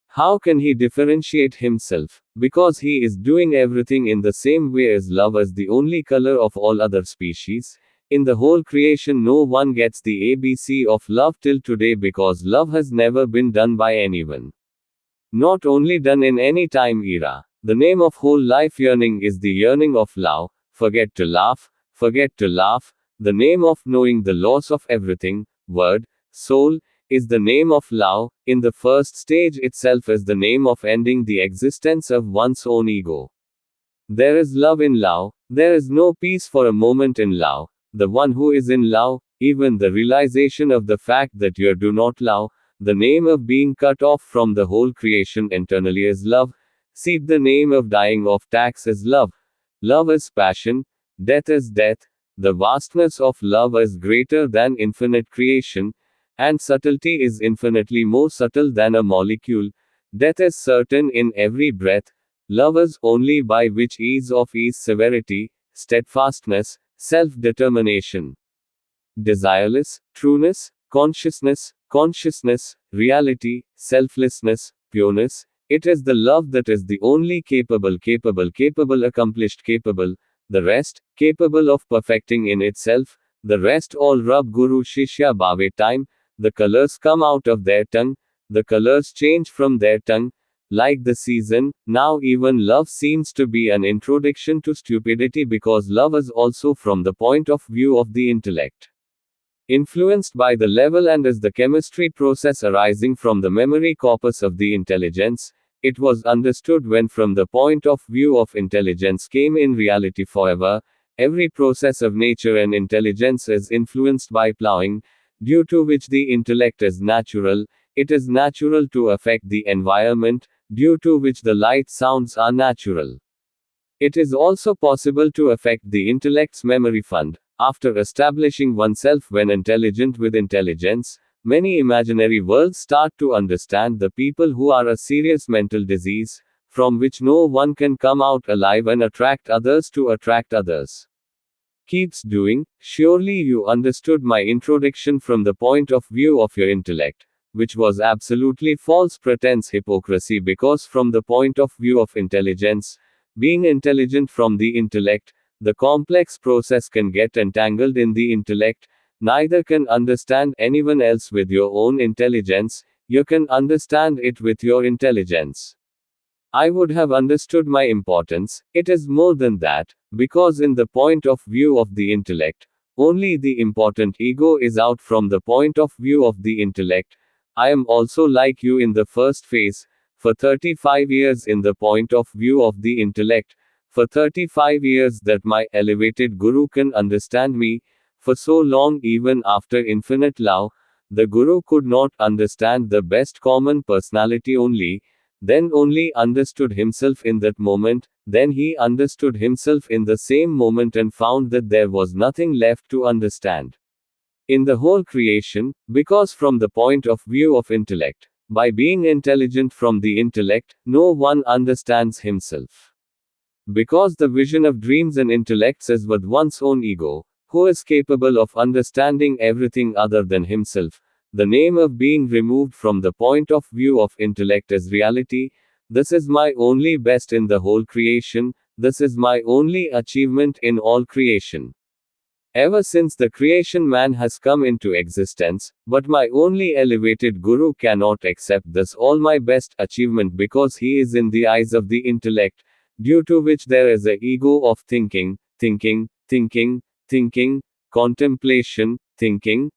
How can he differentiate himself? Because he is doing everything in the same way as love is the only color of all other species. In the whole creation, no one gets the ABC of love till today because love has never been done by anyone. Not only done in any time era. The name of whole life yearning is the yearning of love. Forget to laugh, forget to laugh. The name of knowing the loss of everything, word, soul, is the name of love. In the first stage itself is the name of ending the existence of one's own ego. There is love in love. There is no peace for a moment in love. The one who is in love, even the realization of the fact that you do not love, the name of being cut off from the whole creation internally is love. See, the name of dying of tax is love. Love is passion. Death is death. The vastness of love is greater than infinite creation. And subtlety is infinitely more subtle than a molecule. Death is certain in every breath. Lovers only by which ease of ease severity, steadfastness, self-determination. Desireless, trueness, consciousness, reality, selflessness, pureness. It is the love that is the only capable, accomplished, capable. The rest, capable of perfecting in itself. The rest all rub Guru Shishya Bhave time. The colors come out of their tongue. The colors change from their tongue. Like the season, now even love seems to be an introduction to stupidity because love is also from the point of view of the intellect. Influenced by the level and is the chemistry process arising from the memory corpus of the intelligence, it was understood when from the point of view of intelligence came in reality forever, every process of nature and intelligence is influenced by plowing, due to which the intellect is natural, it is natural to affect the environment, due to which the light sounds are natural. It is also possible to affect the intellect's memory fund. After establishing oneself when intelligent with intelligence, many imaginary worlds start to understand the people who are a serious mental disease, from which no one can come out alive and attract others to attract others. Keeps doing, surely you understood my introduction from the point of view of your intellect, which was absolutely false pretense hypocrisy because from the point of view of intelligence, being intelligent from the intellect, the complex process can get entangled in the intellect, neither can understand anyone else with your own intelligence, you can understand it with your intelligence. I would have understood my importance, it is more than that, because in the point of view of the intellect, only the important ego is out from the point of view of the intellect. I am also like you in the first phase, for 35 years in the point of view of the intellect, for 35 years that my elevated Guru can understand me, for so long even after infinite love, the Guru could not understand the best common personality only, then only understood himself in that moment, then he understood himself in the same moment and found that there was nothing left to understand in the whole creation, because from the point of view of intellect, by being intelligent from the intellect, no one understands himself. Because the vision of dreams and intellects is with one's own ego, who is capable of understanding everything other than himself, the name of being removed from the point of view of intellect is reality. This is my only best in the whole creation, this is my only achievement in all creation. Ever since the creation man has come into existence, but my only elevated Guru cannot accept this all my best achievement because he is in the eyes of the intellect, due to which there is a ego of thinking, contemplation, thinking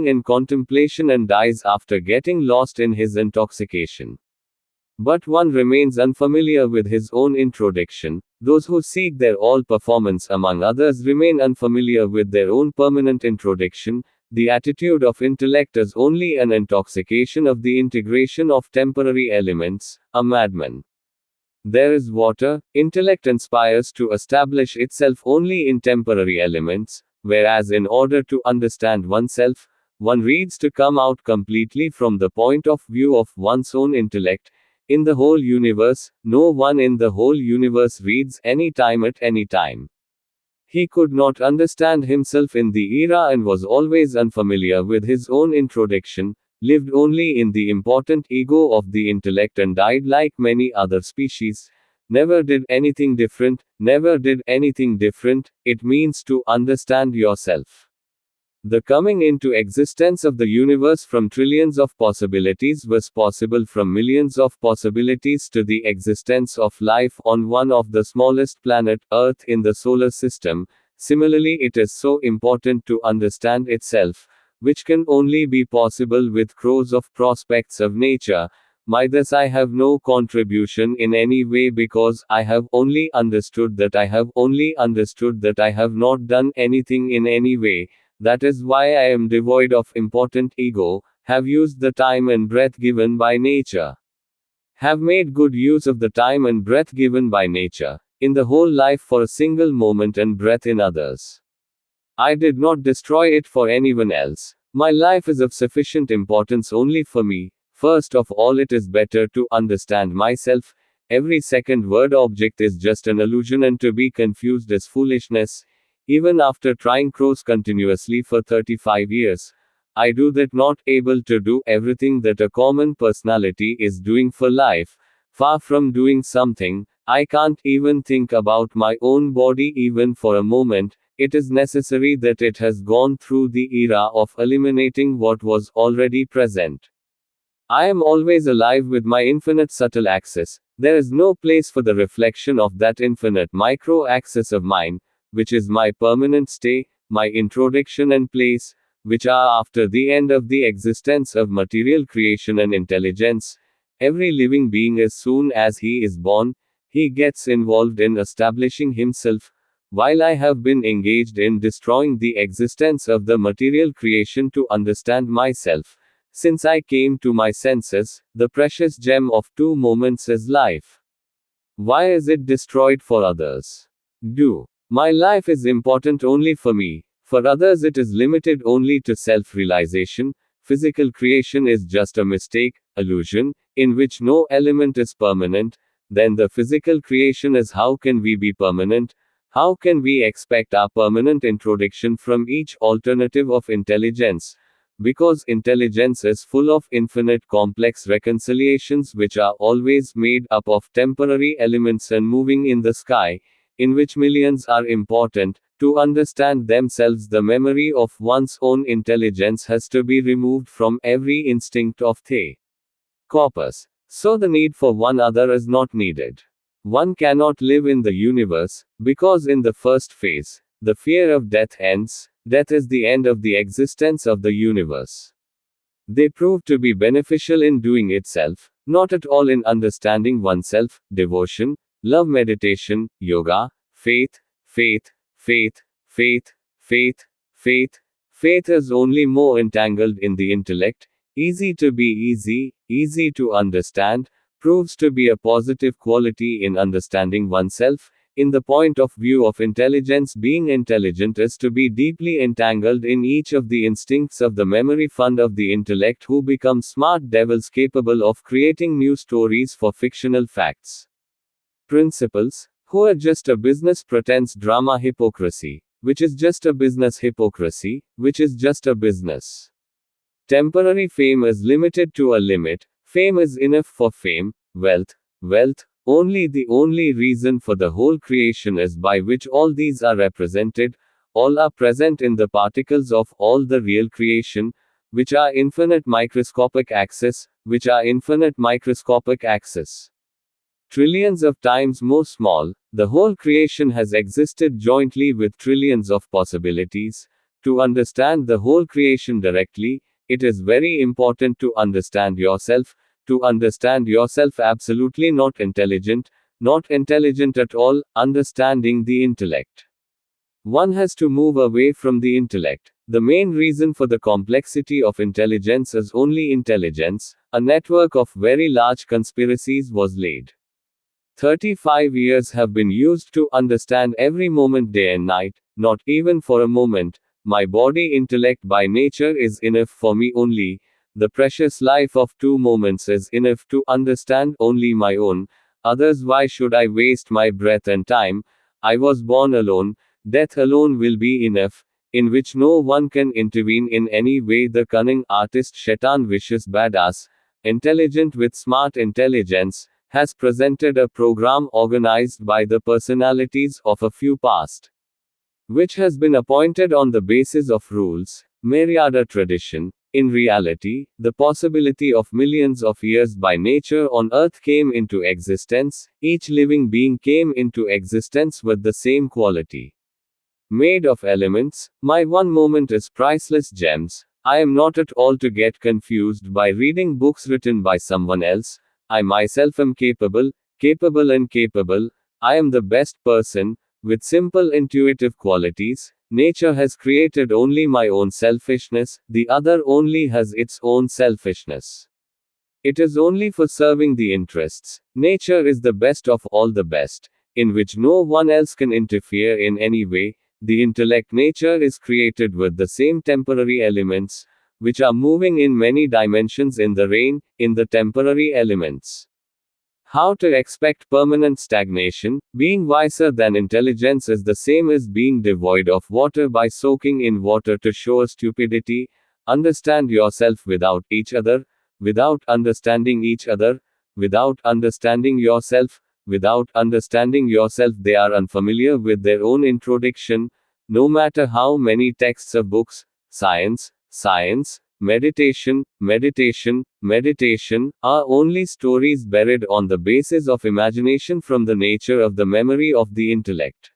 and contemplation and dies after getting lost in his intoxication. But one remains unfamiliar with his own introduction. Those who seek their all performance among others remain unfamiliar with their own permanent introduction. The attitude of intellect is only an intoxication of the integration of temporary elements, a madman. There is water, intellect inspires to establish itself only in temporary elements, whereas in order to understand oneself, one needs to come out completely from the point of view of one's own intellect. In the whole universe, no one in the whole universe reads any time at any time. He could not understand himself in the era and was always unfamiliar with his own introduction, lived only in the important ego of the intellect and died like many other species. Never did anything different, it means to understand yourself. The coming into existence of the universe from trillions of possibilities was possible from millions of possibilities to the existence of life on one of the smallest planet, Earth in the solar system. Similarly, it is so important to understand itself, which can only be possible with crores of prospects of nature. Thus I have no contribution in any way because I have only understood that I have not done anything in any way. That is why I am devoid of important ego, have used the time and breath given by nature. Have made good use of the time and breath given by nature, in the whole life for a single moment and breath in others. I did not destroy it for anyone else. My life is of sufficient importance only for me. First of all, it is better to understand myself. Every second word object is just an illusion, and to be confused is foolishness. Even after trying crows continuously for 35 years, I do that, not able to do everything that a common personality is doing for life. Far from doing something, I can't even think about my own body even for a moment. It is necessary that it has gone through the era of eliminating what was already present. I am always alive with my infinite subtle axis. There is no place for the reflection of that infinite micro axis of mine, which is my permanent stay, my introduction and place, which are after the end of the existence of material creation and intelligence. Every living being, as soon as he is born, he gets involved in establishing himself, while I have been engaged in destroying the existence of the material creation to understand myself. Since I came to my senses, the precious gem of 2 moments is life. Why is it destroyed for others? My life is important only for me. For others, it is limited only to self realization. Physical creation is just a mistake, illusion, in which no element is permanent. Then the physical creation is, how can we be permanent? How can we expect our permanent introduction from each alternative of intelligence? Because intelligence is full of infinite complex reconciliations which are always made up of temporary elements and moving in the sky, in which millions are important. To understand themselves, the memory of one's own intelligence has to be removed from every instinct of the corpus. So the need for one other is not needed. One cannot live in the universe, because in the first phase, the fear of death ends. Death is the end of the existence of the universe. They prove to be beneficial in doing itself, not at all in understanding oneself. Devotion, love, meditation, yoga, faith, faith, faith, faith, faith, faith. Faith is only more entangled in the intellect, easy to be easy, easy to understand, proves to be a positive quality in understanding oneself. In the point of view of intelligence, being intelligent is to be deeply entangled in each of the instincts of the memory fund of the intellect, who become smart devils capable of creating new stories for fictional facts. Principles, who are just a business pretense drama hypocrisy, which is just a business hypocrisy, which is just a business. Temporary fame is limited to a limit, fame is enough for fame, wealth, only the only reason for the whole creation is by which all these are represented. All are present in the particles of all the real creation, which are infinite microscopic axis, trillions of times more small. The whole creation has existed jointly with trillions of possibilities. To understand the whole creation directly, it is very important to understand yourself. To understand yourself absolutely, not intelligent at all, understanding the intellect. One has to move away from the intellect. The main reason for the complexity of intelligence is only intelligence. A network of very large conspiracies was laid. 35 years have been used to understand every moment, day and night, not even for a moment. My body intellect by nature is enough for me only. The precious life of 2 moments is enough to understand only my own. Others, why should I waste my breath and time? I was born alone. Death alone will be enough, in which no one can intervene in any way. The cunning artist, Shaitan, vicious badass, intelligent with smart intelligence, has presented a program organized by the personalities of a few past, which has been appointed on the basis of rules, myriad tradition. In reality, the possibility of millions of years by nature on earth came into existence. Each living being came into existence with the same quality. Made of elements, my 1 moment is priceless gems. I am not at all to get confused by reading books written by someone else. I myself am capable. I am the best person, with simple intuitive qualities. Nature has created only my own selfishness, the other only has its own selfishness. It is only for serving the interests. Nature is the best of all the best, in which no one else can interfere in any way. The intellect nature is created with the same temporary elements, which are moving in many dimensions in the rain, in the temporary elements. How to expect permanent stagnation? Being wiser than intelligence is the same as being devoid of water by soaking in water to show stupidity. Understand yourself without each other, without understanding each other, without understanding yourself, without understanding yourself. They are unfamiliar with their own introduction. No matter how many texts of books, science, meditation, meditation, are only stories buried on the basis of imagination from the nature of the memory of the intellect,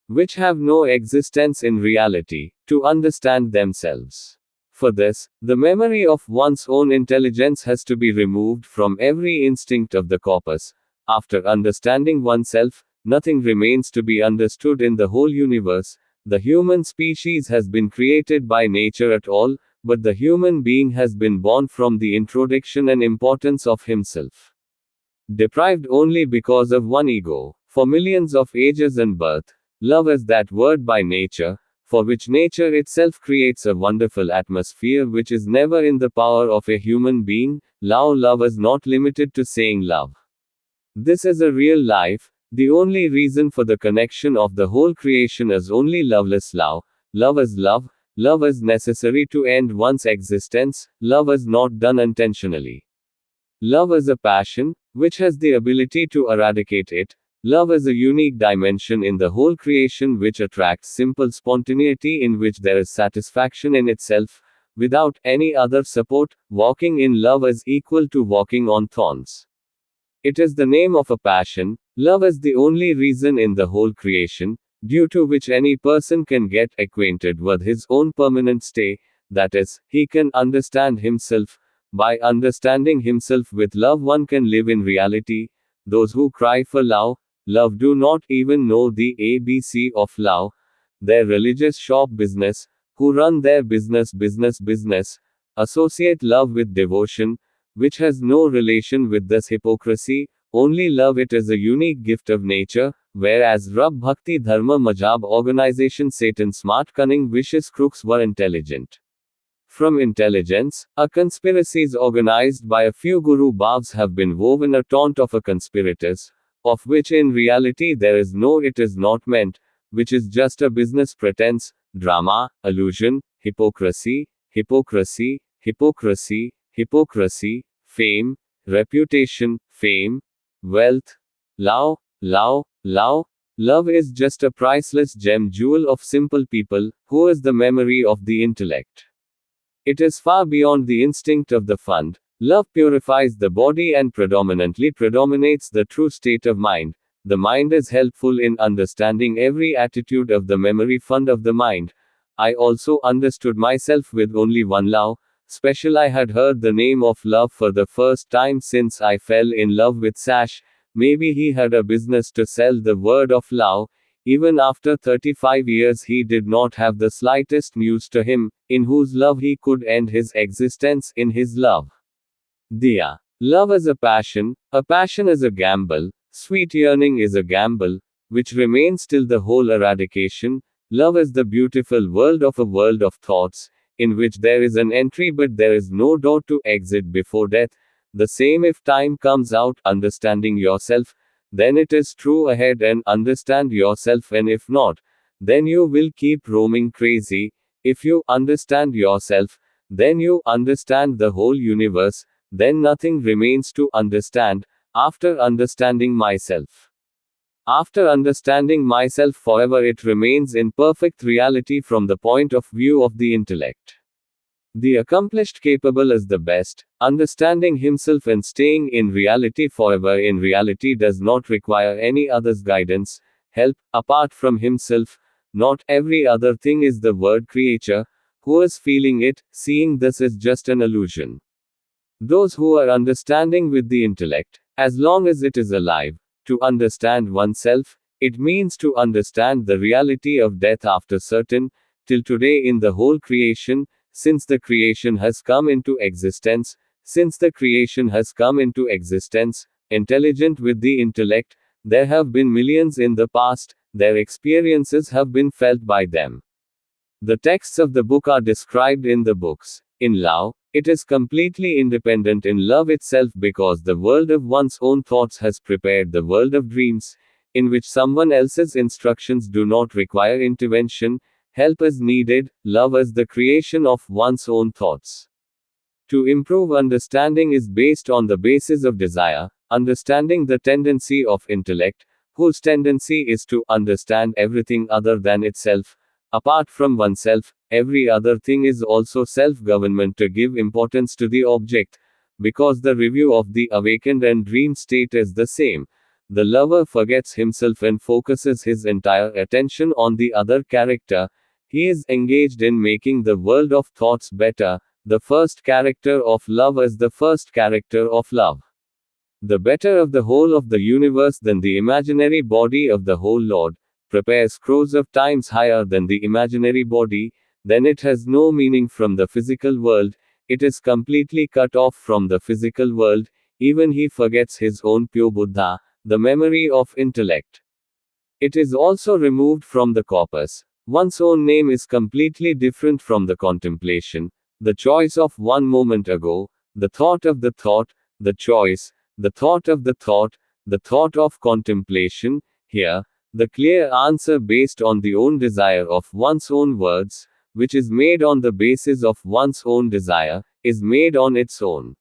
which have no existence in reality, to understand themselves. For this, the memory of one's own intelligence has to be removed from every instinct of the corpus. After understanding oneself, nothing remains to be understood in the whole universe. The human species has been created by nature at all, but the human being has been born from the introduction and importance of himself. Deprived only because of one ego. For millions of ages and birth, love is that word by nature, for which nature itself creates a wonderful atmosphere which is never in the power of a human being. Love is not limited to saying love. This is a real life. The only reason for the connection of the whole creation is only loveless love. Love is love. Love is necessary to end one's existence. Love is not done intentionally. Love is a passion, which has the ability to eradicate it. Love is a unique dimension in the whole creation which attracts simple spontaneity in which there is satisfaction in itself, without any other support. Walking in love is equal to walking on thorns. It is the name of a passion. Love is the only reason in the whole creation, due to which any person can get acquainted with his own permanent stay, that is, he can understand himself. By understanding himself with love, one can live in reality. Those who cry for love do not even know the ABC of love. Their religious shop business, who run their business, associate love with devotion, which has no relation with this hypocrisy. Only love it is a unique gift of nature, whereas Rab Bhakti Dharma Majab organization Satan smart cunning vicious crooks were intelligent. From intelligence, a conspiracies organized by a few Guru Bhavs have been woven a taunt of a conspirators, of which in reality there is no, it is not meant, which is just a business pretense, drama, illusion, hypocrisy, fame, reputation, wealth, love. Love is just a priceless gem jewel of simple people, who is the memory of the intellect. It is far beyond the instinct of the fund. Love purifies the body and predominantly predominates the true state of mind. The mind is helpful in understanding every attitude of the memory fund of the mind. I also understood myself with only one love. Special, I had heard the name of love for the first time since I fell in love with Sash. Maybe he had a business to sell the word of love. Even after 35 years, he did not have the slightest news to him, in whose love he could end his existence, in his love. Diya. Love is a passion is a gamble, sweet yearning is a gamble, which remains till the whole eradication. Love is the beautiful world of a world of thoughts, in which there is an entry but there is no door to exit before death. The same if time comes out, understanding yourself, then it is true ahead and understand yourself, and if not, then you will keep roaming crazy. If you understand yourself, then you understand the whole universe, then nothing remains to understand. After understanding myself forever, it remains in perfect reality from the point of view of the intellect. The accomplished capable is the best. Understanding himself and staying in reality forever in reality does not require any other's guidance, help, apart from himself. Not every other thing is the word creature. Who is feeling it, seeing this is just an illusion. Those who are understanding with the intellect, as long as it is alive, to understand oneself, it means to understand the reality of death after certain, till today in the whole creation. Since the creation has come into existence, intelligent with the intellect, there have been millions in the past, their experiences have been felt by them. The texts of the book are described in the books. In love, it is completely independent in love itself because the world of one's own thoughts has prepared the world of dreams, in which someone else's instructions do not require intervention, help is needed, love is the creation of one's own thoughts. To improve understanding is based on the basis of desire, understanding the tendency of intellect, whose tendency is to understand everything other than itself. Apart from oneself, every other thing is also self-government to give importance to the object, because the review of the awakened and dream state is the same. The lover forgets himself and focuses his entire attention on the other character. He is engaged in making the world of thoughts better. The first character of love is the first character of love. The better of the whole of the universe than the imaginary body of the whole Lord, prepares crores of times higher than the imaginary body, then it has no meaning from the physical world, it is completely cut off from the physical world, even he forgets his own pure Buddha, the memory of intellect. It is also removed from the corpus. One's own name is completely different from the contemplation, the choice of one moment ago, the thought of the thought, the choice, the thought of the thought of contemplation. Here, the clear answer based on the own desire of one's own words, which is made on the basis of one's own desire, is made on its own.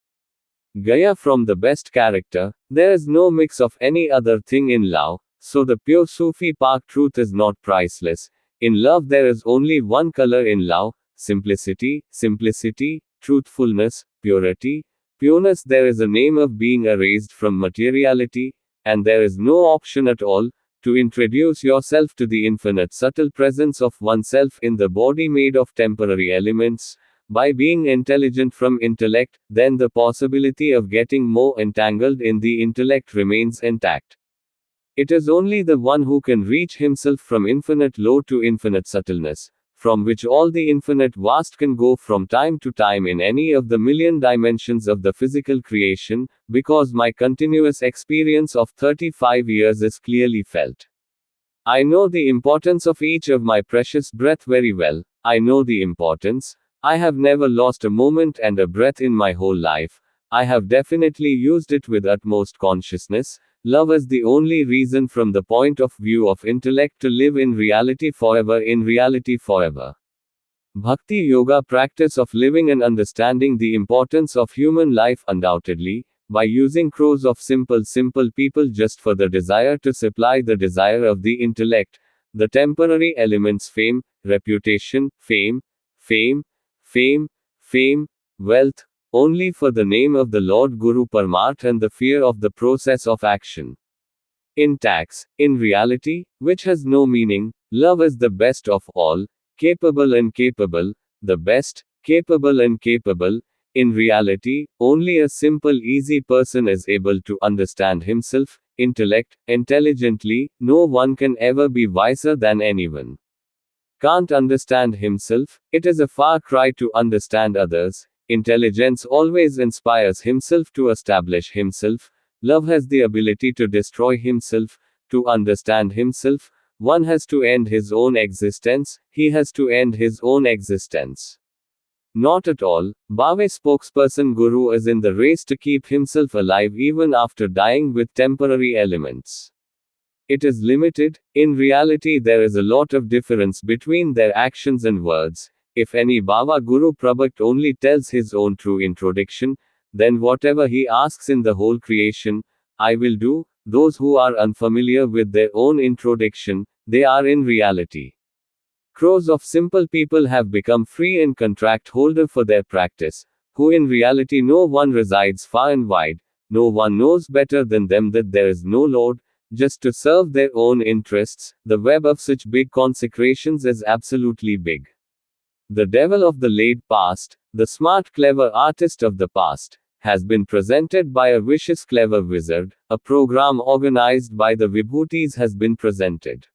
Gaya from the best character, there is no mix of any other thing in love, so the pure Sufi Park truth is not priceless. In love there is only one color in love, simplicity, truthfulness, purity. Pureness there is a name of being erased from materiality, and there is no option at all, to introduce yourself to the infinite subtle presence of oneself in the body made of temporary elements. By being intelligent from intellect, then the possibility of getting more entangled in the intellect remains intact. It is only the one who can reach himself from infinite low to infinite subtleness, from which all the infinite vast can go from time to time in any of the million dimensions of the physical creation, because my continuous experience of 35 years is clearly felt. I know the importance of each of my precious breath very well. I know the importance. I have never lost a moment and a breath in my whole life. I have definitely used it with utmost consciousness. Love is the only reason from the point of view of intellect to live in reality forever. Bhakti Yoga practice of living and understanding the importance of human life undoubtedly, by using crores of simple people just for the desire to supply the desire of the intellect, the temporary elements fame, reputation, fame, wealth, only for the name of the Lord Guru Parmarth and the fear of the process of action. In in reality, which has no meaning, love is the best of all, capable and capable, the best, capable and capable. In reality, only a simple easy person is able to understand himself, intelligently, no one can ever be wiser than anyone. Can't understand himself, it is a far cry to understand others. Intelligence always inspires himself to establish himself. Love has the ability to destroy himself. To understand himself, one has to end his own existence, he has to end his own existence. Not at all. Bhave spokesperson Guru is in the race to keep himself alive even after dying with temporary elements. It is limited. In reality, there is a lot of difference between their actions and words. If any Baba Guru Prabhat only tells his own true introduction, then whatever he asks in the whole creation, I will do. Those who are unfamiliar with their own introduction, they are in reality. Crores of simple people have become free and contract holder for their practice, who in reality no one resides far and wide, no one knows better than them that there is no Lord, just to serve their own interests. The web of such big consecrations is absolutely big. The devil of the late past, the smart clever artist of the past, has been presented by a vicious clever wizard, a program organized by the Vibhutis has been presented.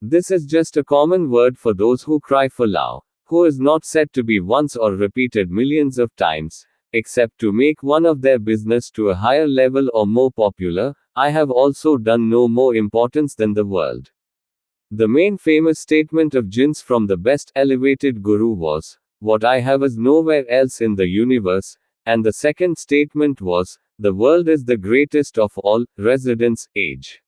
This is just a common word for those who cry for love, who is not said to be once or repeated millions of times, except to make one of their business to a higher level or more popular. I have also done no more importance than the world. The main famous statement of Jin's from the best elevated guru was, "What I have is nowhere else in the universe," and the second statement was, "The world is the greatest of all, residence, age.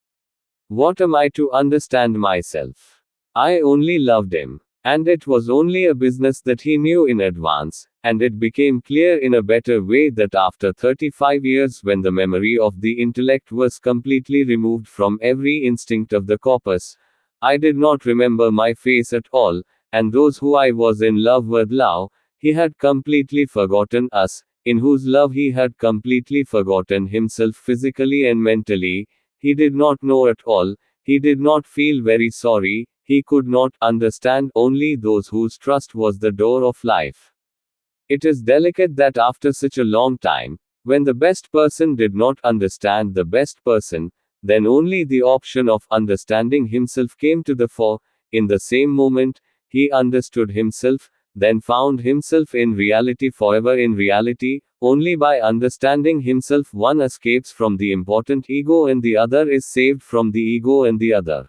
What am I to understand myself? I only loved him. And it was only a business that he knew in advance, and it became clear in a better way that after 35 years, when the memory of the intellect was completely removed from every instinct of the corpus, I did not remember my face at all, and those who I was in love with now, he had completely forgotten us, in whose love he had completely forgotten himself physically and mentally. He did not know at all, he did not feel very sorry, he could not understand only those whose trust was the door of life. It is delicate that after such a long time, when the best person did not understand the best person, then only the option of understanding himself came to the fore. In the same moment, he understood himself, then found himself in reality forever. In reality, only by understanding himself one escapes from the important ego and the other is saved from the ego and the other.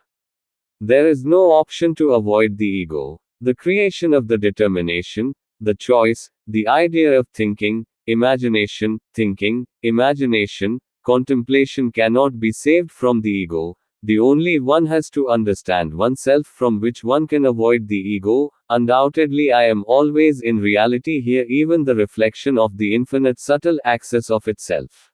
There is no option to avoid the ego. The creation of the determination, the choice, the idea of thinking, imagination, contemplation cannot be saved from the ego. The only one has to understand oneself from which one can avoid the ego. Undoubtedly, I am always in reality here, even the reflection of the infinite subtle access of itself.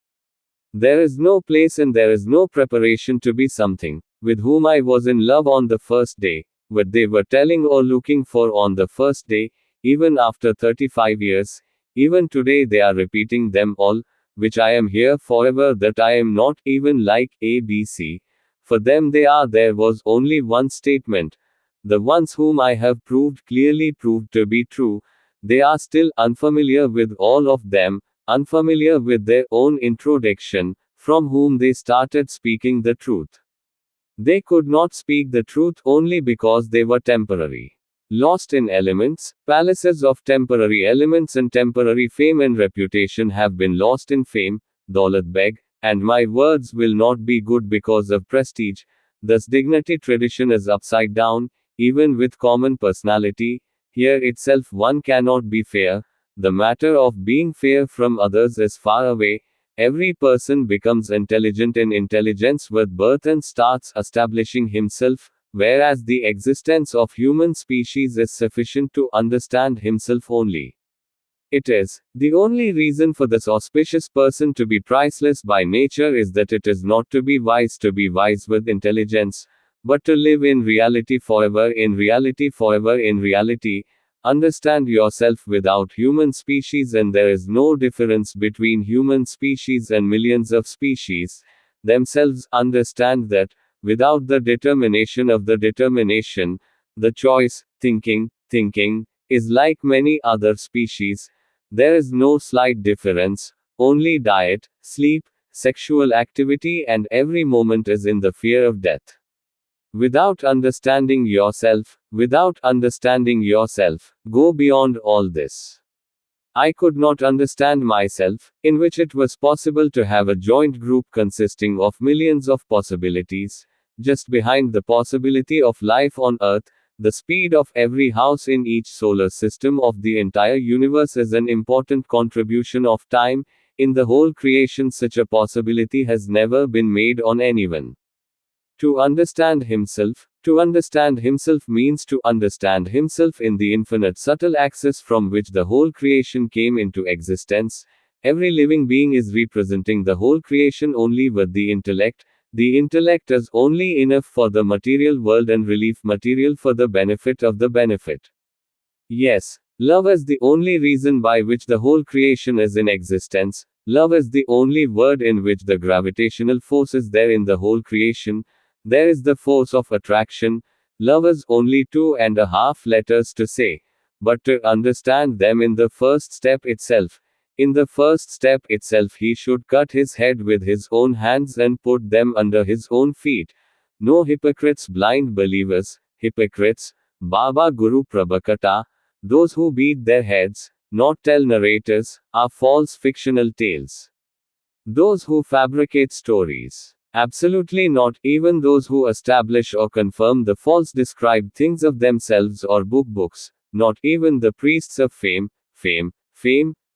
There is no place and there is no preparation to be something with whom I was in love on the first day, what they were telling or looking for on the first day, even after 35 years, even today they are repeating them all, which I am here forever, that I am not even like ABC. For them they are. There was only one statement. The ones whom I have clearly proved to be true, they are still unfamiliar with all of them, unfamiliar with their own introduction, from whom they started speaking the truth. They could not speak the truth only because they were temporary. Lost in elements, palaces of temporary elements and temporary fame and reputation have been lost in fame, Daulat Beg, and my words will not be good because of prestige. Thus dignity tradition is upside down, even with common personality. Here itself one cannot be fair. The matter of being fair from others is far away. Every person becomes intelligent in intelligence with birth and starts establishing himself, whereas the existence of human species is sufficient to understand himself only. It is. The only reason for this auspicious person to be priceless by nature is that it is not to be wise with intelligence, but to live in reality forever. In reality forever. In reality. Understand yourself without human species, and there is no difference between human species and millions of species themselves. Understand that, without the determination of the determination, the choice, thinking, is like many other species. There is no slight difference, only diet, sleep, sexual activity, and every moment is in the fear of death. Without understanding yourself, go beyond all this. I could not understand myself, in which it was possible to have a joint group consisting of millions of possibilities, just behind the possibility of life on Earth. The speed of every house in each solar system of the entire universe is an important contribution of time. In the whole creation, such a possibility has never been made on anyone. To understand himself means to understand himself in the infinite subtle axis from which the whole creation came into existence. Every living being is representing the whole creation only with the intellect. The intellect is only enough for the material world and relief material for the benefit of the benefit. Yes, love is the only reason by which the whole creation is in existence. Love is the only word in which the gravitational force is there in the whole creation. There is the force of attraction. Love is only 2.5 letters to say, but to understand them in the first step itself. In the first step itself, he should cut his head with his own hands and put them under his own feet. No hypocrites, blind believers, hypocrites, Baba Guru Prabhakata, those who beat their heads, not tell narrators, are false fictional tales. Those who fabricate stories Absolutely not. Even those who establish or confirm the false described things of themselves or books. Not even the priests of fame,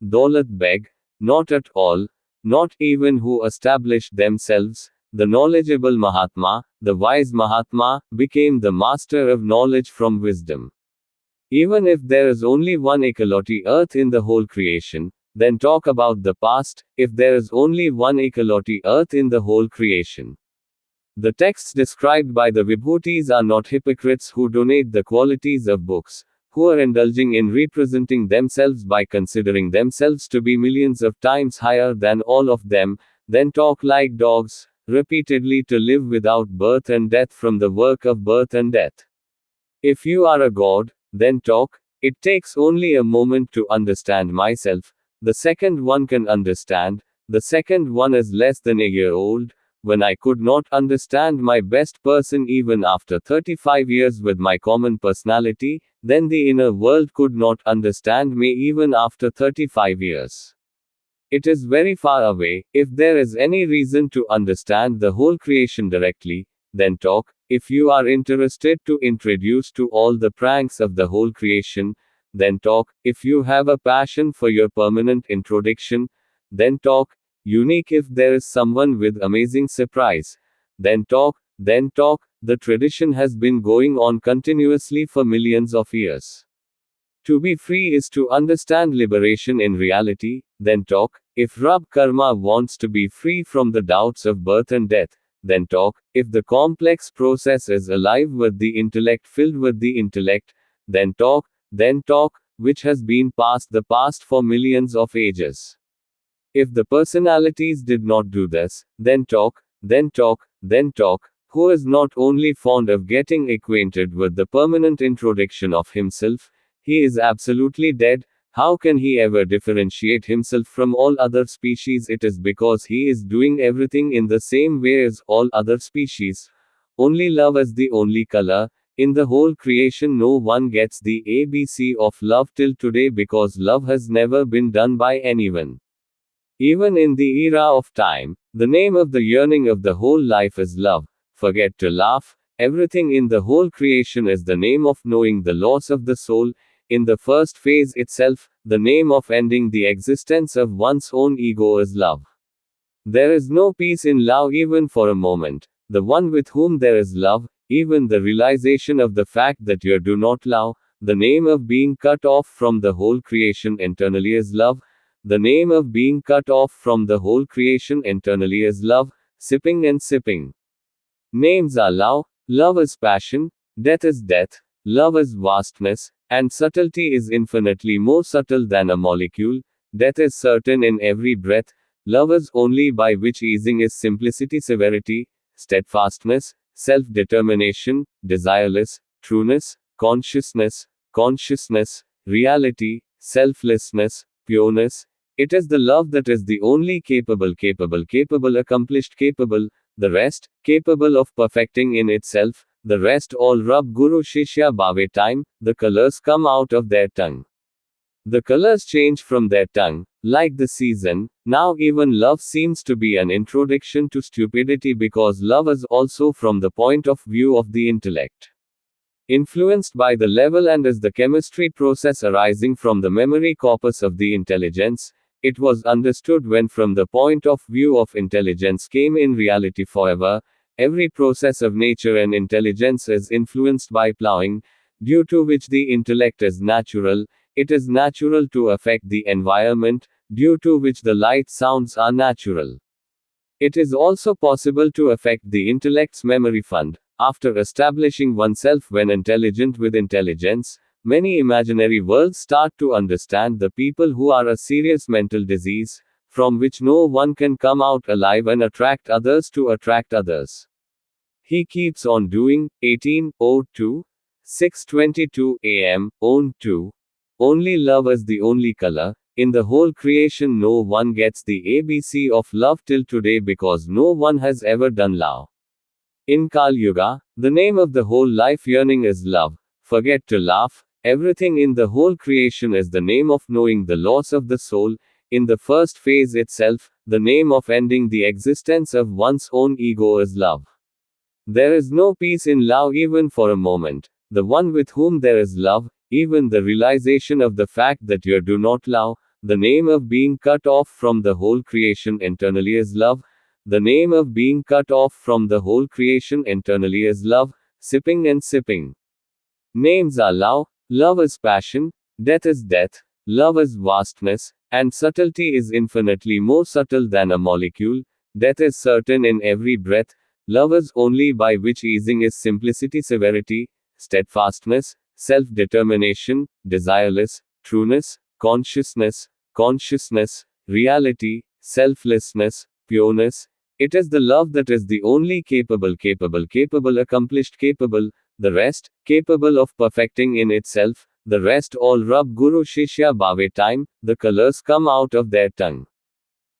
Daulat Beg. Not at all. Not even who established themselves. The knowledgeable Mahatma, the wise Mahatma, became the master of knowledge from wisdom. Even if there is only one equality earth in the whole creation, then talk about the past, if there is only one equality earth in the whole creation. The texts described by the Vibhutis are not hypocrites who donate the qualities of books, who are indulging in representing themselves by considering themselves to be millions of times higher than all of them, then talk like dogs, repeatedly to live without birth and death from the work of birth and death. If you are a god, then talk. It takes only a moment to understand myself. The second one can understand. The second one is less than a year old. When I could not understand my best person even after 35 years with my common personality, then the inner world could not understand me even after 35 years. It is very far away. If there is any reason to understand the whole creation directly, then talk. If you are interested to introduce to all the pranks of the whole creation, then talk. If you have a passion for your permanent introduction, then talk. Unique if there is someone with amazing surprise, then talk. The tradition has been going on continuously for millions of years. To be free is to understand liberation in reality, then talk. If Rab Karma wants to be free from the doubts of birth and death, then talk. If the complex process is alive with the intellect filled with the intellect, then talk, which has been past the past for millions of ages. If the personalities did not do this, then talk, who is not only fond of getting acquainted with the permanent introduction of himself, he is absolutely dead. How can he ever differentiate himself from all other species? It is because he is doing everything in the same way as all other species. Only love is the only color. In the whole creation, no one gets the ABC of love till today because love has never been done by anyone. Even in the era of time, the name of the yearning of the whole life is love. Forget to laugh. Everything in the whole creation is the name of knowing the loss of the soul. In the first phase itself, the name of ending the existence of one's own ego is love. There is no peace in love even for a moment. The one with whom there is love, even the realization of the fact that you do not love, the name of being cut off from the whole creation internally is love. The name of being cut off from the whole creation internally is love, sipping and sipping. Names are love is passion, death is death, love is vastness, and subtlety is infinitely more subtle than a molecule. Death is certain in every breath. Love is only by which easing is simplicity, severity, steadfastness, self-determination, desireless, trueness, consciousness, reality, selflessness, pureness. It is the love that is the only capable, accomplished, the rest, capable of perfecting in itself, the rest all Rab Guru Shishya Bhave time, the colors come out of their tongue. The colors change from their tongue, like the season. Now even love seems to be an introduction to stupidity because love is also from the point of view of the intellect. Influenced by the level and is the chemistry process arising from the memory corpus of the intelligence. It was understood when from the point of view of intelligence came in reality forever. Every process of nature and intelligence is influenced by plowing, due to which the intellect is natural. It is natural to affect the environment, due to which the light sounds are natural. It is also possible to affect the intellect's memory fund. After establishing oneself when intelligent with intelligence, many imaginary worlds start to understand the people who are a serious mental disease, from which no one can come out alive and attract others to attract others. He keeps on doing. 1802, 6:22 a.m. On 2. Only love is the only color. In the whole creation, no one gets the ABC of love till today because no one has ever done love. In Kal Yuga, the name of the whole life yearning is love. Forget to laugh. Everything in the whole creation is the name of knowing the loss of the soul. In the first phase itself, the name of ending the existence of one's own ego is love. There is no peace in love even for a moment. The one with whom there is love, even the realization of the fact that you do not love, the name of being cut off from the whole creation internally is love. The name of being cut off from the whole creation internally is love, sipping and sipping. Names are love, love is passion, death is death, love is vastness, and subtlety is infinitely more subtle than a molecule. Death is certain in every breath. Love is only by which easing is simplicity, severity, steadfastness, self-determination, desireless, trueness, consciousness, reality, selflessness, pureness. It is the love that is the only capable, accomplished, the rest, capable of perfecting in itself, the rest all rub Guru Shishya Bhave time, the colors come out of their tongue.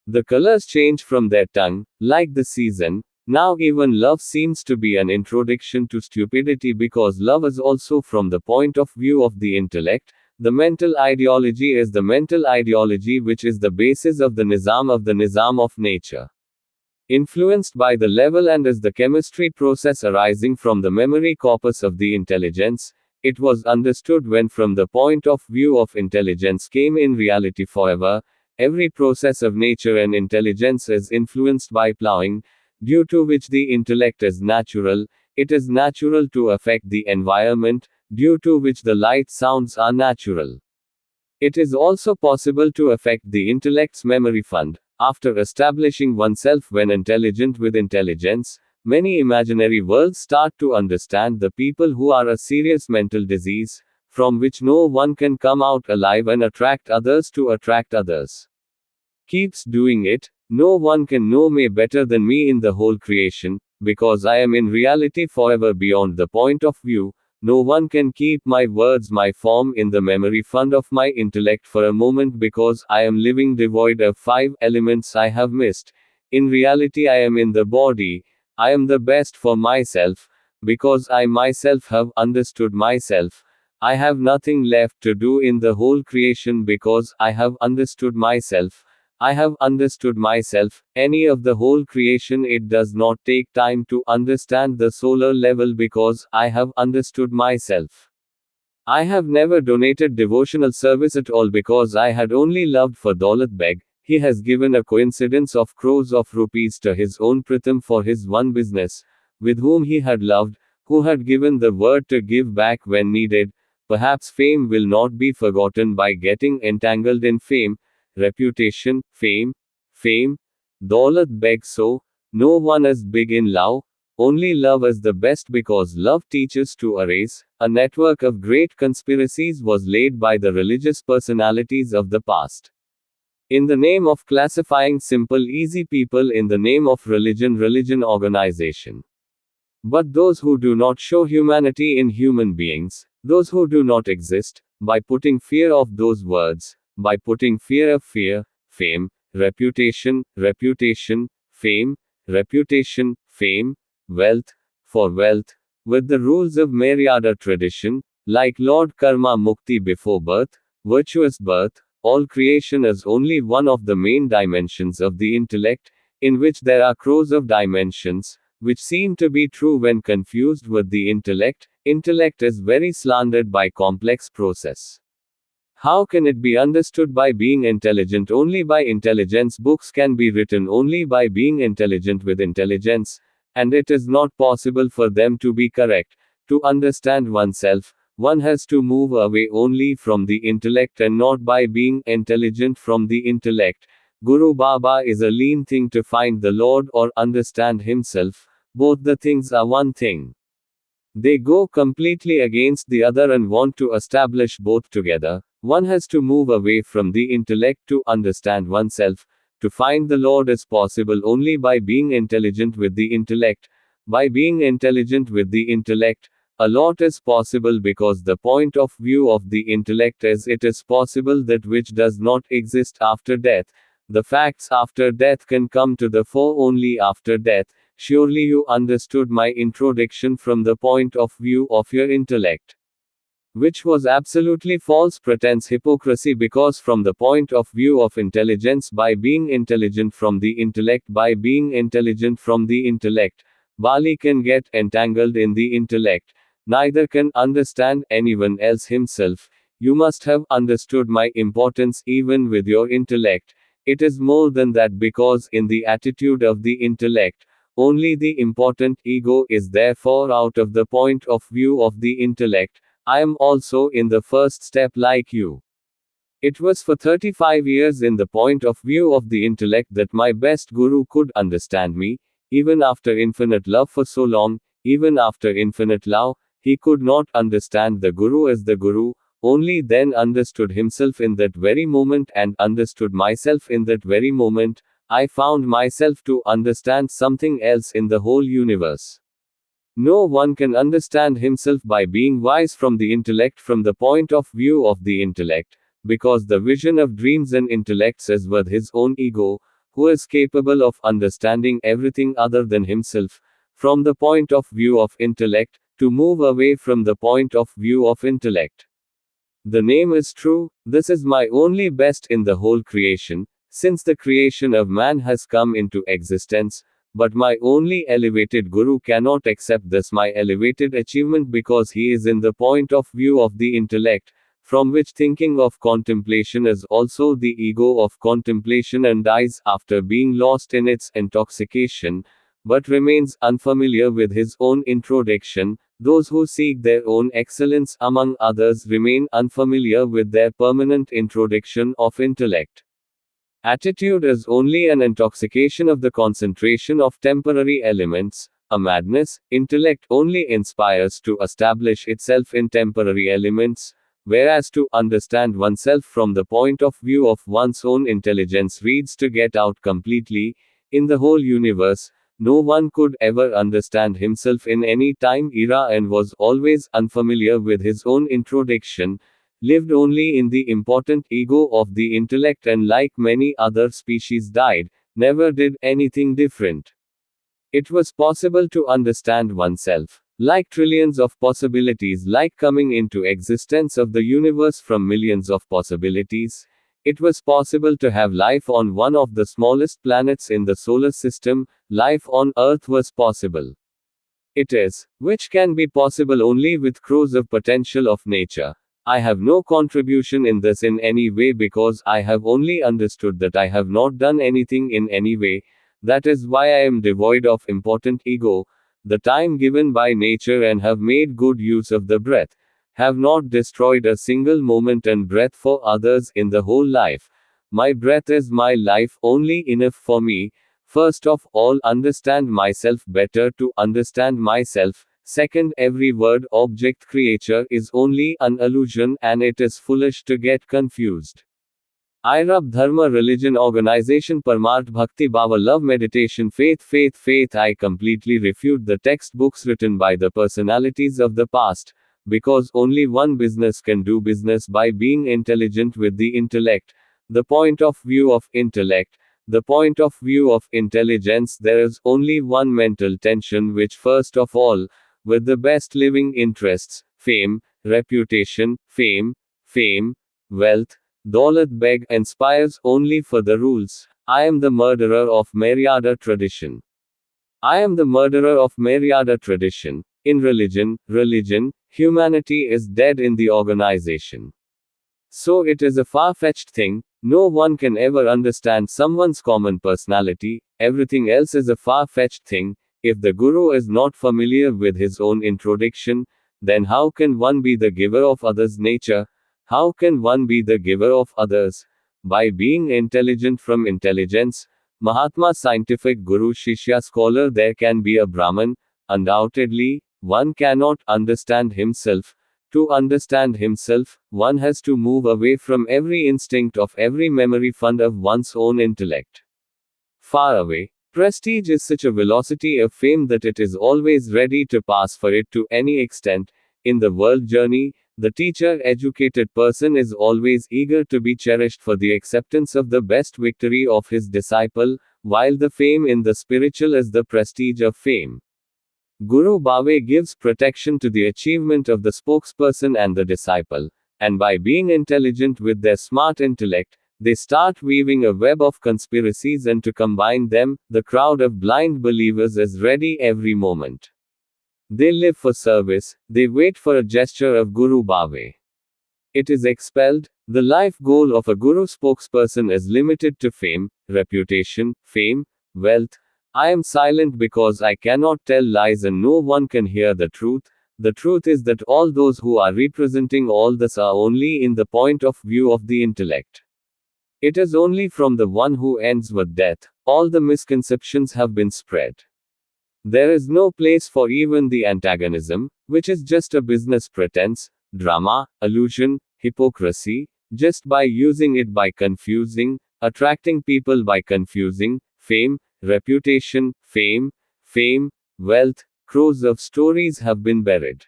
The colors change from their tongue, like the season. Now even love seems to be an introduction to stupidity because love is also from the point of view of the intellect. The mental ideology is the mental ideology which is the basis of the nizam of nature. Influenced by the level and is the chemistry process arising from the memory corpus of the intelligence. It was understood when from the point of view of intelligence came in reality forever. Every process of nature and intelligence is influenced by plowing, due to which the intellect is natural. It is natural to affect the environment, due to which the light sounds are natural. It is also possible to affect the intellect's memory fund. After establishing oneself when intelligent with intelligence, many imaginary worlds start to understand the people who are a serious mental disease, from which no one can come out alive and attract others to attract others. Keeps doing it. No one can know me better than me in the whole creation, because I am in reality forever beyond the point of view. No one can keep my words, my form in the memory fund of my intellect for a moment because I am living devoid of 5 elements I have missed. In reality, I am in the body. I am the best for myself, because I myself have understood myself. I have nothing left to do in the whole creation because I have understood myself. I have understood myself. Any of the whole creation, it does not take time to understand the solar level because I have understood myself. I have never donated devotional service at all because I had only loved for Daulat Beg. He has given a coincidence of crores of rupees to his own Pritham for his one business, with whom he had loved, who had given the word to give back when needed. Perhaps fame will not be forgotten by getting entangled in fame. Reputation, fame, Daulat Beg. So, no one is big in love, only love is the best because love teaches to erase. A network of great conspiracies was laid by the religious personalities of the past. In the name of classifying simple, easy people, in the name of religion organization. But those who do not show humanity in human beings, those who do not exist, by putting fear of those words, by putting fear of fear, fame, reputation, fame, wealth, for wealth, with the rules of Maryada tradition, like Lord Karma Mukti before birth, virtuous birth, all creation is only one of the main dimensions of the intellect, in which there are crores of dimensions, which seem to be true when confused with the intellect. Intellect is very slandered by complex process. How can it be understood by being intelligent only by intelligence? Books can be written only by being intelligent with intelligence, and it is not possible for them to be correct. To understand oneself, one has to move away only from the intellect and not by being intelligent from the intellect. Guru Baba is a lean thing to find the Lord or understand himself. Both the things are one thing. They go completely against the other and want to establish both together. One has to move away from the intellect to understand oneself. To find the Lord is possible only by being intelligent with the intellect. By being intelligent with the intellect, a lot is possible because the point of view of the intellect is it is possible that which does not exist after death. The facts after death can come to the fore only after death. Surely you understood my introduction from the point of view of your intellect. which was absolutely false pretense hypocrisy, because from the point of view of intelligence, by being intelligent from the intellect, by being intelligent from the intellect, Bali can get entangled in the intellect, neither can understand anyone else himself. You must have understood my importance even with your intellect. It is more than that, because in the attitude of the intellect, only the important ego is therefore out of the point of view of the intellect. I am also in the first step like you. It was for 35 years in the point of view of the intellect that my best guru could understand me. Even after infinite love for so long, even after infinite love, he could not understand the guru as the guru, only then understood himself in that very moment and understood myself in that very moment. I found myself to understand something else in the whole universe. No one can understand himself by being wise from the intellect, from the point of view of the intellect, because the vision of dreams and intellects is with his own ego, who is capable of understanding everything other than himself, from the point of view of intellect, to move away from the point of view of intellect. The name is true, this is my only best in the whole creation, since the creation of man has come into existence. But my only elevated guru cannot accept this my elevated achievement, because he is in the point of view of the intellect, from which thinking of contemplation is also the ego of contemplation, and dies after being lost in its intoxication, but remains unfamiliar with his own introduction. Those who seek their own excellence among others remain unfamiliar with their permanent introduction of intellect. Attitude is only an intoxication of the concentration of temporary elements, a madness. Intellect only inspires to establish itself in temporary elements, whereas to understand oneself from the point of view of one's own intelligence reads to get out completely. In the whole universe, no one could ever understand himself in any time era and was always unfamiliar with his own introduction, lived only in the important ego of the intellect, and like many other species died, never did anything different. It was possible to understand oneself, like trillions of possibilities, like coming into existence of the universe from millions of possibilities. It was possible to have life on one of the smallest planets in the solar system. Life on Earth was possible. It is, which can be possible only with crores of potential of nature. I have no contribution in this in any way, because I have only understood that I have not done anything in any way. That is why I am devoid of important ego, the time given by nature, and have made good use of the breath. Have not destroyed a single moment and breath for others in the whole life. My breath is my life, only enough for me. First of all, understand myself better to understand myself. Second, every word, object, creature is only an illusion, and it is foolish to get confused. Irab Dharma, religion, organization, Parmarth, Bhakti, Bhava, love, meditation, faith, faith, faith. I completely refute the textbooks written by the personalities of the past, because only one business can do business by being intelligent with the intellect. The point of view of intellect, the point of view of intelligence, there is only one mental tension, which first of all, with the best living interests, fame, reputation, fame, wealth, Daulat Beg, inspires only for the rules. I am the murderer of Maryada tradition. I am the murderer of Maryada tradition. In religion, humanity is dead in the organization. So it is a far-fetched thing. No one can ever understand someone's common personality. Everything else is a far-fetched thing. If the guru is not familiar with his own introduction, then how can one be the giver of others' nature? How can one be the giver of others? By being intelligent from intelligence. Mahatma, scientific guru, Shishya, scholar. There can be a Brahman. Undoubtedly, one cannot understand himself. To understand himself, one has to move away from every instinct of every memory fund of one's own intellect. Far away. Prestige is such a velocity of fame that it is always ready to pass for it to any extent. In the world journey, the teacher educated person is always eager to be cherished for the acceptance of the best victory of his disciple, while the fame in the spiritual is the prestige of fame. Guru Bhave gives protection to the achievement of the spokesperson and the disciple, and by being intelligent with their smart intellect, they start weaving a web of conspiracies, and to combine them, the crowd of blind believers is ready every moment. They live for service, they wait for a gesture of Guru Bhave. It is expelled. The life goal of a Guru spokesperson is limited to fame, reputation, wealth. I am silent because I cannot tell lies and no one can hear the truth. The truth is that all those who are representing all this are only in the point of view of the intellect. It is only from the one who ends with death, all the misconceptions have been spread. There is no place for even the antagonism, which is just a business pretense, drama, illusion, hypocrisy, just by using it by confusing, attracting people by confusing, fame, reputation, wealth, crores of stories have been buried.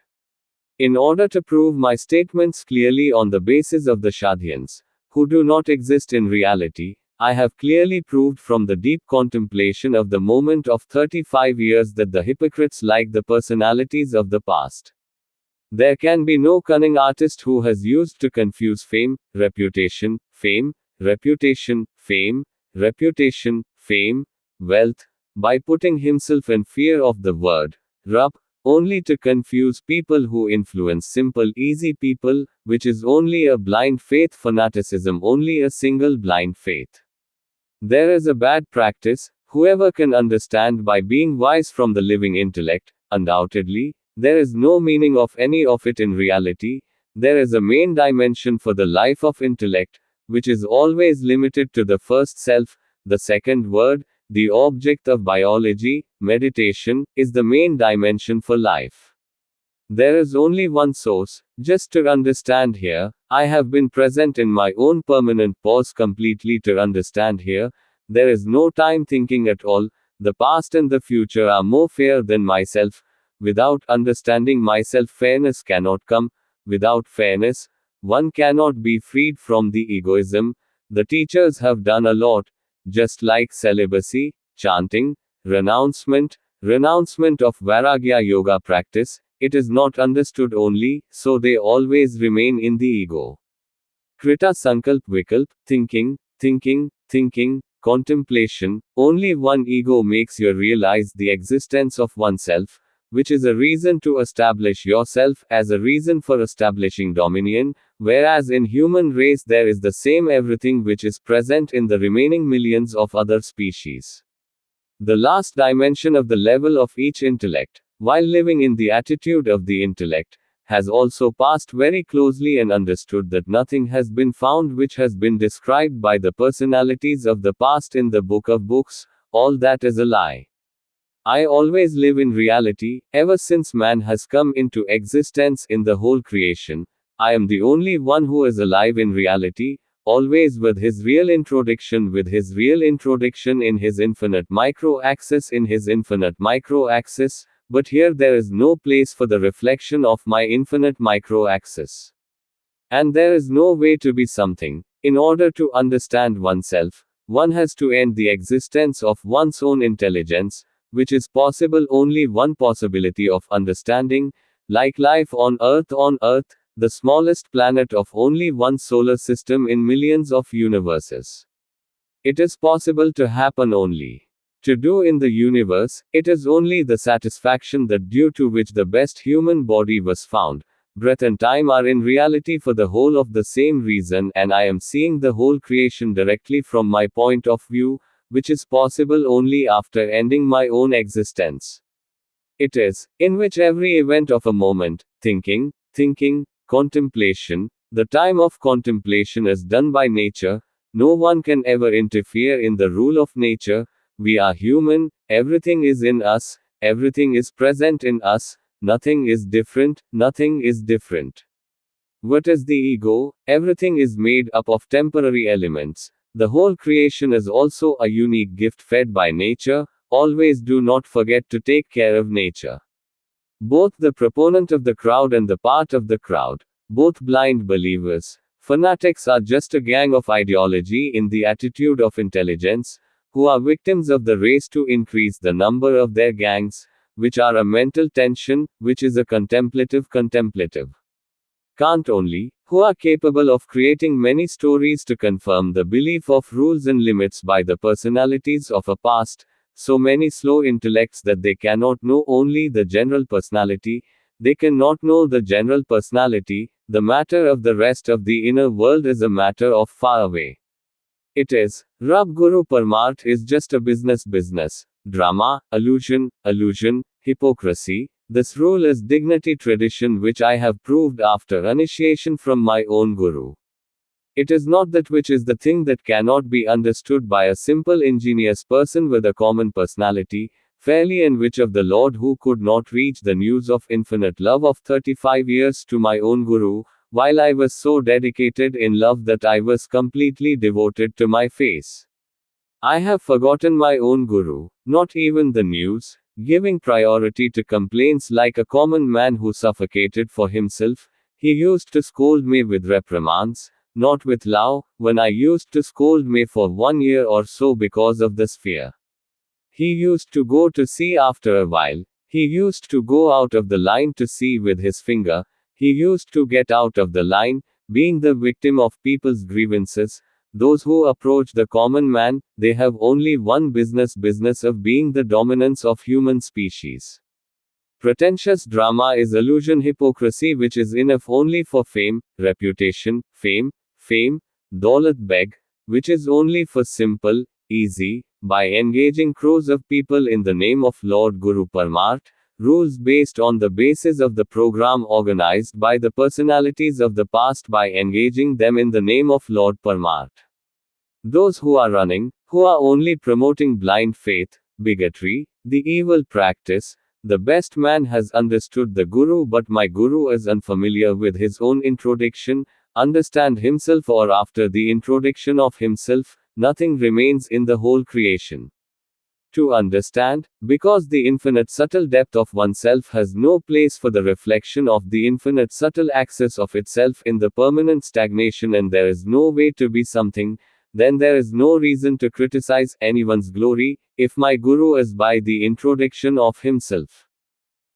In order to prove my statements clearly on the basis of the Shadhyans, who do not exist in reality, I have clearly proved from the deep contemplation of the moment of 35 years that the hypocrites like the personalities of the past. There can be no cunning artist who has used to confuse reputation, wealth, by putting himself in fear of the word, rub, only to confuse people who influence simple easy people, which is only a blind faith fanaticism, only a single blind faith. There is a bad practice, whoever can understand by being wise from the living intellect, undoubtedly, there is no meaning of any of it in reality, there is a main dimension for the life of intellect, which is always limited to the first self, the second word, the object of biology, meditation, is the main dimension for life. There is only one source, just to understand here, I have been present in my own permanent pause completely to understand here, there is no time thinking at all, the past and the future are more fair than myself, without understanding myself fairness cannot come, without fairness, one cannot be freed from the egoism, the teachers have done a lot, just like celibacy, chanting, renouncement of Vairagya yoga practice, it is not understood only, so they always remain in the ego. Krita Sankalp Vikalp, thinking, contemplation, only one ego makes you realize the existence of oneself, which is a reason to establish yourself, as a reason for establishing dominion, whereas in human race there is the same everything which is present in the remaining millions of other species. The last dimension of the level of each intellect, while living in the attitude of the intellect, has also passed very closely and understood that nothing has been found which has been described by the personalities of the past in the book of books, all that is a lie. I always live in reality, ever since man has come into existence in the whole creation, I am the only one who is alive in reality, always with his real introduction in his infinite micro-axis but here there is no place for the reflection of my infinite micro-axis. And there is no way to be something. In order to understand oneself, one has to end the existence of one's own intelligence, which is possible only one possibility of understanding, like life on Earth, the smallest planet of only one solar system in millions of universes. It is possible to happen only. To do in the universe, it is only the satisfaction that due to which the best human body was found. Breath and time are in reality for the whole of the same reason, and I am seeing the whole creation directly from my point of view, which is possible only after ending my own existence. It is, in which every event of a moment, thinking, contemplation, the time of contemplation is done by nature, no one can ever interfere in the rule of nature, we are human, everything is in us, everything is present in us, nothing is different. What is the ego? Everything is made up of temporary elements. The whole creation is also a unique gift fed by nature, always do not forget to take care of nature. Both the proponent of the crowd and the part of the crowd, both blind believers, fanatics are just a gang of ideology in the attitude of intelligence, who are victims of the race to increase the number of their gangs, which are a mental tension, which is a contemplative. Can't only, who are capable of creating many stories to confirm the belief of rules and limits by the personalities of a past, so many slow intellects that they cannot know only the general personality, they cannot know the general personality, the matter of the rest of the inner world is a matter of far away. It is, Rab Guru Parmarth is just a business, drama, illusion, hypocrisy. This rule is dignity tradition which I have proved after initiation from my own Guru. It is not that which is the thing that cannot be understood by a simple ingenious person with a common personality, fairly, and which of the Lord who could not reach the news of infinite love of 35 years to my own Guru, while I was so dedicated in love that I was completely devoted to my face. I have forgotten my own Guru, not even the news, giving priority to complaints like a common man who suffocated for himself. He used to scold me with reprimands, not with love, when I used to scold me for 1 year or so because of this fear. He used to go to see after a while, he used to go out of the line to see with his finger, he used to get out of the line, being the victim of people's grievances. Those who approach the common man, they have only one business of being the dominance of human species. Pretentious drama is illusion hypocrisy which is enough only for fame, reputation, fame, daulat beg, which is only for simple, easy, by engaging crores of people in the name of Lord Guru Parmarth, rules based on the basis of the program organized by the personalities of the past by engaging them in the name of Lord Parmarth. Those who are running, who are only promoting blind faith, bigotry, the evil practice, the best man has understood the Guru but my Guru is unfamiliar with his own introduction, understand himself or after the introduction of himself, nothing remains in the whole creation. To understand, because the infinite subtle depth of oneself has no place for the reflection of the infinite subtle access of itself in the permanent stagnation and there is no way to be something, then there is no reason to criticize anyone's glory, if my Guru is by the introduction of himself.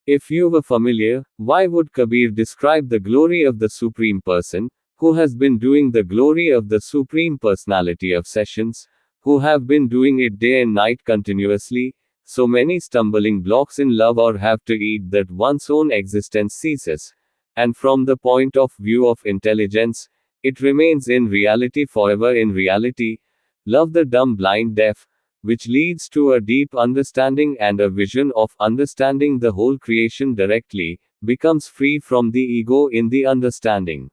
If you were familiar, why would Kabir describe the glory of the Supreme Person, who has been doing the glory of the Supreme Personality of sessions, who have been doing it day and night continuously, so many stumbling blocks in love or have to eat that one's own existence ceases, and from the point of view of intelligence, it remains in reality forever in reality, love the dumb blind deaf, which leads to a deep understanding and a vision of understanding the whole creation directly, becomes free from the ego in the understanding.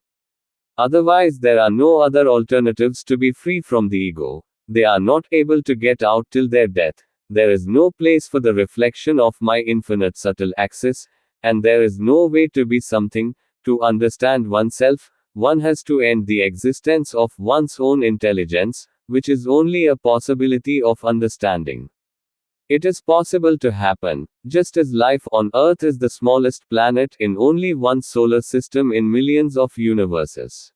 Otherwise there are no other alternatives to be free from the ego. They are not able to get out till their death. There is no place for the reflection of my infinite subtle access, and there is no way to be something. To understand oneself, one has to end the existence of one's own intelligence, which is only a possibility of understanding. It is possible to happen, just as life on Earth is the smallest planet in only one solar system in millions of universes.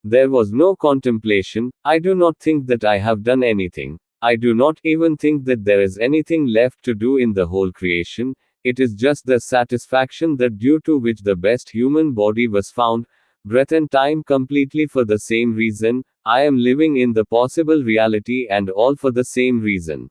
There was no contemplation. I do not think that I have done anything. I do not even think that there is anything left to do in the whole creation. It is just the satisfaction that due to which the best human body was found, breath and time completely for the same reason. I am living in the possible reality and all for the same reason.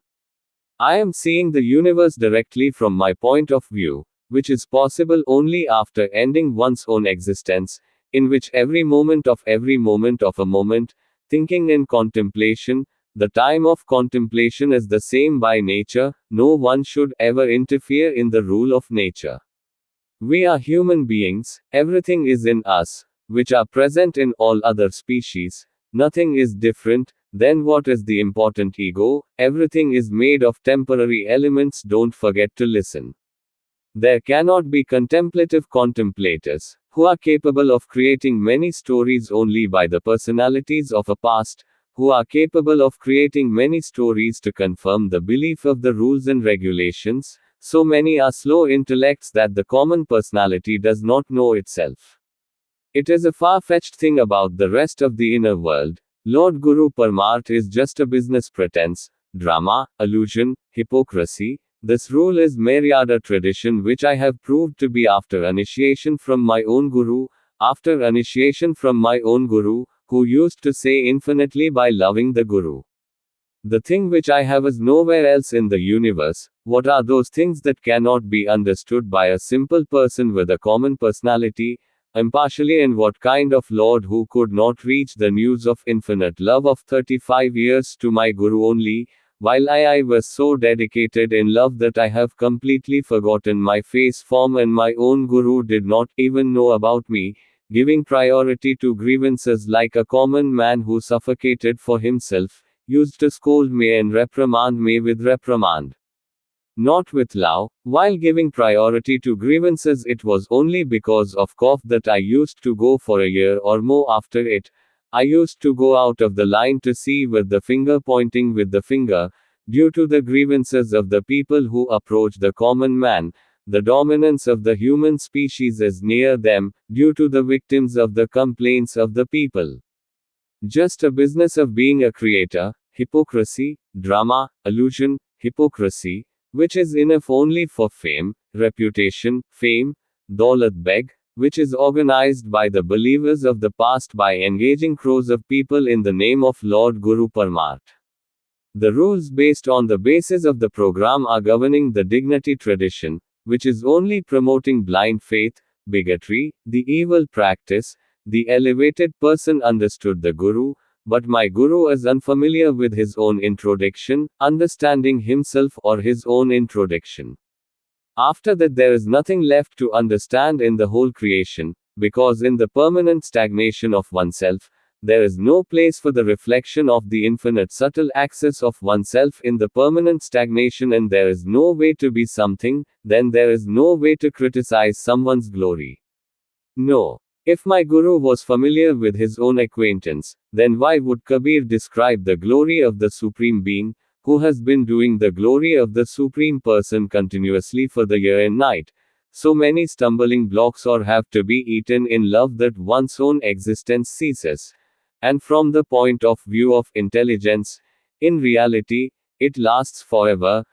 I am seeing the universe directly from my point of view, which is possible only after ending one's own existence, in which every moment of a moment, thinking and contemplation, the time of contemplation is the same by nature, no one should ever interfere in the rule of nature. We are human beings, everything is in us, which are present in all other species, nothing is different. Then what is the important ego? Everything is made of temporary elements, don't forget to listen. There cannot be contemplative contemplators, who are capable of creating many stories only by the personalities of a past, who are capable of creating many stories to confirm the belief of the rules and regulations. So many are slow intellects that the common personality does not know itself. It is a far-fetched thing about the rest of the inner world. Lord Guru Parmarth is just a business pretense, drama, illusion, hypocrisy. This rule is Maryada tradition, which I have proved to be after initiation from my own Guru, who used to say infinitely by loving the Guru. The thing which I have is nowhere else in the universe. What are those things that cannot be understood by a simple person with a common personality, impartially? And what kind of Lord who could not reach the news of infinite love of 35 years to my Guru only, while I was so dedicated in love that I have completely forgotten my face form, and my own Guru did not even know about me, giving priority to grievances like a common man who suffocated for himself, used to scold me and reprimand me with reprimand, not with love. While giving priority to grievances, it was only because of cough that I used to go for a year or more after it. I used to go out of the line to see with the finger, pointing with the finger, due to the grievances of the people who approach the common man. The dominance of the human species is near them, due to the victims of the complaints of the people. Just a business of being a creator, hypocrisy, drama, illusion, hypocrisy, which is enough only for fame, reputation, daulat beg, which is organized by the believers of the past by engaging crores of people in the name of Lord Guru Parmat. The rules based on the basis of the program are governing the dignity tradition, which is only promoting blind faith, bigotry, the evil practice. The elevated person understood the Guru, but my Guru is unfamiliar with his own introduction, understanding himself or his own introduction. After that, there is nothing left to understand in the whole creation, because in the permanent stagnation of oneself, there is no place for the reflection of the infinite subtle access of oneself in the permanent stagnation, and there is no way to be something, then there is no way to criticize someone's glory. No. If my Guru was familiar with his own acquaintance, then why would Kabir describe the glory of the Supreme Being, who has been doing the glory of the Supreme Person continuously for the year and night? So many stumbling blocks or have to be eaten in love that one's own existence ceases. And from the point of view of intelligence, in reality, it lasts forever.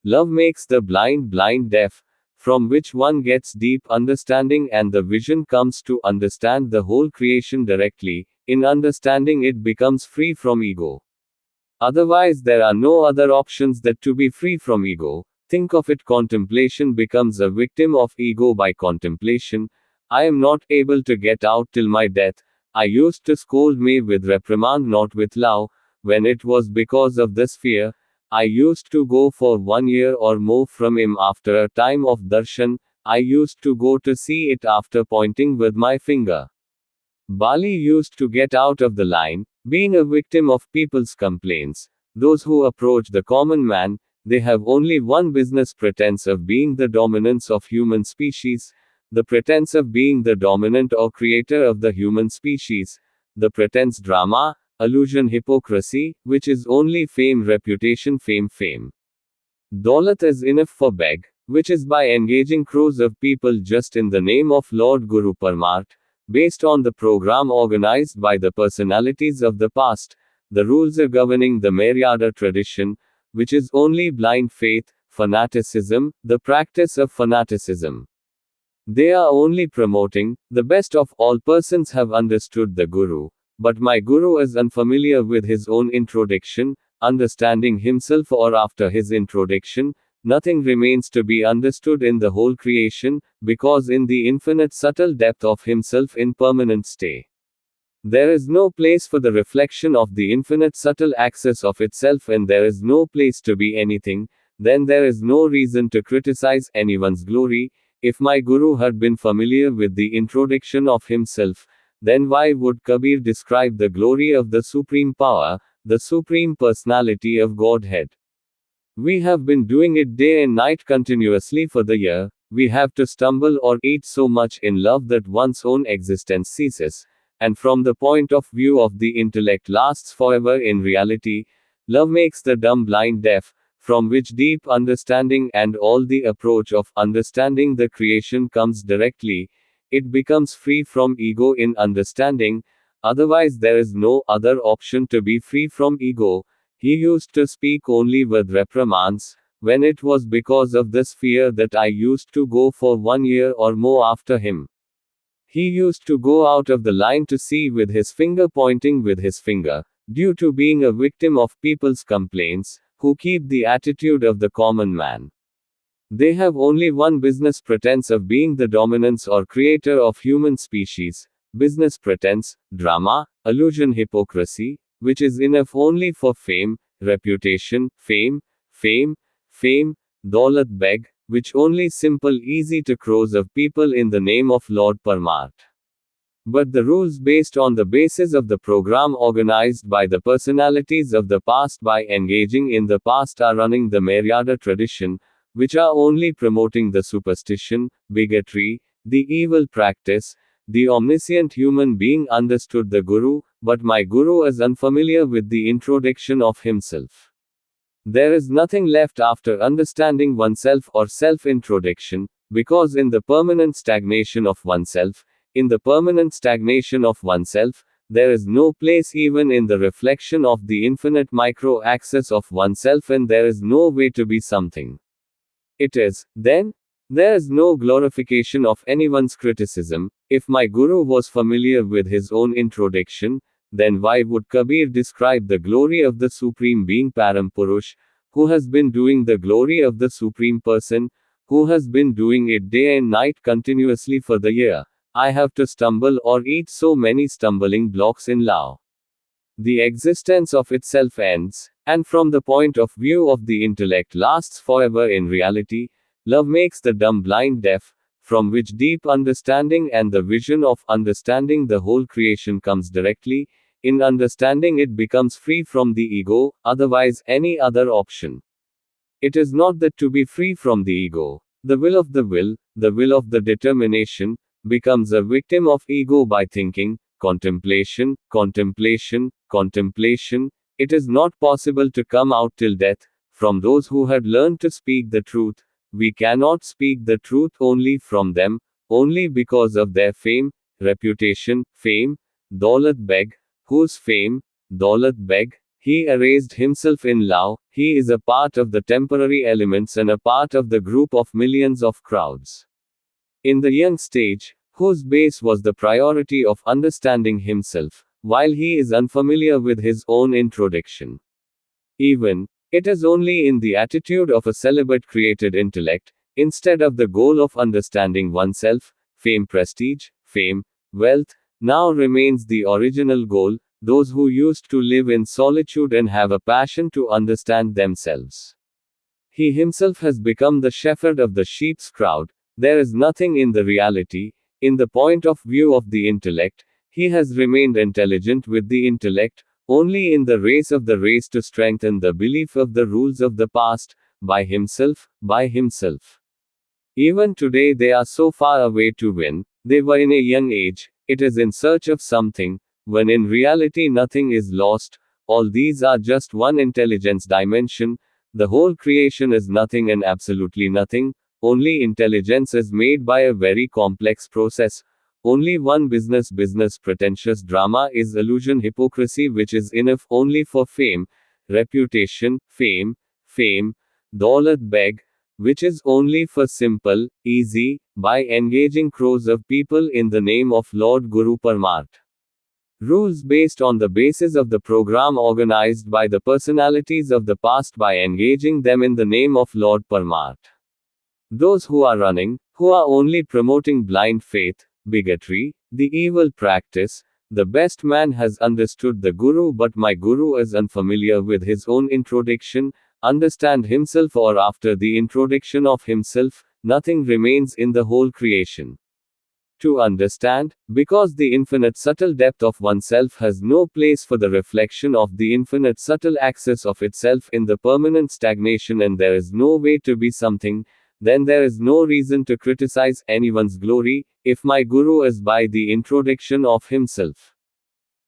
Love makes the blind deaf, from which one gets deep understanding, and the vision comes to understand the whole creation directly. In understanding, it becomes free from ego. Otherwise, there are no other options than to be free from ego. Think of it, contemplation becomes a victim of ego by contemplation. I am not able to get out till my death. I used to scold me with reprimand, not with love, when it was because of this fear. I used to go for 1 year or more from him after a time of darshan. I used to go to see it after pointing with my finger. Bali used to get out of the line, being a victim of people's complaints. Those who approach the common man, they have only one business: pretense of being the dominance of human species, the pretense of being the dominant or creator of the human species, the pretense drama, illusion, hypocrisy, which is only fame, reputation, fame. Daulat is enough for beg, which is by engaging crores of people just in the name of Lord Guru Parmat, based on the program organized by the personalities of the past. The rules are governing the Maryada tradition, which is only blind faith, fanaticism, the practice of fanaticism. They are only promoting, the best of all persons have understood the Guru. But my Guru is unfamiliar with his own introduction, understanding himself, or after his introduction, nothing remains to be understood in the whole creation, because in the infinite subtle depth of himself in permanent stay, there is no place for the reflection of the infinite subtle access of itself, and there is no place to be anything. Then there is no reason to criticize anyone's glory. If my Guru had been familiar with the introduction of himself, then why would Kabir describe the glory of the Supreme Power, the Supreme Personality of Godhead? We have been doing it day and night continuously for the year. We have to stumble or eat so much in love that one's own existence ceases, and from the point of view of the intellect lasts forever. In reality, love makes the dumb blind deaf, from which deep understanding and all the approach of understanding the creation comes directly. It becomes free from ego in understanding. Otherwise, there is no other option to be free from ego. He used to speak only with reprimands, when it was because of this fear that I used to go for 1 year or more after him. He used to go out of the line to see with his finger pointing with his finger, due to being a victim of people's complaints, who keep the attitude of the common man. They have only one business pretense of being the dominance or creator of human species, business pretense, drama, illusion, hypocrisy, which is enough only for fame, reputation, fame, daulat beg, which only simple easy to crores of people in the name of Lord Parmart. But the rules based on the basis of the program organized by the personalities of the past by engaging in the past are running the Maryada tradition, which are only promoting the superstition, bigotry, the evil practice. The omniscient human being understood the Guru, but my Guru is unfamiliar with the introduction of himself. There is nothing left after understanding oneself or self-introduction, because in the permanent stagnation of oneself, there is no place even in the reflection of the infinite micro-axis of oneself, and there is no way to be something. It is, then, there is no glorification of anyone's criticism. If my Guru was familiar with his own introduction, then why would Kabir describe the glory of the Supreme Being Param Purush, who has been doing the glory of the Supreme Person, who has been doing it day and night continuously for the year? I have to stumble or eat so many stumbling blocks in love. The existence of itself ends, and from the point of view of the intellect lasts forever. In reality, love makes the dumb blind deaf, from which deep understanding and the vision of understanding the whole creation comes directly. In understanding it becomes free from the ego, otherwise any other option. It is not that to be free from the ego. The will of the determination, becomes a victim of ego by thinking, contemplation. It is not possible to come out till death, from those who had learned to speak the truth. We cannot speak the truth only from them, only because of their fame, reputation, daulat beg, whose fame, daulat beg, he erased himself in love. He is a part of the temporary elements and a part of the group of millions of crowds. In the young stage, whose base was the priority of understanding himself, while he is unfamiliar with his own introduction. Even, it is only in the attitude of a celibate created intellect, instead of the goal of understanding oneself, prestige, wealth, now remains the original goal, those who used to live in solitude and have a passion to understand themselves. He himself has become the shepherd of the sheep's crowd. There is nothing in the reality, in the point of view of the intellect. He has remained intelligent with the intellect, only in the race to strengthen the belief of the rules of the past, by himself. Even today they are so far away to win. They were in a young age, it is in search of something, when in reality nothing is lost. All these are just one intelligence dimension. The whole creation is nothing and absolutely nothing. Only intelligence is made by a very complex process. Only one business pretentious drama is illusion, hypocrisy, which is enough only for fame, reputation, daulat beg, which is only for simple, easy, by engaging crores of people in the name of Lord Guru Parmart. Rules based on the basis of the program organized by the personalities of the past by engaging them in the name of Lord Parmart. Those who are running, who are only promoting blind faith, bigotry, the evil practice. The best man has understood the Guru, but my Guru is unfamiliar with his own introduction. Understand himself, or after the introduction of himself, nothing remains in the whole creation. To understand, because the infinite subtle depth of oneself has no place for the reflection of the infinite subtle axis of itself in the permanent stagnation, and there is no way to be something, then there is no reason to criticize anyone's glory, if my Guru is by the introduction of himself.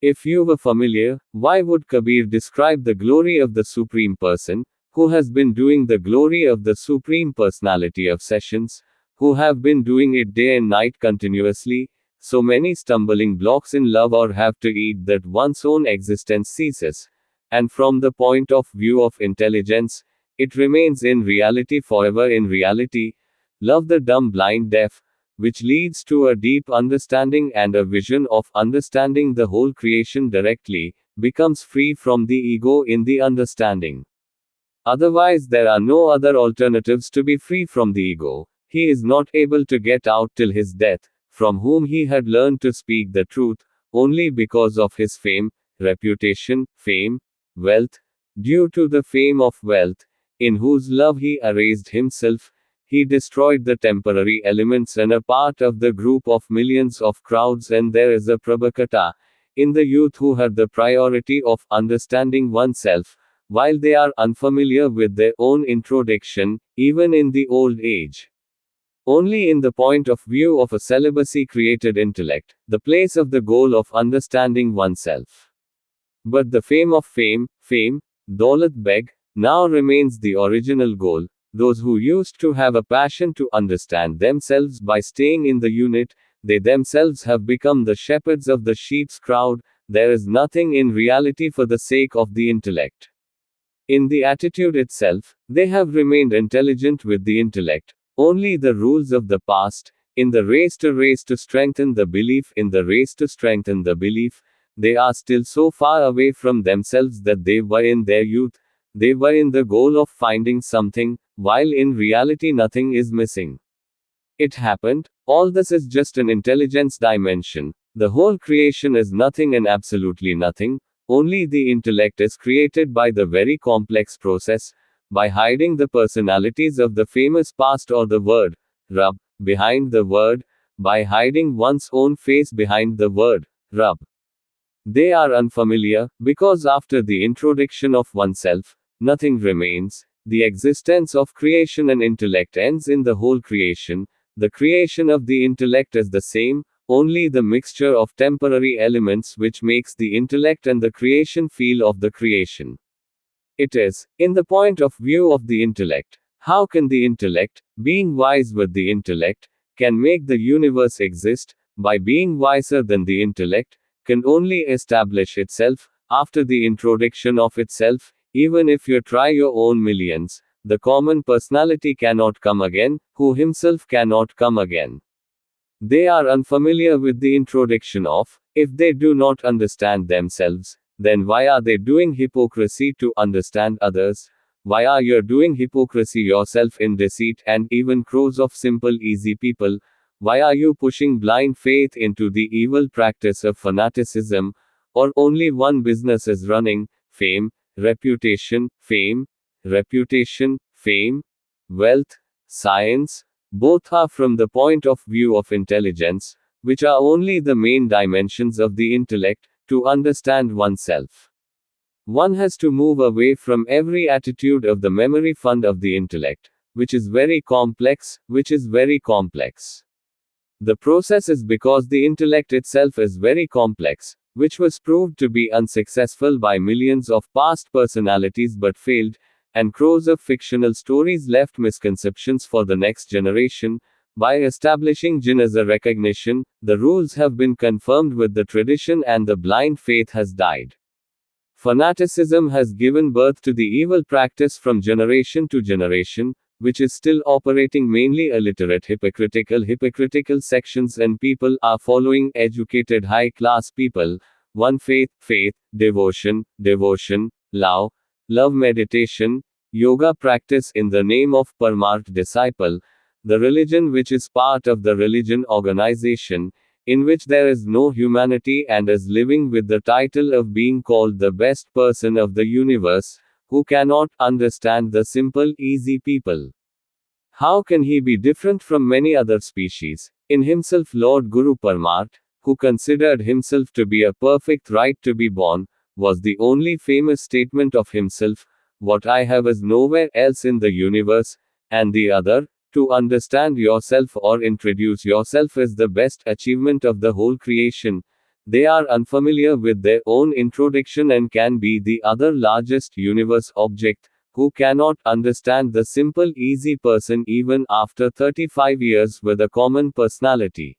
If you were familiar, why would Kabir describe the glory of the Supreme Person, who has been doing the glory of the Supreme Personality of sessions, who have been doing it day and night continuously, so many stumbling blocks in love or have to eat that one's own existence ceases, and from the point of view of intelligence, it remains in reality forever in reality. Love the dumb, blind, deaf, which leads to a deep understanding and a vision of understanding the whole creation directly, becomes free from the ego in the understanding. Otherwise, there are no other alternatives to be free from the ego. He is not able to get out till his death, from whom he had learned to speak the truth, only because of his fame, reputation, fame, wealth. Due to the fame of wealth, in whose love he erased himself, he destroyed the temporary elements and a part of the group of millions of crowds. And there is a Prabhakata in the youth who had the priority of understanding oneself, while they are unfamiliar with their own introduction, even in the old age. Only in the point of view of a celibacy created intellect, the place of the goal of understanding oneself. But the fame of fame, Daulat Beg, now remains the original goal. Those who used to have a passion to understand themselves by staying in the unit, they themselves have become the shepherds of the sheep's crowd. There is nothing in reality for the sake of the intellect. In the attitude itself, they have remained intelligent with the intellect. Only the rules of the past, in the race to strengthen the belief, they are still so far away from themselves that they were in their youth, they were in the goal of finding something, while in reality nothing is missing. It happened, all this is just an intelligence dimension. The whole creation is nothing and absolutely nothing. Only the intellect is created by the very complex process, by hiding the personalities of the famous past or the word, Rab, behind the word, by hiding one's own face behind the word, Rab. They are unfamiliar, because after the introduction of oneself, nothing remains. The existence of creation and intellect ends in the whole creation. The creation of the intellect is the same, only the mixture of temporary elements which makes the intellect and the creation feel of the creation. It is, in the point of view of the intellect, how can the intellect, being wise with the intellect, can make the universe exist, by being wiser than the intellect, can only establish itself, after the introduction of itself. Even if you try your own millions, the common personality cannot come again, who himself cannot come again. They are unfamiliar with the introduction of, if they do not understand themselves, then why are they doing hypocrisy to understand others? Why are you doing hypocrisy yourself in deceit and even crores of simple easy people? Why are you pushing blind faith into the evil practice of fanaticism? Or only one business is running, fame, reputation, wealth, science, both are from the point of view of intelligence, which are only the main dimensions of the intellect, to understand oneself. One has to move away from every attitude of the memory fund of the intellect, which is very complex. The process is because the intellect itself is very complex, which was proved to be unsuccessful by millions of past personalities but failed, and crores of fictional stories left misconceptions for the next generation. By establishing jinn as a recognition, the rules have been confirmed with the tradition and the blind faith has died. Fanaticism has given birth to the evil practice from generation to generation, which is still operating mainly illiterate hypocritical sections, and people are following educated high-class people. One faith, devotion, love meditation, yoga practice in the name of Parmarth disciple, the religion which is part of the religion organization, in which there is no humanity and is living with the title of being called the best person of the universe, who cannot understand the simple easy people. How can he be different from many other species? In himself Lord Guru Parmarth, who considered himself to be a perfect right to be born, was the only famous statement of himself, what I have is nowhere else in the universe, and the other, to understand yourself or introduce yourself is the best achievement of the whole creation. They are unfamiliar with their own introduction and can be the other largest universe object, who cannot understand the simple easy person even after 35 years with a common personality.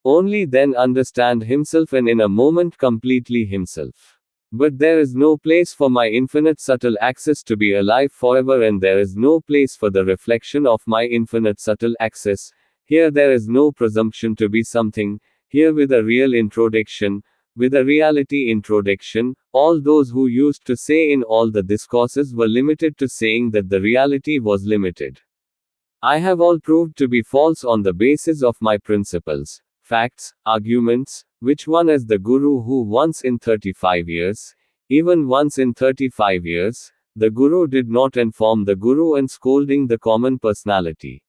Only then understand himself and in a moment completely himself. But there is no place for my infinite subtle access to be alive forever, and there is no place for the reflection of my infinite subtle access. Here there is no presumption to be something. Here with a real introduction, with a reality introduction, all those who used to say in all the discourses were limited to saying that the reality was limited. I have all proved to be false on the basis of my principles, facts, arguments, which one as the Guru who once in 35 years, even once in 35 years, the Guru did not inform the Guru and scolding the common personality.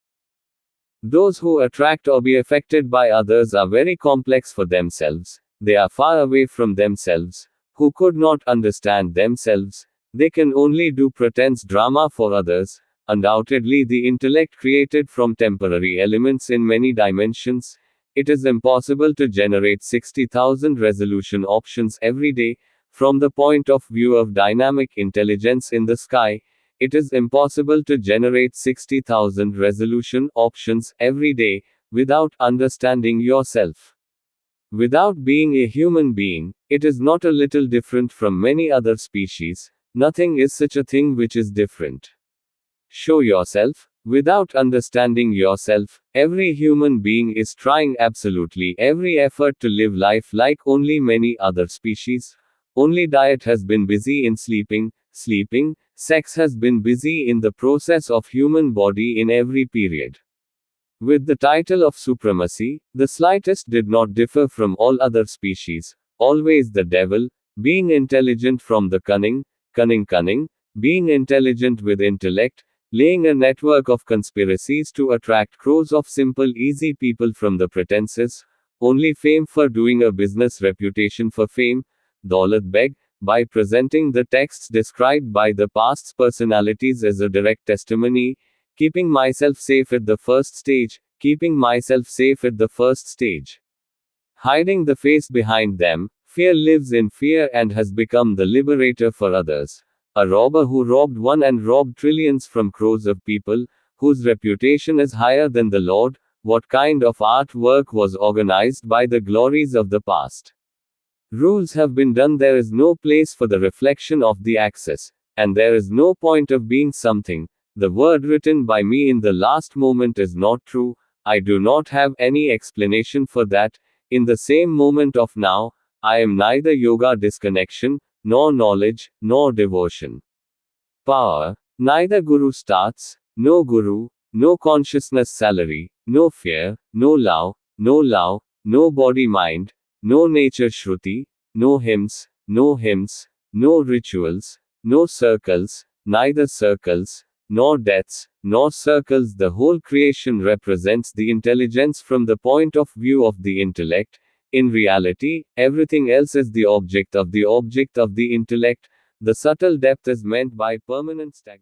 Those who attract or be affected by others are very complex for themselves, they are far away from themselves, who could not understand themselves, they can only do pretense drama for others. Undoubtedly, the intellect created from temporary elements in many dimensions. It is impossible to generate 60,000 resolution options every day. From the point of view of dynamic intelligence in the sky, it is impossible to generate 60,000 resolution options every day without understanding yourself. Without being a human being, it is not a little different from many other species. Nothing is such a thing which is different. Show yourself. Without understanding yourself, every human being is trying absolutely every effort to live life like only many other species. Only diet has been busy in sleeping, sex has been busy in the process of human body in every period. With the title of supremacy, the slightest did not differ from all other species. Always the devil, being intelligent from the cunning, being intelligent with intellect, laying a network of conspiracies to attract crores of simple easy people from the pretenses, only fame for doing a business, reputation for fame, Daulat Beg, by presenting the texts described by the past's personalities as a direct testimony, keeping myself safe at the first stage, hiding the face behind them, fear lives in fear and has become the liberator for others. A robber who robbed one and robbed trillions from crores of people, whose reputation is higher than the Lord. What kind of artwork was organized by the glories of the past? Rules have been done, there is no place for the reflection of the access, and there is no point of being something. The word written by me in the last moment is not true, I do not have any explanation for that. In the same moment of now, I am neither yoga disconnection, nor knowledge, nor devotion. Power, neither guru starts, no guru, no consciousness salary, no fear, no love, no body mind, no nature shruti, no hymns, no rituals, no circles, neither circles, nor deaths, nor circles. The whole creation represents the intelligence from the point of view of the intellect. In reality, everything else is the object of the intellect. The subtle depth is meant by permanent stagnation.